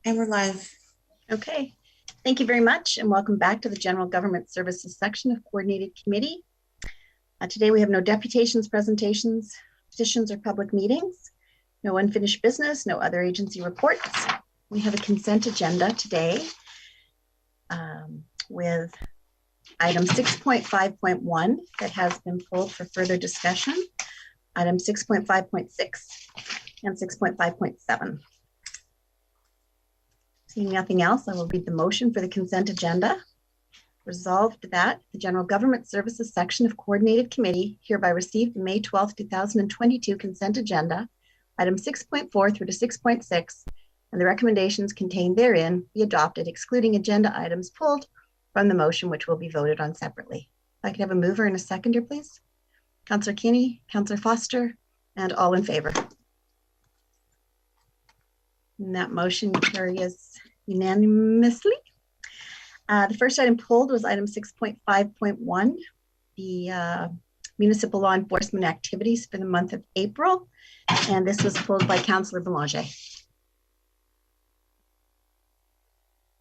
And we're live. Okay. Thank you very much and welcome back to the General Government Services section of Coordinated Committee. Today we have no deputations, presentations, petitions, or public meetings, no unfinished business, no other agency reports. We have a consent agenda today with item 6.5.1 that has been pulled for further discussion, item 6.5.6 and 6.5.7. Seeing nothing else, I will read the motion for the consent agenda. Resolved that the General Government Services section of Coordinated Committee hereby received the May 12th, 2022 consent agenda, item 6.4 through to 6.6, and the recommendations contained therein be adopted, excluding agenda items pulled from the motion, which will be voted on separately. If I could have a mover and a seconder, please. Councillor Kinney, Councillor Foster, and all in favor. And that motion carries unanimously. The first item pulled was item 6.5.1, the municipal law enforcement activities for the month of April. And this was pulled by Councillor Belanger.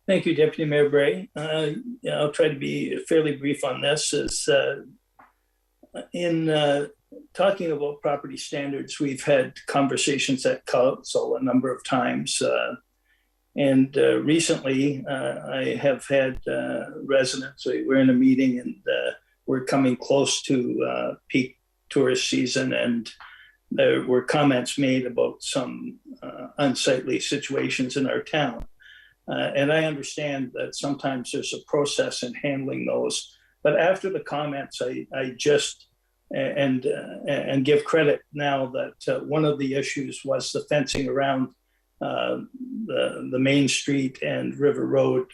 Thank you, Deputy Mayor Bray. I'll try to be fairly brief on this. In talking about property standards, we've had conversations at council a number of times. And recently, I have had residents, we're in a meeting and we're coming close to peak tourist season, and there were comments made about some unsightly situations in our town. And I understand that sometimes there's a process in handling those. But after the comments, I just, and give credit now that one of the issues was the fencing around the Main Street and River Road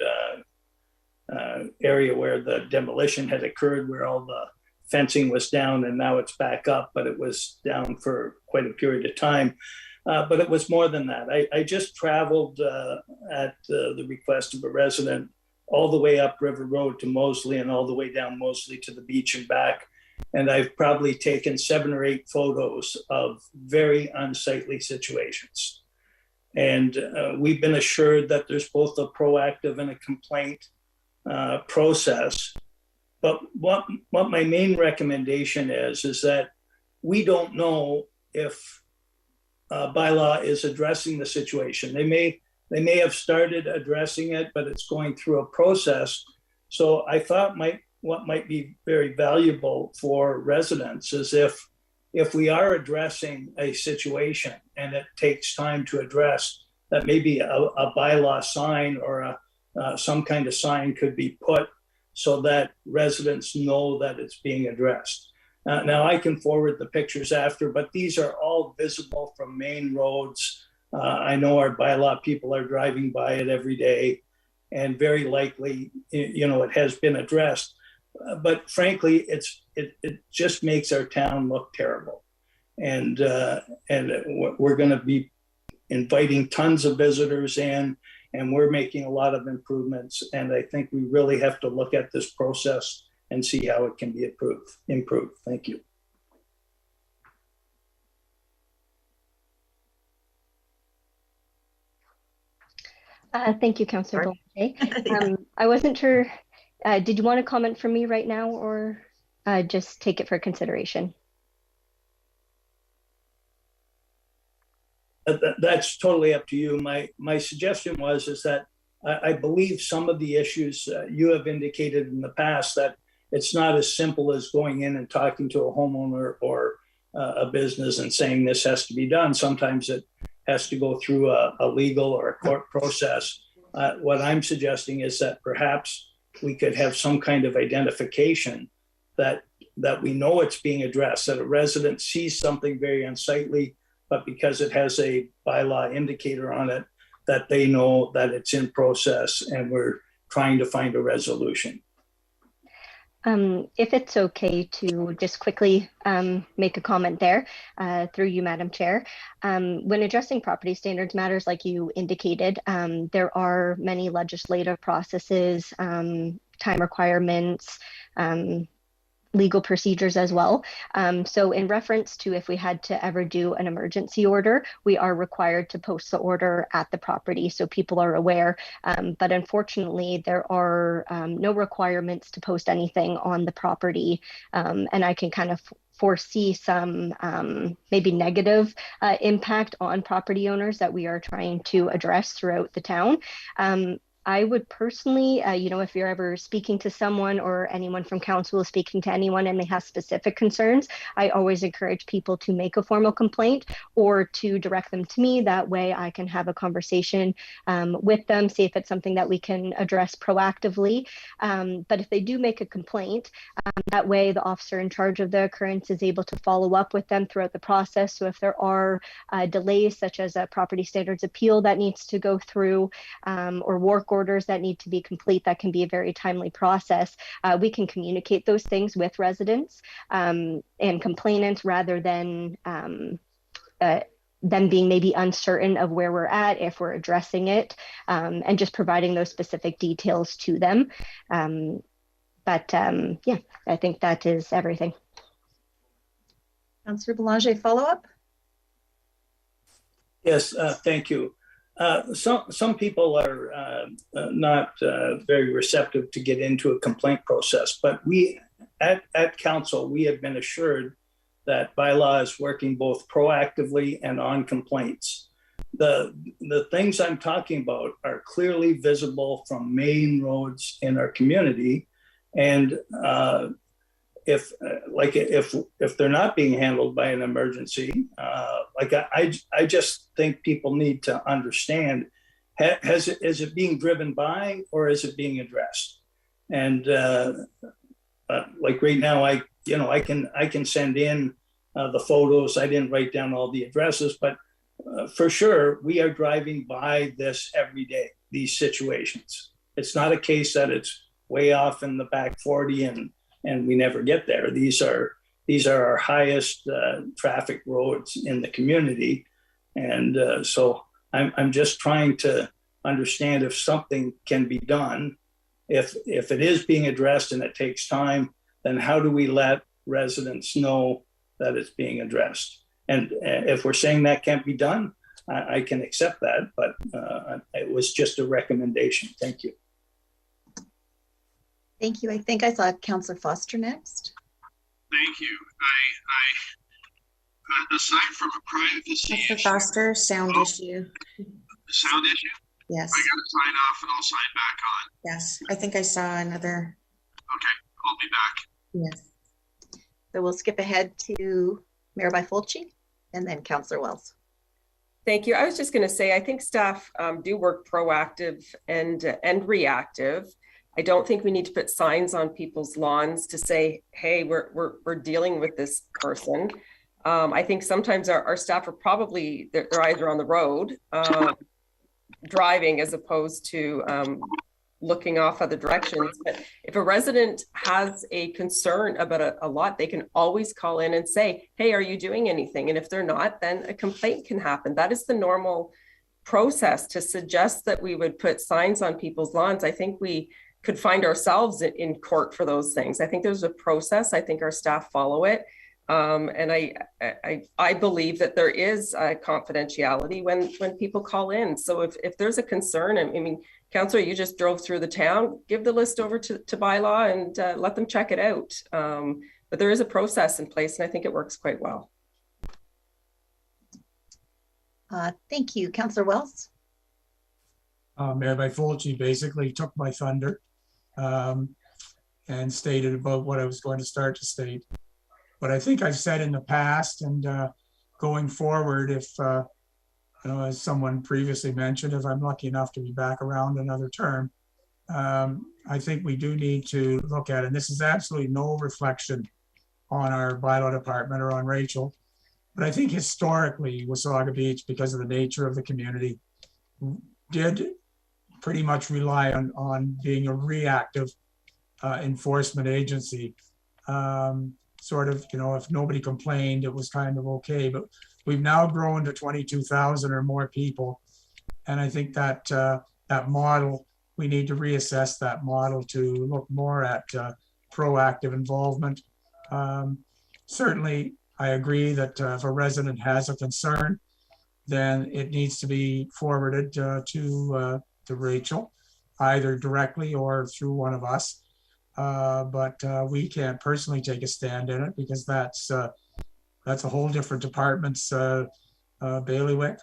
area where the demolition had occurred, where all the fencing was down and now it's back up, but it was down for quite a period of time. But it was more than that. I just traveled at the request of a resident all the way up River Road to Moseley and all the way down Moseley to the beach and back. And I've probably taken 7 or 8 photos of very unsightly situations. And we've been assured that there's both a proactive and a complaint process. But what my main recommendation is that we don't know if bylaw is addressing the situation. They may have started addressing it, but it's going through a process. So I thought what might be very valuable for residents is if we are addressing a situation and it takes time to address, that maybe a bylaw sign or some kind of sign could be put so that residents know that it's being addressed. Now I can forward the pictures after, but these are all visible from main roads. I know our bylaw people are driving by it every day, and very likely, it has been addressed. But frankly, it just makes our town look terrible. And we're going to be inviting tons of visitors in, and we're making a lot of improvements. And I think we really have to look at this process and see how it can be improved. Thank you. Thank you, Councillor Belanger. I wasn't sure, did you want to comment from me right now or just take it for consideration? That's totally up to you. My suggestion is that I believe some of the issues you have indicated in the past that it's not as simple as going in and talking to a homeowner or a business and saying this has to be done. Sometimes it has to go through a legal or a court process. What I'm suggesting is that perhaps we could have some kind of identification that we know it's being addressed, that a resident sees something very unsightly, but because it has a bylaw indicator on it, that they know that it's in process and we're trying to find a resolution. If it's okay to just quickly make a comment there through you, Madam Chair. When addressing property standards matters, like you indicated, there are many legislative processes, time requirements, legal procedures as well. So in reference to if we had to ever do an emergency order, we are required to post the order at the property so people are aware. But unfortunately, there are no requirements to post anything on the property. And I can kind of foresee some maybe negative impact on property owners that we are trying to address throughout the town. I would personally, if you're ever speaking to someone or anyone from council is speaking to anyone and they have specific concerns, I always encourage people to make a formal complaint or to direct them to me. That way I can have a conversation with them, see if it's something that we can address proactively. But if they do make a complaint, that way the officer in charge of the occurrence is able to follow up with them throughout the process. So if there are delays, such as a property standards appeal that needs to go through or work orders that need to be complete, that can be a very timely process. We can communicate those things with residents and complainants rather than them being maybe uncertain of where we're at, if we're addressing it, and just providing those specific details to them. Yeah, I think that is everything. Councillor Belanger, follow up? Yes, thank you. Some people are not very receptive to get into a complaint process, but we at council, we have been assured that bylaw is working both proactively and on complaints. The things I'm talking about are clearly visible from main roads in our community. And if they're not being handled by an emergency, I just think people need to understand, is it being driven by or is it being addressed? And like right now, I can send in the photos. I didn't write down all the addresses, but for sure, we are driving by this every day, these situations. It's not a case that it's way off in the back 40 and we never get there. These are our highest traffic roads in the community. And so I'm just trying to understand if something can be done. If it is being addressed and it takes time, then how do we let residents know that it's being addressed? And if we're saying that can't be done, I can accept that, but it was just a recommendation. Thank you. Thank you. I think I saw Councillor Foster next. Thank you. I aside from a privacy Mr. issue, Foster, sound issue. sound issue, Yes. I got to sign off and I'll sign back on. Yes. I think I saw another. Okay, I'll be back. Yes. So we'll skip ahead to Mayor Byfolchi and then Councillor Wells. Thank you. I was just going to say, I think staff do work proactive and reactive. I don't think we need to put signs on people's lawns to say, hey, we're dealing with this person. I think sometimes our staff are probably, their eyes are on the road, driving as opposed to looking off other directions. But if a resident has a concern about a lot, they can always call in and say, hey, are you doing anything? And if they're not, then a complaint can happen. That is the normal process. To suggest that we would put signs on people's lawns, I think we could find ourselves in court for those things. I think there's a process. I think our staff follow it. And I believe that there is confidentiality when people call in. So if there's a concern, I mean, Councillor, you just drove through the town, give the list over to bylaw and let them check it out. But there is a process in place and I think it works quite well. Thank you. Councillor Wells. Mayor Byfolchi basically took my thunder and stated about what I was going to start to state. But I think I've said in the past and going forward, if, as someone previously mentioned, if I'm lucky enough to be back around another term, I think we do need to look at it. And this is absolutely no reflection on our bylaw department or on Rachel. But I think historically, Wasaga Beach, because of the nature of the community, did pretty much rely on being a reactive enforcement agency. Sort of, if nobody complained, it was kind of okay. But we've now grown to 22,000 or more people. And I think that that model, we need to reassess that model to look more at proactive involvement Certainly, I agree that if a resident has a concern, then it needs to be forwarded to Rachel, either directly or through one of us. But we can't personally take a stand in it because that's a whole different department's bailiwick.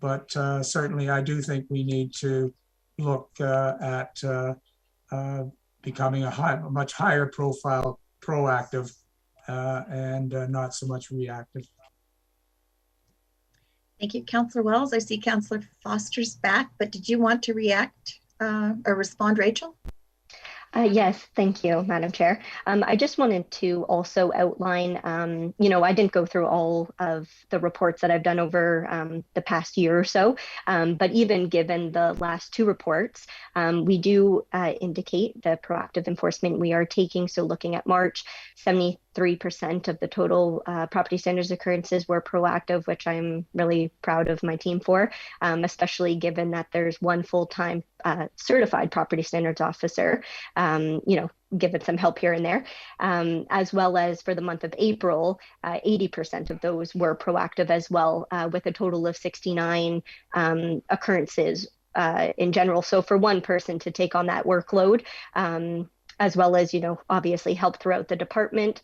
But certainly, I do think we need to look at becoming a much higher profile, proactive, and not so much reactive. Thank you, Councillor Wells. I see Councillor Foster's back, but did you want to react or respond, Rachel? Yes, thank you, Madam Chair. I just wanted to also outline, I didn't go through all of the reports that I've done over the past year or so, but even given the last two reports, we do indicate the proactive enforcement we are taking. So looking at March, 73% of the total property standards occurrences were proactive, which I'm really proud of my team for, especially given that there's one full-time certified property standards officer, given some help here and there, as well as for the month of April, 80% of those were proactive as well, with a total of 69 occurrences in general. So for one person to take on that workload, as well as, obviously help throughout the department,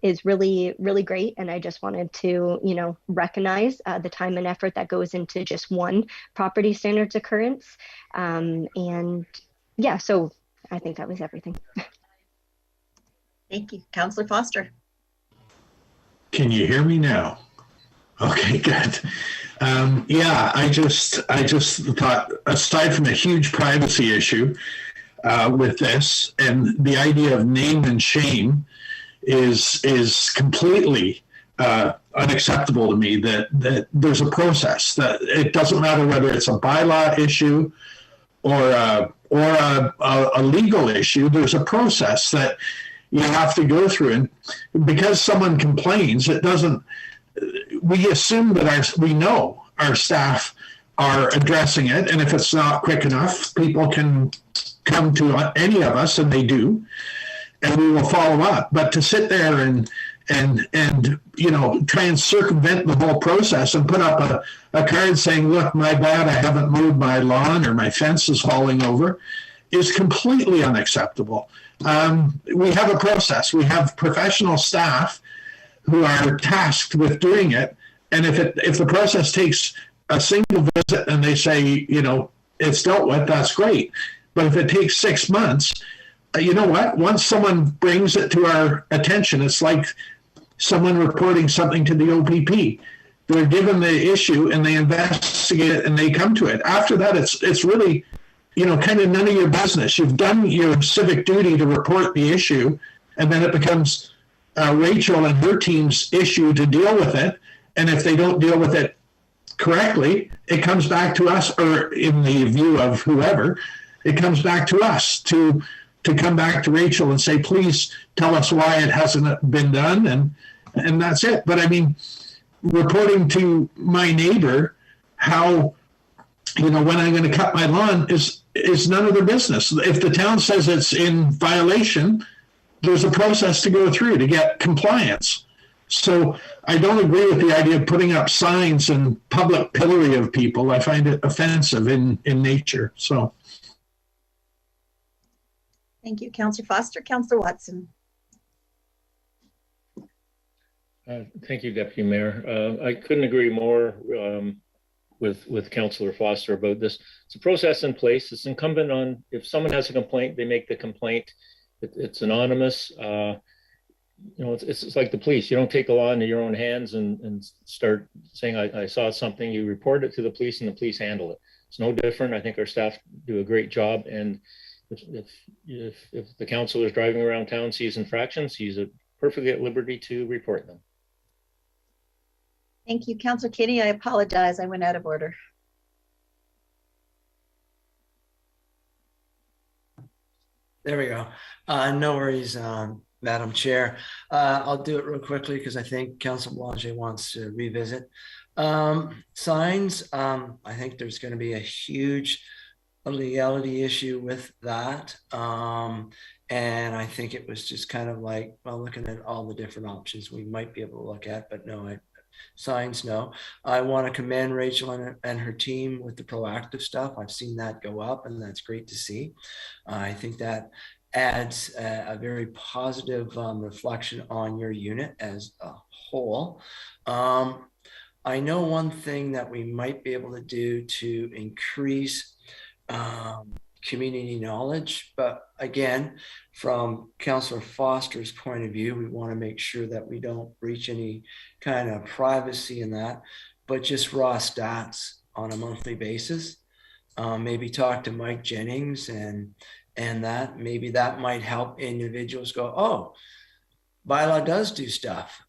is really, really great. And I just wanted to, recognize the time and effort that goes into just one property standards occurrence. And yeah, so I think that was everything. Thank you. Councillor Foster. Can you hear me now? Okay, good. Yeah, I just thought, aside from a huge privacy issue, with this, and the idea of name and shame is completely unacceptable to me. That there's a process, that it doesn't matter whether it's a bylaw issue or a legal issue. There's a process that you have to go through, and because someone complains, it doesn't. We assume that we know our staff are addressing it, and if it's not quick enough, people can come to any of us, and they do, and we will follow up. But to sit there and try and circumvent the whole process and put up a card saying, "Look, my bad, I haven't mowed my lawn or my fence is falling over," is completely unacceptable. We have a process. We have professional staff who are tasked with doing it, and if the process takes a single visit and they say, it's dealt with, that's great. But if it takes 6 months, you know what? Once someone brings it to our attention, it's like someone reporting something to the OPP. They're given the issue and they investigate it and they come to it. After that, it's really, kind of none of your business. You've done your civic duty to report the issue, and then it becomes Rachel and her team's issue to deal with it. And if they don't deal with it correctly, it comes back to us, or in the view of whoever, it comes back to us to come back to Rachel and say, please tell us why it hasn't been done, and that's it. But I mean, reporting to my neighbor how, when I'm going to cut my lawn is none of their business. If the town says it's in violation, there's a process to go through to get compliance. So I don't agree with the idea of putting up signs and public pillory of people. I find it offensive in nature. So. Thank you, Councillor Foster. Councillor Watson. Thank you, Deputy Mayor. I couldn't agree more with Councillor Foster about this. It's a process in place. It's incumbent on, if someone has a complaint, they make the complaint. It's anonymous. It's like the police. You don't take the law into your own hands and start saying, I saw something. You report it to the police and the police handle it. It's no different. I think our staff do a great job. And if the councillor is driving around town, sees infractions, he's perfectly at liberty to report them. Thank you, Councillor Kinney. I apologize. I went out of order. There we go. No worries, Madam Chair. I'll do it real quickly because I think Councillor Blanchet wants to revisit. Signs, I think there's going to be a huge legality issue with that. And I think it was just kind of like, well, looking at all the different options we might be able to look at, but no, signs, no. I want to commend Rachel and her team with the proactive stuff. I've seen that go up, and that's great to see. I think that adds a very positive reflection on your unit as a whole. I know one thing that we might be able to do to increase community knowledge, but again, from Councillor Foster's point of view, we want to make sure that we don't breach any kind of privacy in that, but just raw stats on a monthly basis. Maybe talk to Mike Jennings and that maybe that might help individuals go, oh, bylaw does do stuff.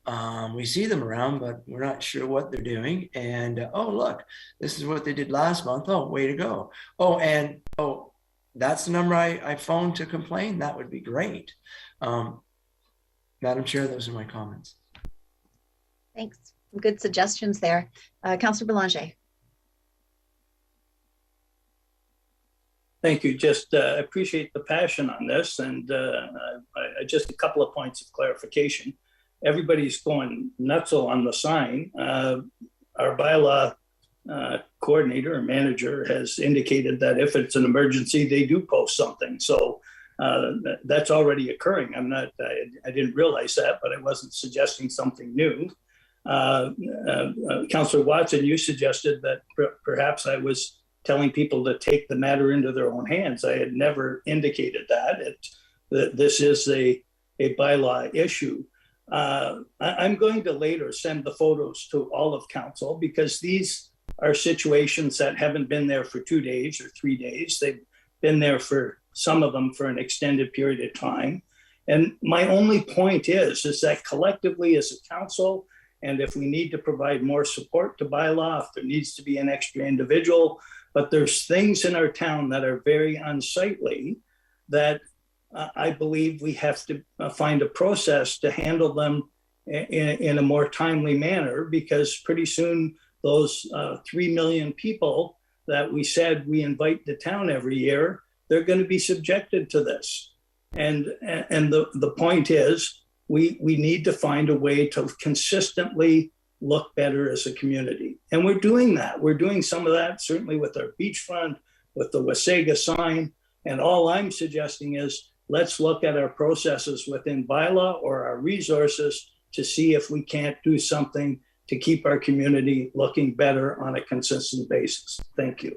We see them around, but we're not sure what they're doing. And oh, look, this is what they did last month. Oh, way to go. Oh, and oh, that's the number I phoned to complain. That would be great. Madam Chair, those are my comments. Thanks. Good suggestions there. Councillor Belanger. Thank you. Just appreciate the passion on this, and just a couple of points of clarification. Everybody's going nuts on the sign. Our bylaw coordinator or manager has indicated that if it's an emergency, they do post something. So that's already occurring. I didn't realize that, but I wasn't suggesting something new. Councillor Watson, you suggested that perhaps I was telling people to take the matter into their own hands. I had never indicated that. This is a bylaw issue. I'm going to later send the photos to all of council because these are situations that haven't been there for 2 days or 3 days. They've been there for some of them for an extended period of time. And my only point is that collectively as a council, and if we need to provide more support to bylaw, if there needs to be an extra individual, but there's things in our town that are very unsightly that I believe we have to find a process to handle them in a more timely manner, because pretty soon those 3 million people that we said we invite to town every year, they're going to be subjected to this. And the point is we need to find a way to consistently look better as a community. And we're doing that. We're doing some of that, certainly with our beachfront, with the Wasaga sign. And all I'm suggesting is let's look at our processes within bylaw or our resources to see if we can't do something to keep our community looking better on a consistent basis. Thank you.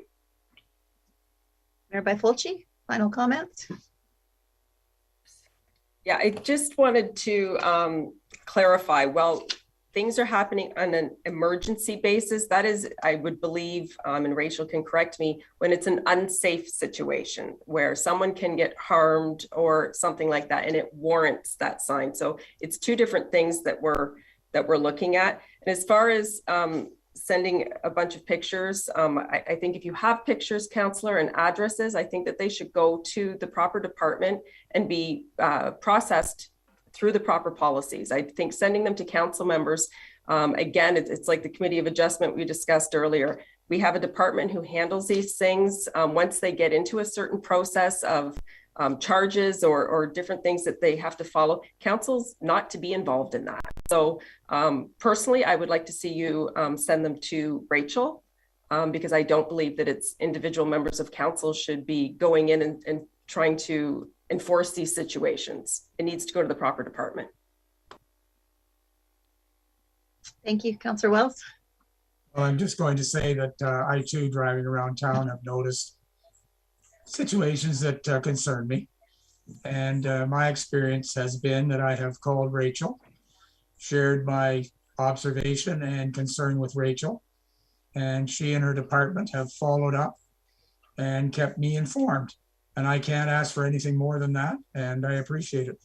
Mayor Bifulci, final comments? Yeah, I just wanted to clarify, well, things are happening on an emergency basis. That is, I would believe, and Rachel can correct me, when it's an unsafe situation where someone can get harmed or something like that, and it warrants that sign. So it's two different things that we're looking at. And as far as sending a bunch of pictures, I think if you have pictures, councillor, and addresses, I think that they should go to the proper department and be processed through the proper policies. I think sending them to council members, again, it's like the Committee of Adjustment we discussed earlier. We have a department who handles these things. Once they get into a certain process of charges or different things that they have to follow, council's not to be involved in that. So personally, I would like to see you send them to Rachel, because I don't believe that it's individual members of council should be going in and trying to enforce these situations. It needs to go to the proper department. Thank you, Councillor Wells. Well, I'm just going to say that I too, driving around town, have noticed situations that concern me. And my experience has been that I have called Rachel, shared my observation and concern with Rachel, and she and her department have followed up and kept me informed. And I can't ask for anything more than that, and I appreciate it.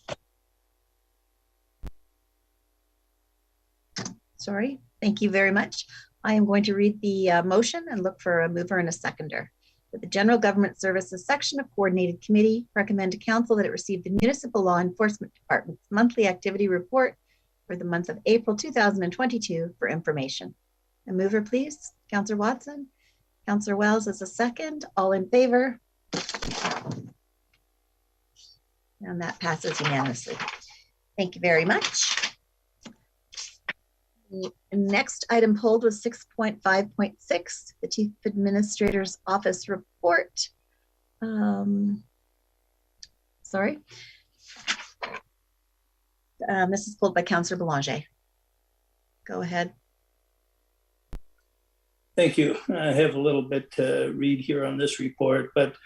Sorry, thank you very much. I am going to read the motion and look for a mover and a seconder. That the General Government Services Section of Coordinated Committee recommend to Council that it receive the Municipal Law Enforcement Department's monthly activity report for the month of April 2022 for information. A mover, please. Councillor Watson. Councillor Wells as a second. All in favor? And that passes unanimously. Thank you very much. The next item pulled was 6.5.6, the Chief Administrator's Office report. Sorry. This is pulled by Councillor Belanger. Go ahead. Thank you. I have a little bit to read here on this report, but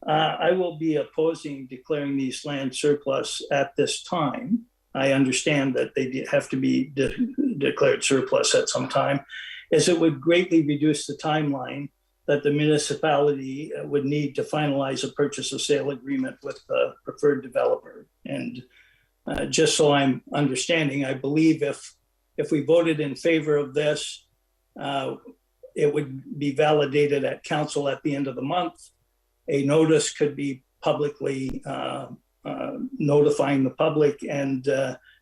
I will be opposing declaring these land surplus at this time. I understand that they have to be declared surplus at some time, as it would greatly reduce the timeline that the municipality would need to finalize a purchase of sale agreement with the preferred developer. And just so I'm understanding, I believe if we voted in favor of this, it would be validated at council at the end of the month. A notice could be publicly notifying the public, and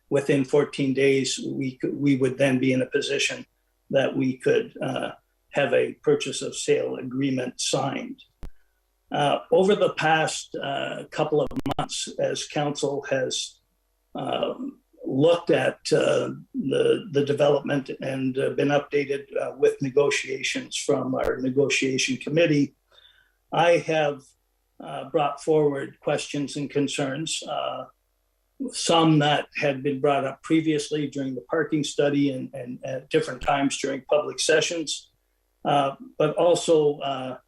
within 14 days, we would then be in a position that we could have a purchase of sale agreement signed. Over the past couple of months, as council has looked at the development and been updated with negotiations from our negotiation committee, I have brought forward questions and concerns, some that had been brought up previously during the parking study and at different times during public sessions, but also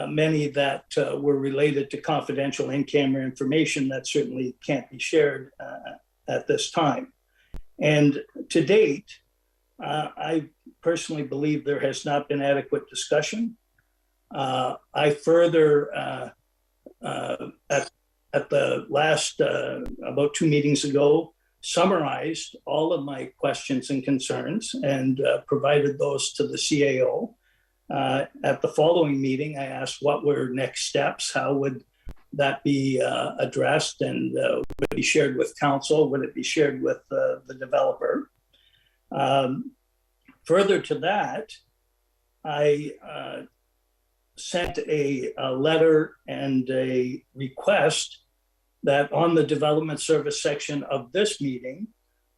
many that were related to confidential in-camera information that certainly can't be shared at this time. And to date, I personally believe there has not been adequate discussion. I further, at the last, about 2 meetings ago, summarized all of my questions and concerns and provided those to the CAO. At the following meeting, I asked what were next steps, how would that be addressed, and would it be shared with council, would it be shared with the developer? Further to that, I sent a letter and a request that on the development service section of this meeting,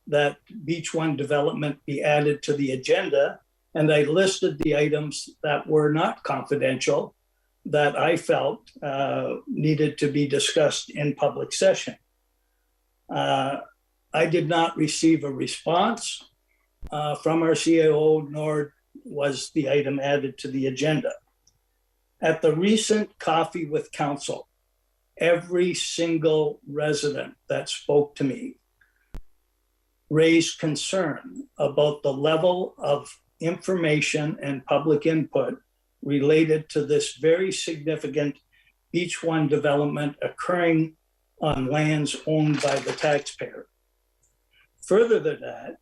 that Beach One development be added to the agenda. And I listed the items that were not confidential that I felt needed to be discussed in public session. I did not receive a response from our CAO, nor was the item added to the agenda. At the recent Coffee with Council, every single resident that spoke to me raised concern about the level of information and public input related to this very significant Beach One development occurring on lands owned by the taxpayer. Further than that,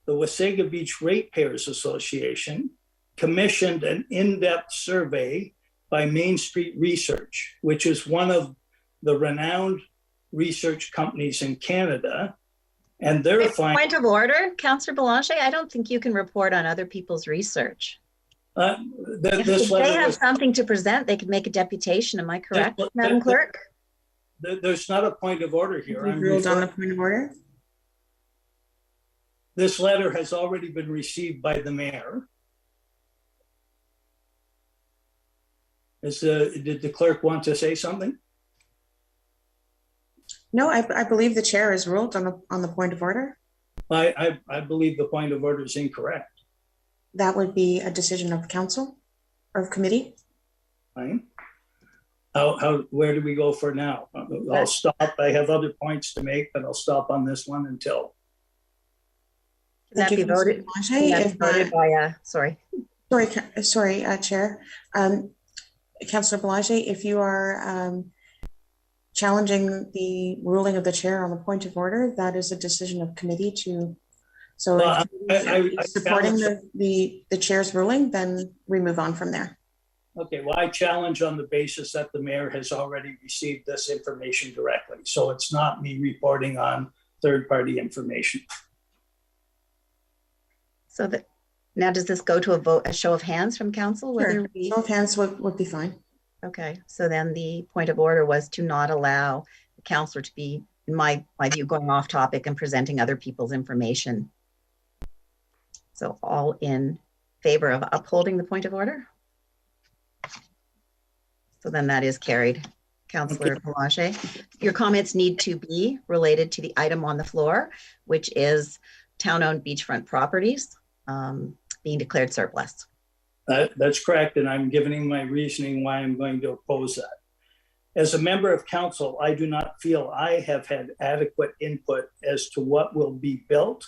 the Wasaga Beach Ratepayers Association commissioned an in-depth survey by Main Street Research, which is one of the renowned research companies in Canada. And their point of order, Councillor Belanger, I don't think you can report on other people's research. If they have something to present, they could make a deputation. Am I correct, Madam Clerk? There's not a point of order here. We ruled on the point of order. This letter has already been received by the mayor. Did the clerk want to say something? No, I believe the chair has ruled on the point of order. I believe the point of order is incorrect. That would be a decision of council or of committee. Fine. Where do we go for now? I'll stop. I have other points to make, but I'll stop on this one until. Can that be voted? Sorry, Chair. Councillor Belanger, if you are challenging the ruling of the chair on the point of order, that is a decision of committee to. So supporting the chair's ruling, then we move on from there. Okay, well, I challenge on the basis that the mayor has already received this information directly. So it's not me reporting on third-party information. So that now, does this go to a vote, a show of hands from council? Sure. Show of hands would be fine. Okay, so then the point of order was to not allow the counselor to be, in my view, going off topic and presenting other people's information. So all in favor of upholding the point of order? So then that is carried. Councillor Boulanger, your comments need to be related to the item on the floor, which is town-owned beachfront properties being declared surplus. That's correct, and I'm giving my reasoning why I'm going to oppose that. As a member of council, I do not feel I have had adequate input as to what will be built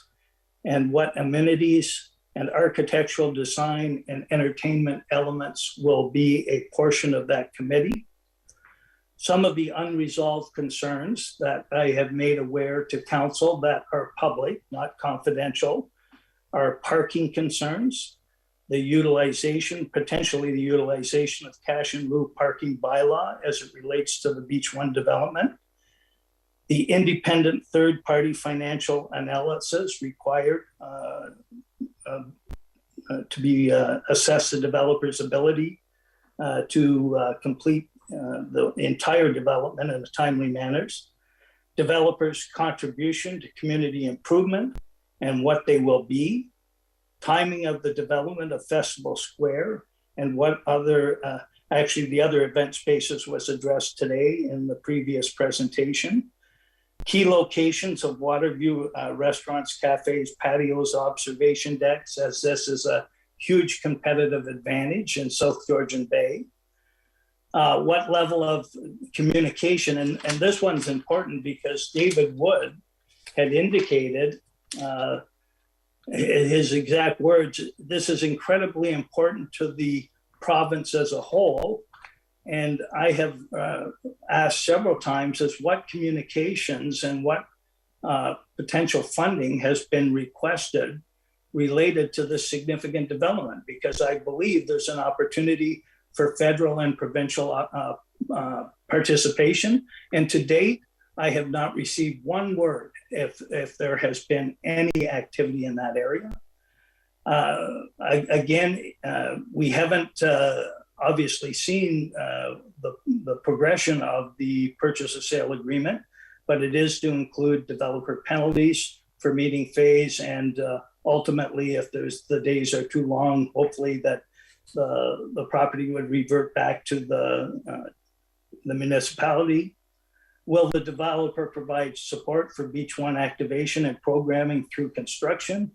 and what amenities and architectural design and entertainment elements will be a portion of that committee. Some of the unresolved concerns that I have made aware to council that are public, not confidential, are parking concerns, the utilization, potentially the utilization of cash in lieu parking bylaw as it relates to the Beach One development, the independent third-party financial analysis required to be assess the developer's ability to complete the entire development in a timely manners, developers' contribution to community improvement and what they will be, timing of the development of Festival Square, and what other, actually the other event spaces was addressed today in the previous presentation, key locations of water view restaurants, cafes, patios, observation decks, as this is a huge competitive advantage in South Georgian Bay. What level of communication, and this one's important because David Wood had indicated his exact words, this is incredibly important to the province as a whole. And I have asked several times as what communications and what potential funding has been requested related to this significant development, because I believe there's an opportunity for federal and provincial participation. And to date, I have not received one word if there has been any activity in that area. Again, we haven't obviously seen the progression of the purchase of sale agreement, but it is to include developer penalties for meeting phase, and ultimately, if the days are too long, hopefully that the property would revert back to the municipality. Will the developer provide support for Beach One activation and programming through construction?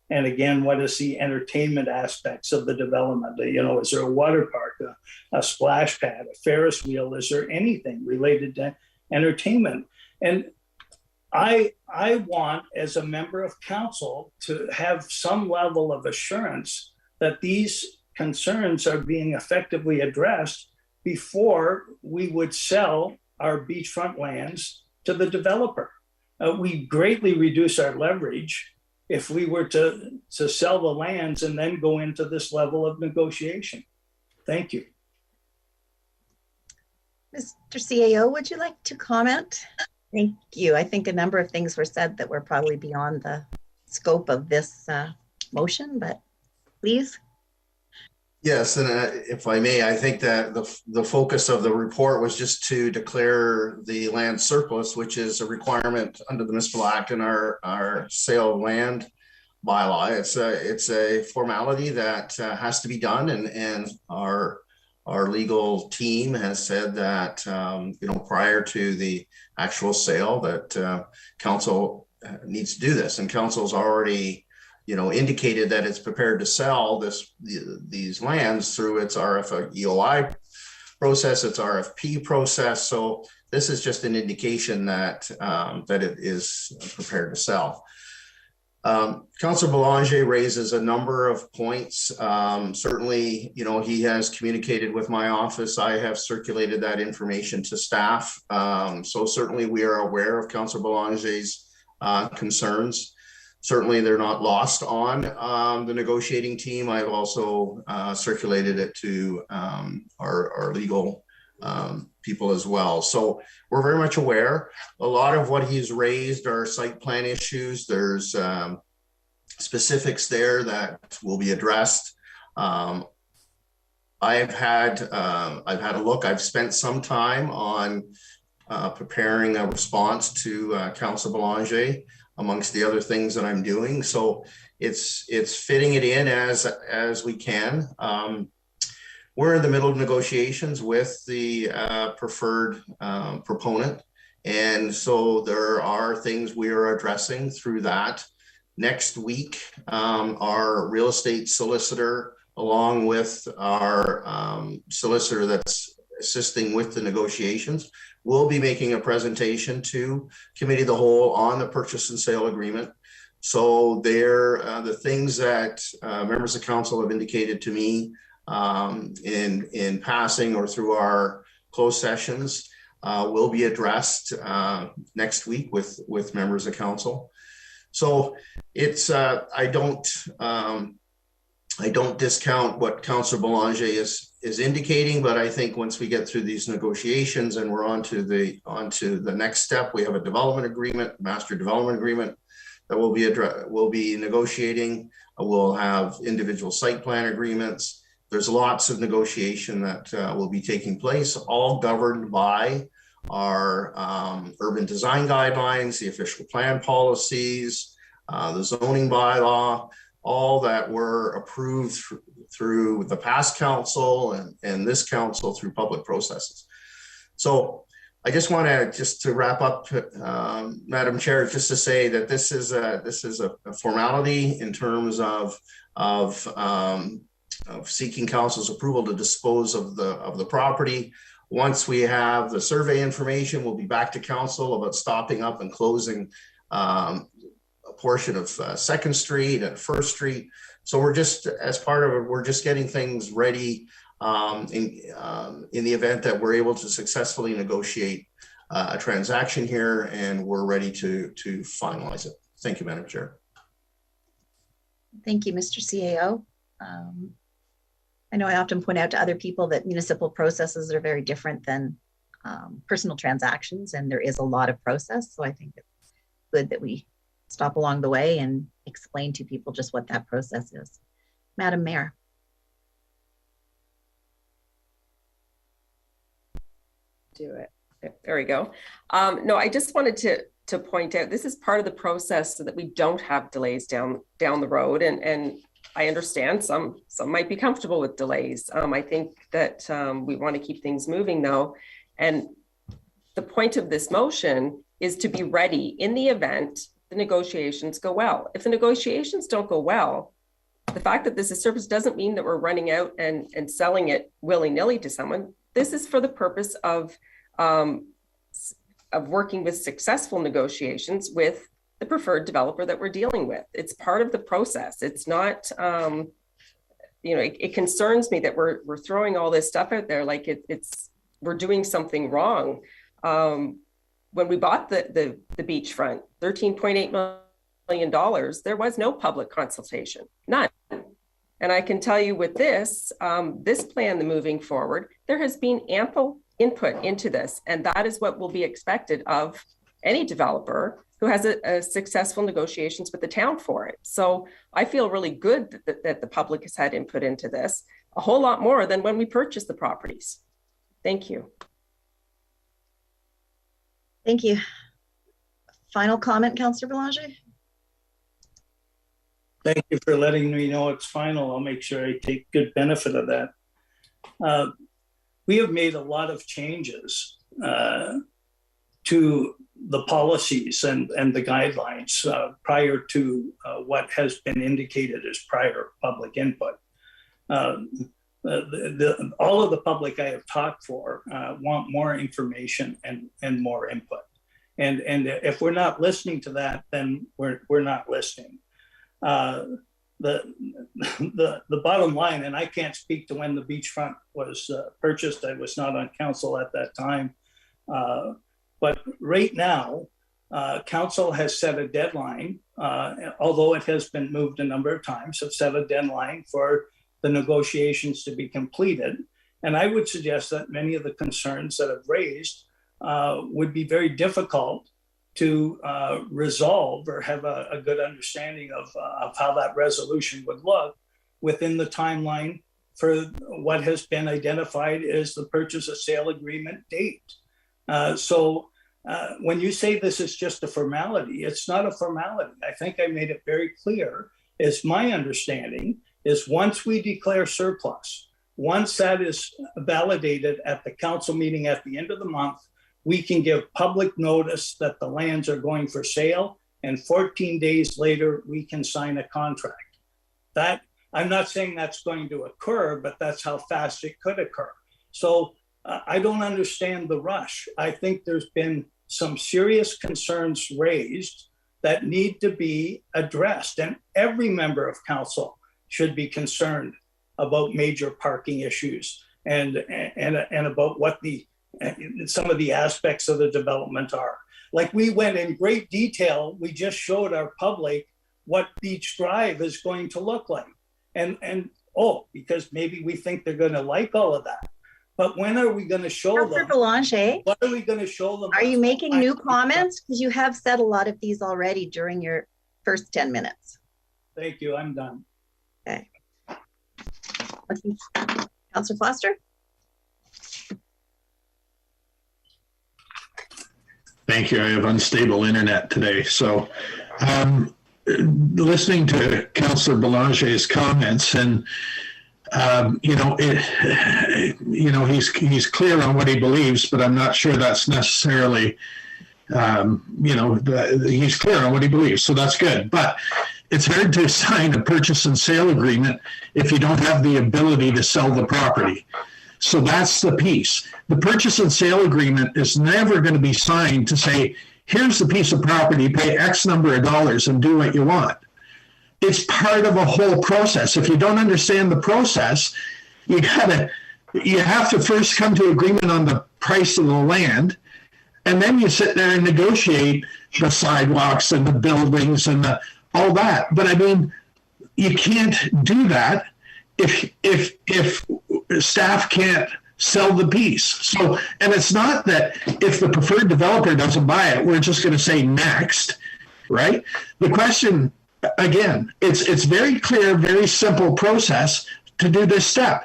And again, what is the entertainment aspects of the development? You know, is there a water park, a splash pad, a Ferris wheel? Is there anything related to entertainment? And I want, as a member of council, to have some level of assurance that these concerns are being effectively addressed before we would sell our beachfront lands to the developer. We greatly reduce our leverage if we were to sell the lands and then go into this level of negotiation. Thank you. Mr. CAO, would you like to comment? Thank you. I think a number of things were said that were probably beyond the scope of this motion, but please. Yes, and if I may, I think that the focus of the report was just to declare the land surplus, which is a requirement under the Municipal Act and our sale of land bylaw. It's a formality that has to be done, and our legal team has said that prior to the actual sale that council needs to do this, and council's already indicated that it's prepared to sell these lands through its EOI process, its RFP process. So this is just an indication that that it is prepared to sell. Councillor Boulanger raises a number of points. Certainly, he has communicated with my office. I have circulated that information to staff. So certainly we are aware of Councillor Boulanger's concerns. Certainly, they're not lost on the negotiating team. I've also circulated it to our legal people as well. So we're very much aware. A lot of what he's raised are site plan issues. There's specifics there that will be addressed. I've had a look. I've spent some time on preparing a response to Councilor Belanger, amongst the other things that I'm doing. So it's fitting it in as we can. We're in the middle of negotiations with the preferred proponent. And so there are things we are addressing through that. Next week, our real estate solicitor, along with our solicitor that's assisting with the negotiations, will be making a presentation to Committee of the Whole on the purchase and sale agreement. So the things that members of council have indicated to me in passing or through our closed sessions will be addressed next week with members of council. So it's I don't discount what Councillor Belanger is indicating, but I think once we get through these negotiations and we're onto the next step, we have a development agreement, master development agreement that we'll be negotiating. We'll have individual site plan agreements. There's lots of negotiation that will be taking place, all governed by our urban design guidelines, the official plan policies, the zoning bylaw, all that were approved through the past council and this council through public processes. So I just want to wrap up, Madam Chair, just to say that this is a formality in terms of seeking council's approval to dispose of the property. Once we have the survey information, we'll be back to council about stopping up and closing a portion of 2nd Street and 1st Street. So we're just, as part of it, we're just getting things ready in the event that we're able to successfully negotiate a transaction here, and we're ready to finalize it. Thank you, Madam Chair. Thank you, Mr. CAO. I know I often point out to other people that municipal processes are very different than personal transactions, and there is a lot of process. So I think it's good that we stop along the way and explain to people just what that process is. Madam Mayor. Do it. There we go. No, I just wanted to point out, this is part of the process so that we don't have delays down the road. And I understand some might be comfortable with delays. I think that we want to keep things moving though. And the point of this motion is to be ready in the event the negotiations go well. If the negotiations don't go well, the fact that this is surplus doesn't mean that we're running out and selling it willy-nilly to someone. This is for the purpose of working with successful negotiations with the preferred developer that we're dealing with. It's part of the process. It's not, it concerns me that we're throwing all this stuff out there like we're doing something wrong. When we bought the beachfront, $13.8 million, there was no public consultation, none. And I can tell you with this plan, moving forward, there has been ample input into this, and that is what will be expected of any developer who has a successful negotiations with the town for it. So I feel really good that the public has had input into this, a whole lot more than when we purchased the properties. Thank you. Thank you. Final comment, Councillor Belanger? Thank you for letting me know it's final. I'll make sure I take good benefit of that. We have made a lot of changes to the policies and the guidelines prior to what has been indicated as prior public input. All of the public I have talked for want more information and more input. And if we're not listening to that, then we're not listening. The bottom line, and I can't speak to when the beachfront was purchased. I was not on council at that time. But right now, council has set a deadline, although it has been moved a number of times, have set a deadline for the negotiations to be completed. And I would suggest that many of the concerns that have raised would be very difficult to resolve or have a good understanding of how that resolution would look within the timeline for what has been identified as the purchase of sale agreement date. When you say this is just a formality, it's not a formality. I think I made it very clear. It's my understanding is once we declare surplus, once that is validated at the council meeting at the end of the month, we can give public notice that the lands are going for sale, and 14 days later, we can sign a contract. That, I'm not saying that's going to occur, but that's how fast it could occur. So I don't understand the rush. I think there's been some serious concerns raised that need to be addressed, and every member of council should be concerned about major parking issues and about what some of the aspects of the development are. Like, we went in great detail. We just showed our public what Beach Drive is going to look like. Because maybe we think they're going to like all of that. But when are we going to show them? Belanger, what are we going to show them? Are you making new comments? Because you have said a lot of these already during your first 10 minutes. Thank you. I'm done. Okay. Councillor Foster? Thank you. I have unstable internet today. So listening to Councillor Belanger's comments, and he's clear on what he believes, but I'm not sure that's necessarily, he's clear on what he believes. So that's good. But it's hard to sign a purchase and sale agreement if you don't have the ability to sell the property. So that's the piece. The purchase and sale agreement is never going to be signed to say, here's the piece of property, pay X number of dollars and do what you want. It's part of a whole process. If you don't understand the process, you have to first come to agreement on the price of the land, and then you sit there and negotiate the sidewalks and the buildings and all that. But I mean, you can't do that if staff can't sell the piece. So, and it's not that if the preferred developer doesn't buy it, we're just going to say next, right? The question, again, it's very clear, very simple process to do this step.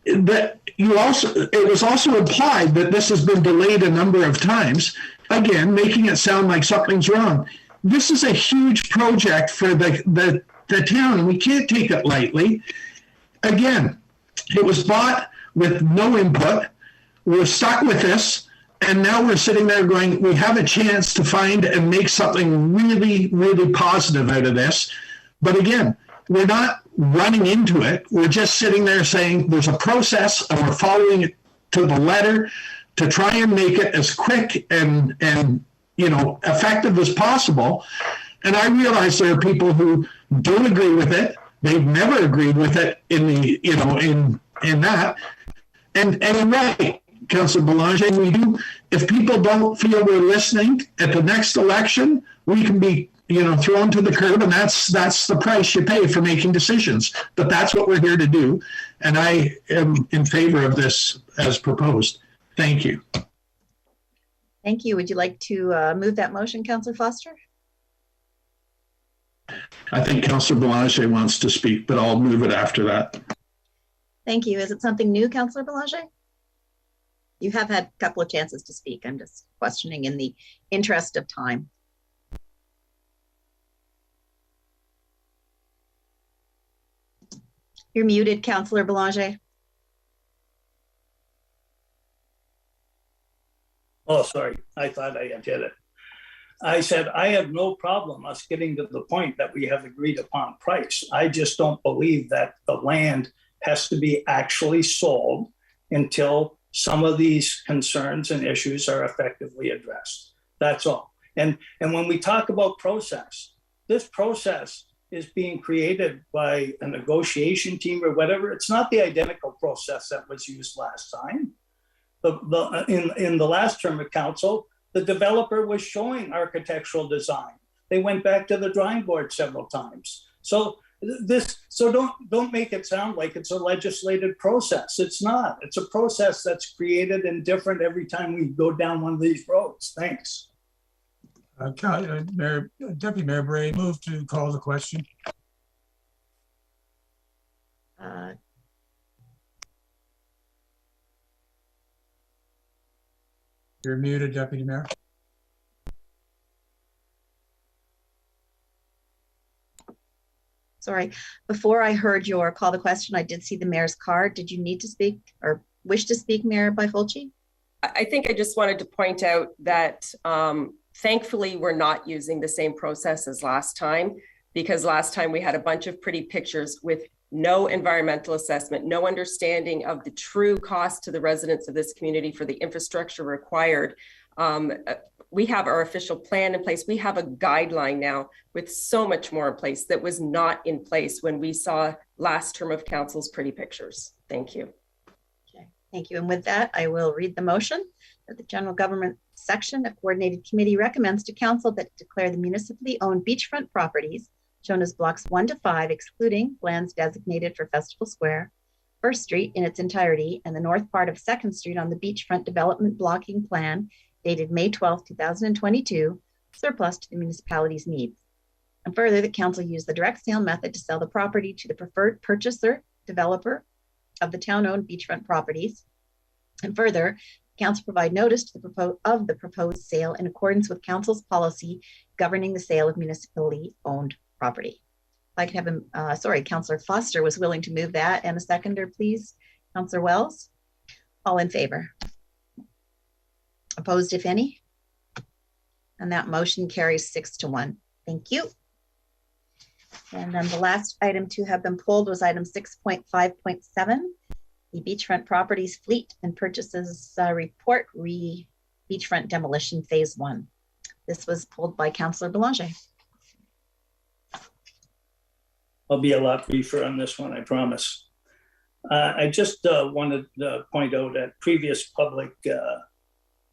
That it was also implied that this has been delayed a number of times, again, making it sound like something's wrong. This is a huge project for the town, and we can't take it lightly. Again, it was bought with no input. We're stuck with this, and now we're sitting there going, we have a chance to find and make something really, really positive out of this. But again, we're not running into it. We're just sitting there saying there's a process, and we're following it to the letter to try and make it as quick and effective as possible. And I realize there are people who don't agree with it. They've never agreed with it in that. And you're right, Councillor Belanger, we do. If people don't feel we're listening at the next election, we can be, thrown to the curb, and that's the price you pay for making decisions. But that's what we're here to do. And I am in favor of this as proposed. Thank you. Thank you. Would you like to move that motion, Councillor Foster? I think Councillor Belanger wants to speak, but I'll move it after that. Thank you. Is it something new, Councillor Belanger? You have had a couple of chances to speak. I'm just questioning in the interest of time. You're muted, Councillor Belanger. Oh, sorry. I thought I had hit it. I said, I have no problem us getting to the point that we have agreed upon price. I just don't believe that the land has to be actually sold until some of these concerns and issues are effectively addressed. That's all. And when we talk about process, this process is being created by a negotiation team or whatever. It's not the identical process that was used last time. In the last term of council, the developer was showing architectural design. They went back to the drawing board several times. So don't make it sound like it's a legislated process. It's not. It's a process that's created and different every time we go down one of these roads. Thanks. Deputy Mayor Bray, move to call the question. You're muted, Deputy Mayor. Sorry, before I heard your call to question, I did see the mayor's card. Did you need to speak or wish to speak, Mayor Byfolchi? I think I just wanted to point out that thankfully we're not using the same process as last time, because last time we had a bunch of pretty pictures with no environmental assessment, no understanding of the true cost to the residents of this community for the infrastructure required. We have our official plan in place. We have a guideline now with so much more in place that was not in place when we saw last term of council's pretty pictures. Thank you. Okay, thank you. And with that, I will read the motion that the General Government Section, a coordinated committee recommends to council that declare the municipally owned beachfront properties shown as blocks 1 to 5, excluding lands designated for Festival Square, First Street in its entirety, and the north part of 2nd Street on the beachfront development blocking plan dated May 12, 2022, surplus to the municipality's needs. And further, that council use the direct sale method to sell the property to the preferred purchaser, developer of the town-owned beachfront properties. And further, council provide notice to the proposed sale in accordance with council's policy governing the sale of municipally owned property. If I could have Councillor Foster was willing to move that, and a seconder, please. Councillor Wells, all in favor? Opposed, if any? And that motion carries 6-1. Thank you. And then the last item to have been pulled was item 6.5.7, the beachfront properties fleet and purchases report beachfront demolition phase 1. This was pulled by Councillor Belanger. I'll be a lot briefer on this one, I promise. I just wanted to point out at previous public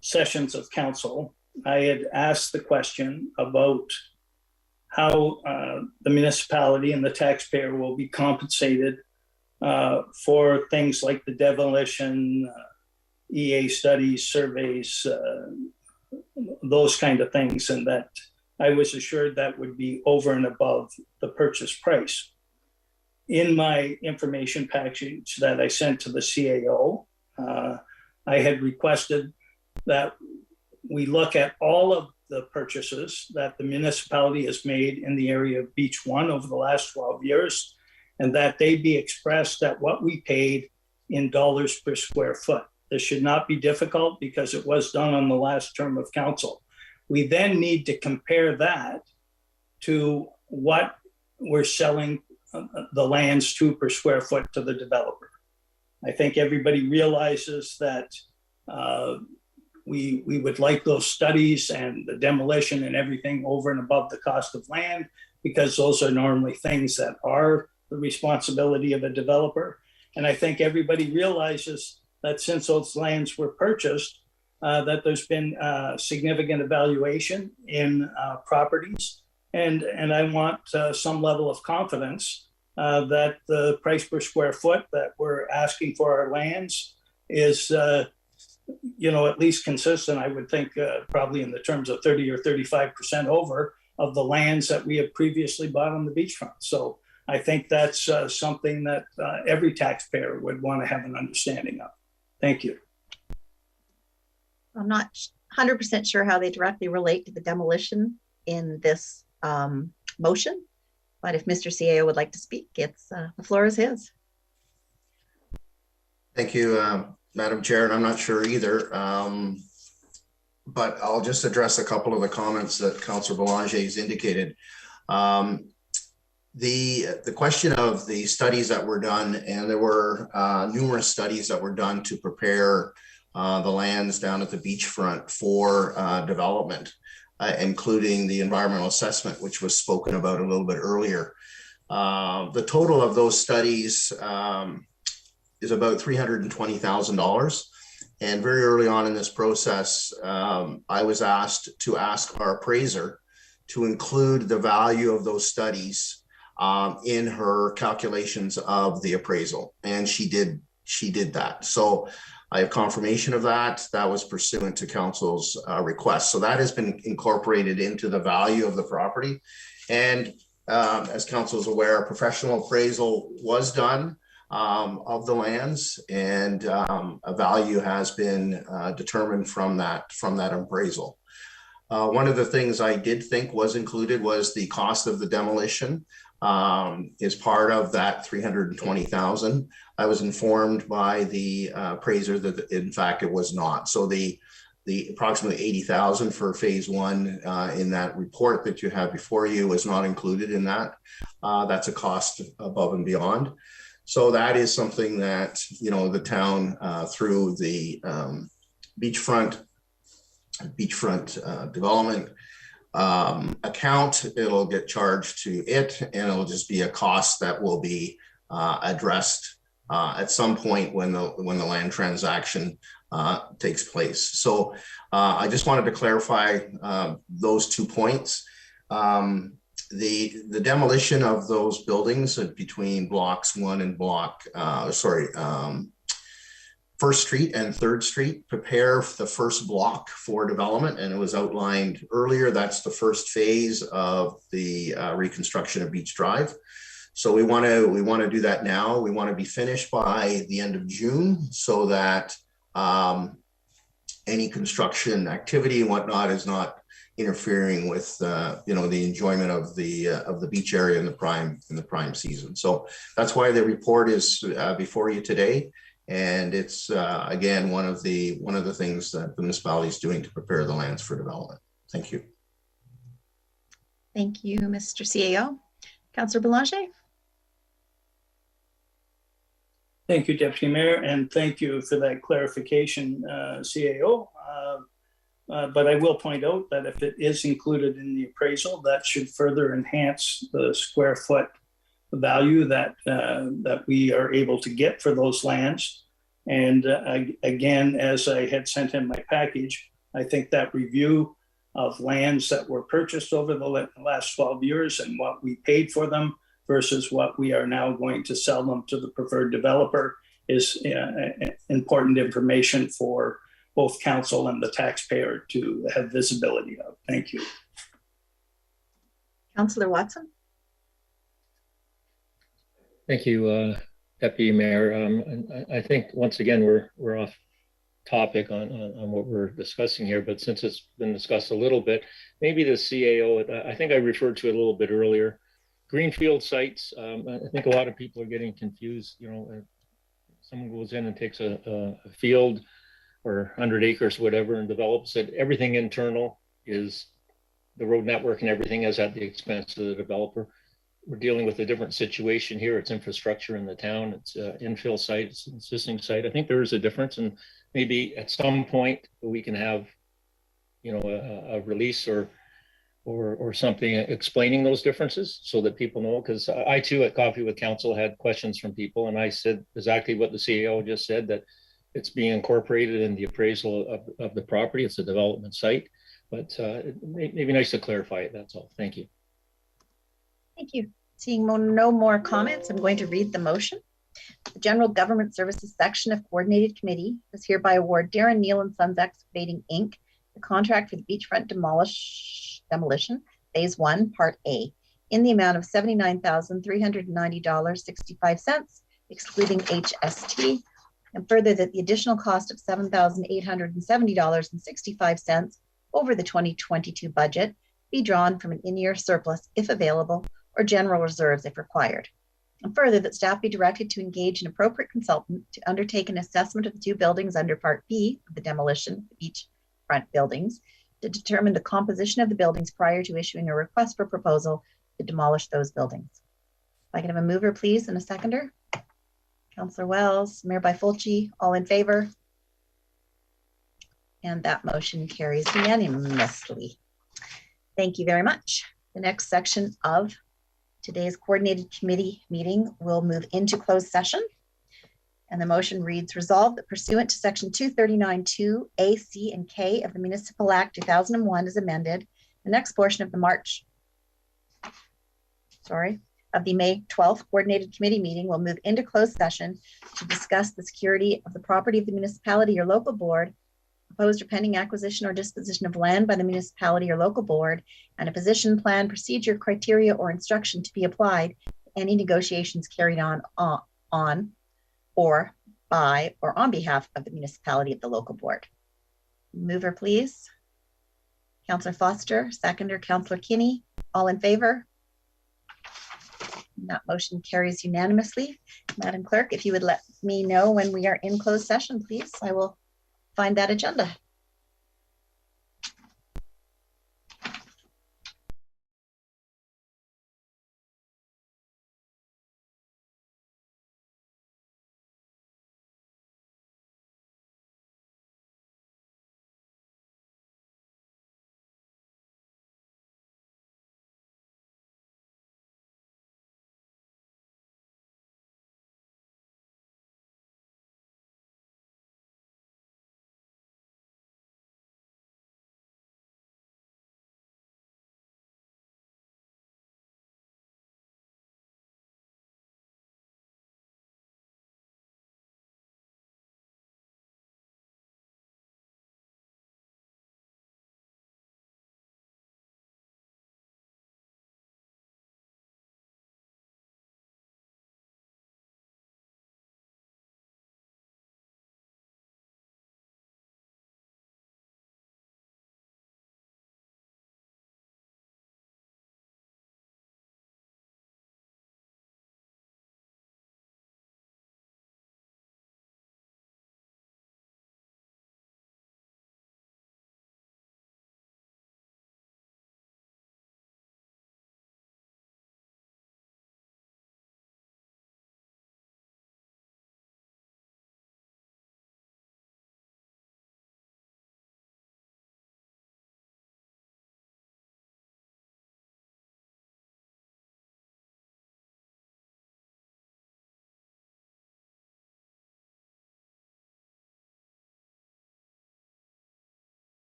sessions of council, I had asked the question about how the municipality and the taxpayer will be compensated for things like the demolition, EA studies, surveys, those kind of things, and that I was assured that would be over and above the purchase price. In my information package that I sent to the CAO, I had requested that we look at all of the purchases that the municipality has made in the area of Beach 1 over the last 12 years, and that they be expressed at what we paid in dollars per square foot. This should not be difficult because it was done on the last term of council. We then need to compare that to what we're selling the lands to per square foot to the developer. I think everybody realizes that we would like those studies and the demolition and everything over and above the cost of land, because those are normally things that are the responsibility of a developer. And I think everybody realizes that since those lands were purchased, that there's been significant evaluation in properties. And I want some level of confidence that the price per square foot that we're asking for our lands is, at least consistent. I would think probably in the terms of 30 or 35% over of the lands that we have previously bought on the beachfront. So I think that's something that every taxpayer would want to have an understanding of. Thank you. I'm not 100% sure how they directly relate to the demolition in this motion, but if Mr. CAO would like to speak, it's the floor is his. Thank you, Madam Chair, and I'm not sure either, but I'll just address a couple of the comments that Councillor Belanger has indicated. The question of the studies that were done, and there were numerous studies that were done to prepare the lands down at the beachfront for development, including the environmental assessment, which was spoken about a little bit earlier. The total of those studies is about $320,000. And very early on in this process, I was asked to ask our appraiser to include the value of those studies in her calculations of the appraisal. And she did that. So I have confirmation of that. That was pursuant to council's request. So that has been incorporated into the value of the property. And as council is aware, a professional appraisal was done of the lands, and a value has been determined from that appraisal. One of the things I did think was included was the cost of the demolition is part of that 320,000. I was informed by the appraiser that in fact it was not. So the approximately 80,000 for phase one in that report that you have before you was not included in that. That's a cost above and beyond. So that is something that, you know, the town through the beachfront development account, it'll get charged to it, and it'll just be a cost that will be addressed at some point when the land transaction takes place. So I just wanted to clarify those 2 points. The demolition of those buildings between blocks 1 and First Street and 3rd Street prepare the first block for development, and it was outlined earlier. That's the first phase of the reconstruction of Beach Drive. So we want to do that now. We want to be finished by the end of June, so that any construction activity and whatnot is not interfering with you know, the enjoyment of the beach area in the prime season. So that's why the report is before you today. And it's again one of the things that the municipality is doing to prepare the lands for development. Thank you. Thank you, Mr. CAO. Councillor Belanger. Thank you, Deputy Mayor, and thank you for that clarification, CAO. But I will point out that if it is included in the appraisal, that should further enhance the square foot value that we are able to get for those lands. And again, as I had sent in my package, I think that review of lands that were purchased over the last 12 years and what we paid for them versus what we are now going to sell them to the preferred developer is important information for both council and the taxpayer to have visibility of. Thank you. Councillor Watson. Thank you, Deputy Mayor. I think once again we're off topic on what we're discussing here, but since it's been discussed a little bit, maybe the CAO, I think I referred to it a little bit earlier. Greenfield sites, I think a lot of people are getting confused. You know, someone goes in and takes a field or 100 acres, whatever, and develops it. Everything internal is the road network, and everything is at the expense of the developer. We're dealing with a different situation here. It's infrastructure in the town. It's infill site. It's an existing site. I think there is a difference, and maybe at some point we can have, you know, a release or something explaining those differences so that people know. Because I too, at Coffee with Council, had questions from people, and I said exactly what the CAO just said, that it's being incorporated in the appraisal of the property. It's a development site, but it may be nice to clarify it. That's all. Thank you. Thank you. Seeing no more comments, I'm going to read the motion. The General Government Services section of Coordinated Committee does hereby award Darren Neal and Sons Excavating Inc. the contract for the beachfront demolition, Phase 1, Part A, in the amount of $79,390.65, excluding HST, and further that the additional cost of $7,870.65 over the 2022 budget be drawn from an in-year surplus if available, or general reserves if required. And further, that staff be directed to engage an appropriate consultant to undertake an assessment of the two buildings under Part B of the demolition of the beachfront buildings to determine the composition of the buildings prior to issuing a request for proposal to demolish those buildings. If I can have a mover, please, and a seconder. Councillor Wells, Mayor Byfolchi, all in favor? And that motion carries unanimously. Thank you very much. The next section of today's coordinated committee meeting will move into closed session. And the motion reads, resolved that pursuant to section 239(2) A, C, and K of the Municipal Act 2001 as amended, the next portion of the May 12th coordinated committee meeting will move into closed session to discuss the security of the property of the municipality or local board, proposed or pending acquisition or disposition of land by the municipality or local board, and a position, plan, procedure, criteria, or instruction to be applied to any negotiations carried on or by or on behalf of the municipality of the local board. Mover, please. Councillor Foster, seconder, Councillor Kinney, all in favor? That motion carries unanimously. Madam Clerk, if you would let me know when we are in closed session, please, I will find that agenda.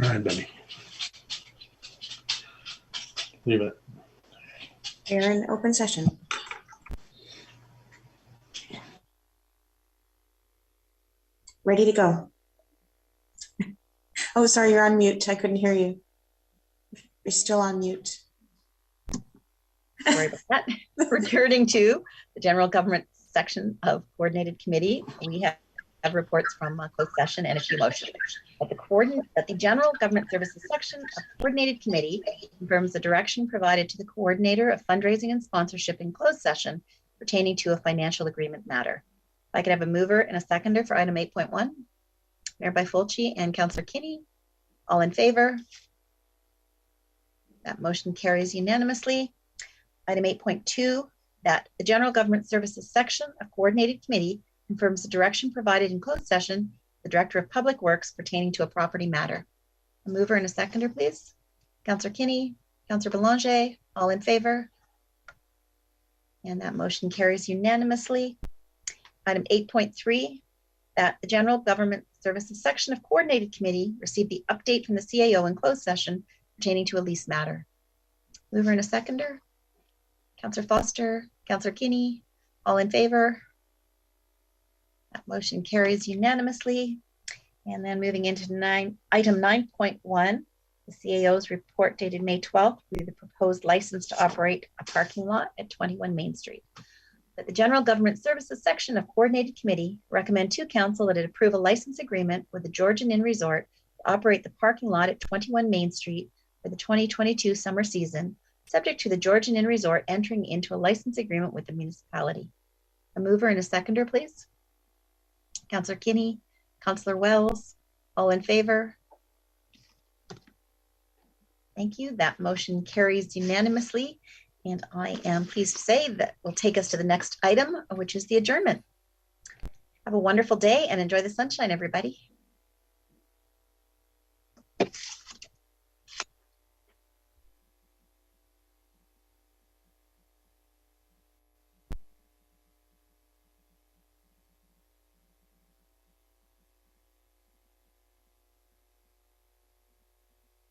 All right, Benny. Leave it. We're in open session. Ready to go. Oh, sorry, you're on mute. I couldn't hear you. You're still on mute. Sorry about that. Returning to the general government section of coordinated committee, we have reports from closed session and a few motions. That the general government services section of coordinated committee confirms the direction provided to the coordinator of fundraising and sponsorship in closed session pertaining to a financial agreement matter. If I could have a mover and a seconder for item 8.1. Mayor Fulci and Councillor Kinney, all in favor? That motion carries unanimously. Item 8.2, that the general government services section of coordinated committee confirms the direction provided in closed session, the Director of Public Works pertaining to a property matter. A mover and a seconder, please. Councillor Kinney, Councillor Belanger, all in favor? And that motion carries unanimously. Item 8.3, that the General Government Services section of Coordinated Committee received the update from the CAO in closed session pertaining to a lease matter. Mover and a seconder. Councillor Foster, Councillor Kinney, all in favor? That motion carries unanimously. And then moving into item 9.1, the CAO's report dated May 12th with the proposed license to operate a parking lot at 21 Main Street. That the General Government Services section of Coordinated Committee recommend to Council that it approve a license agreement with the Georgian Inn Resort to operate the parking lot at 21 Main Street for the 2022 summer season, subject to the Georgian Inn Resort entering into a license agreement with the municipality. A mover and a seconder, please. Councillor Kinney, Councillor Wells, all in favor? Thank you. That motion carries unanimously. And I am pleased to say that will take us to the next item, which is the adjournment. Have a wonderful day and enjoy the sunshine, everybody.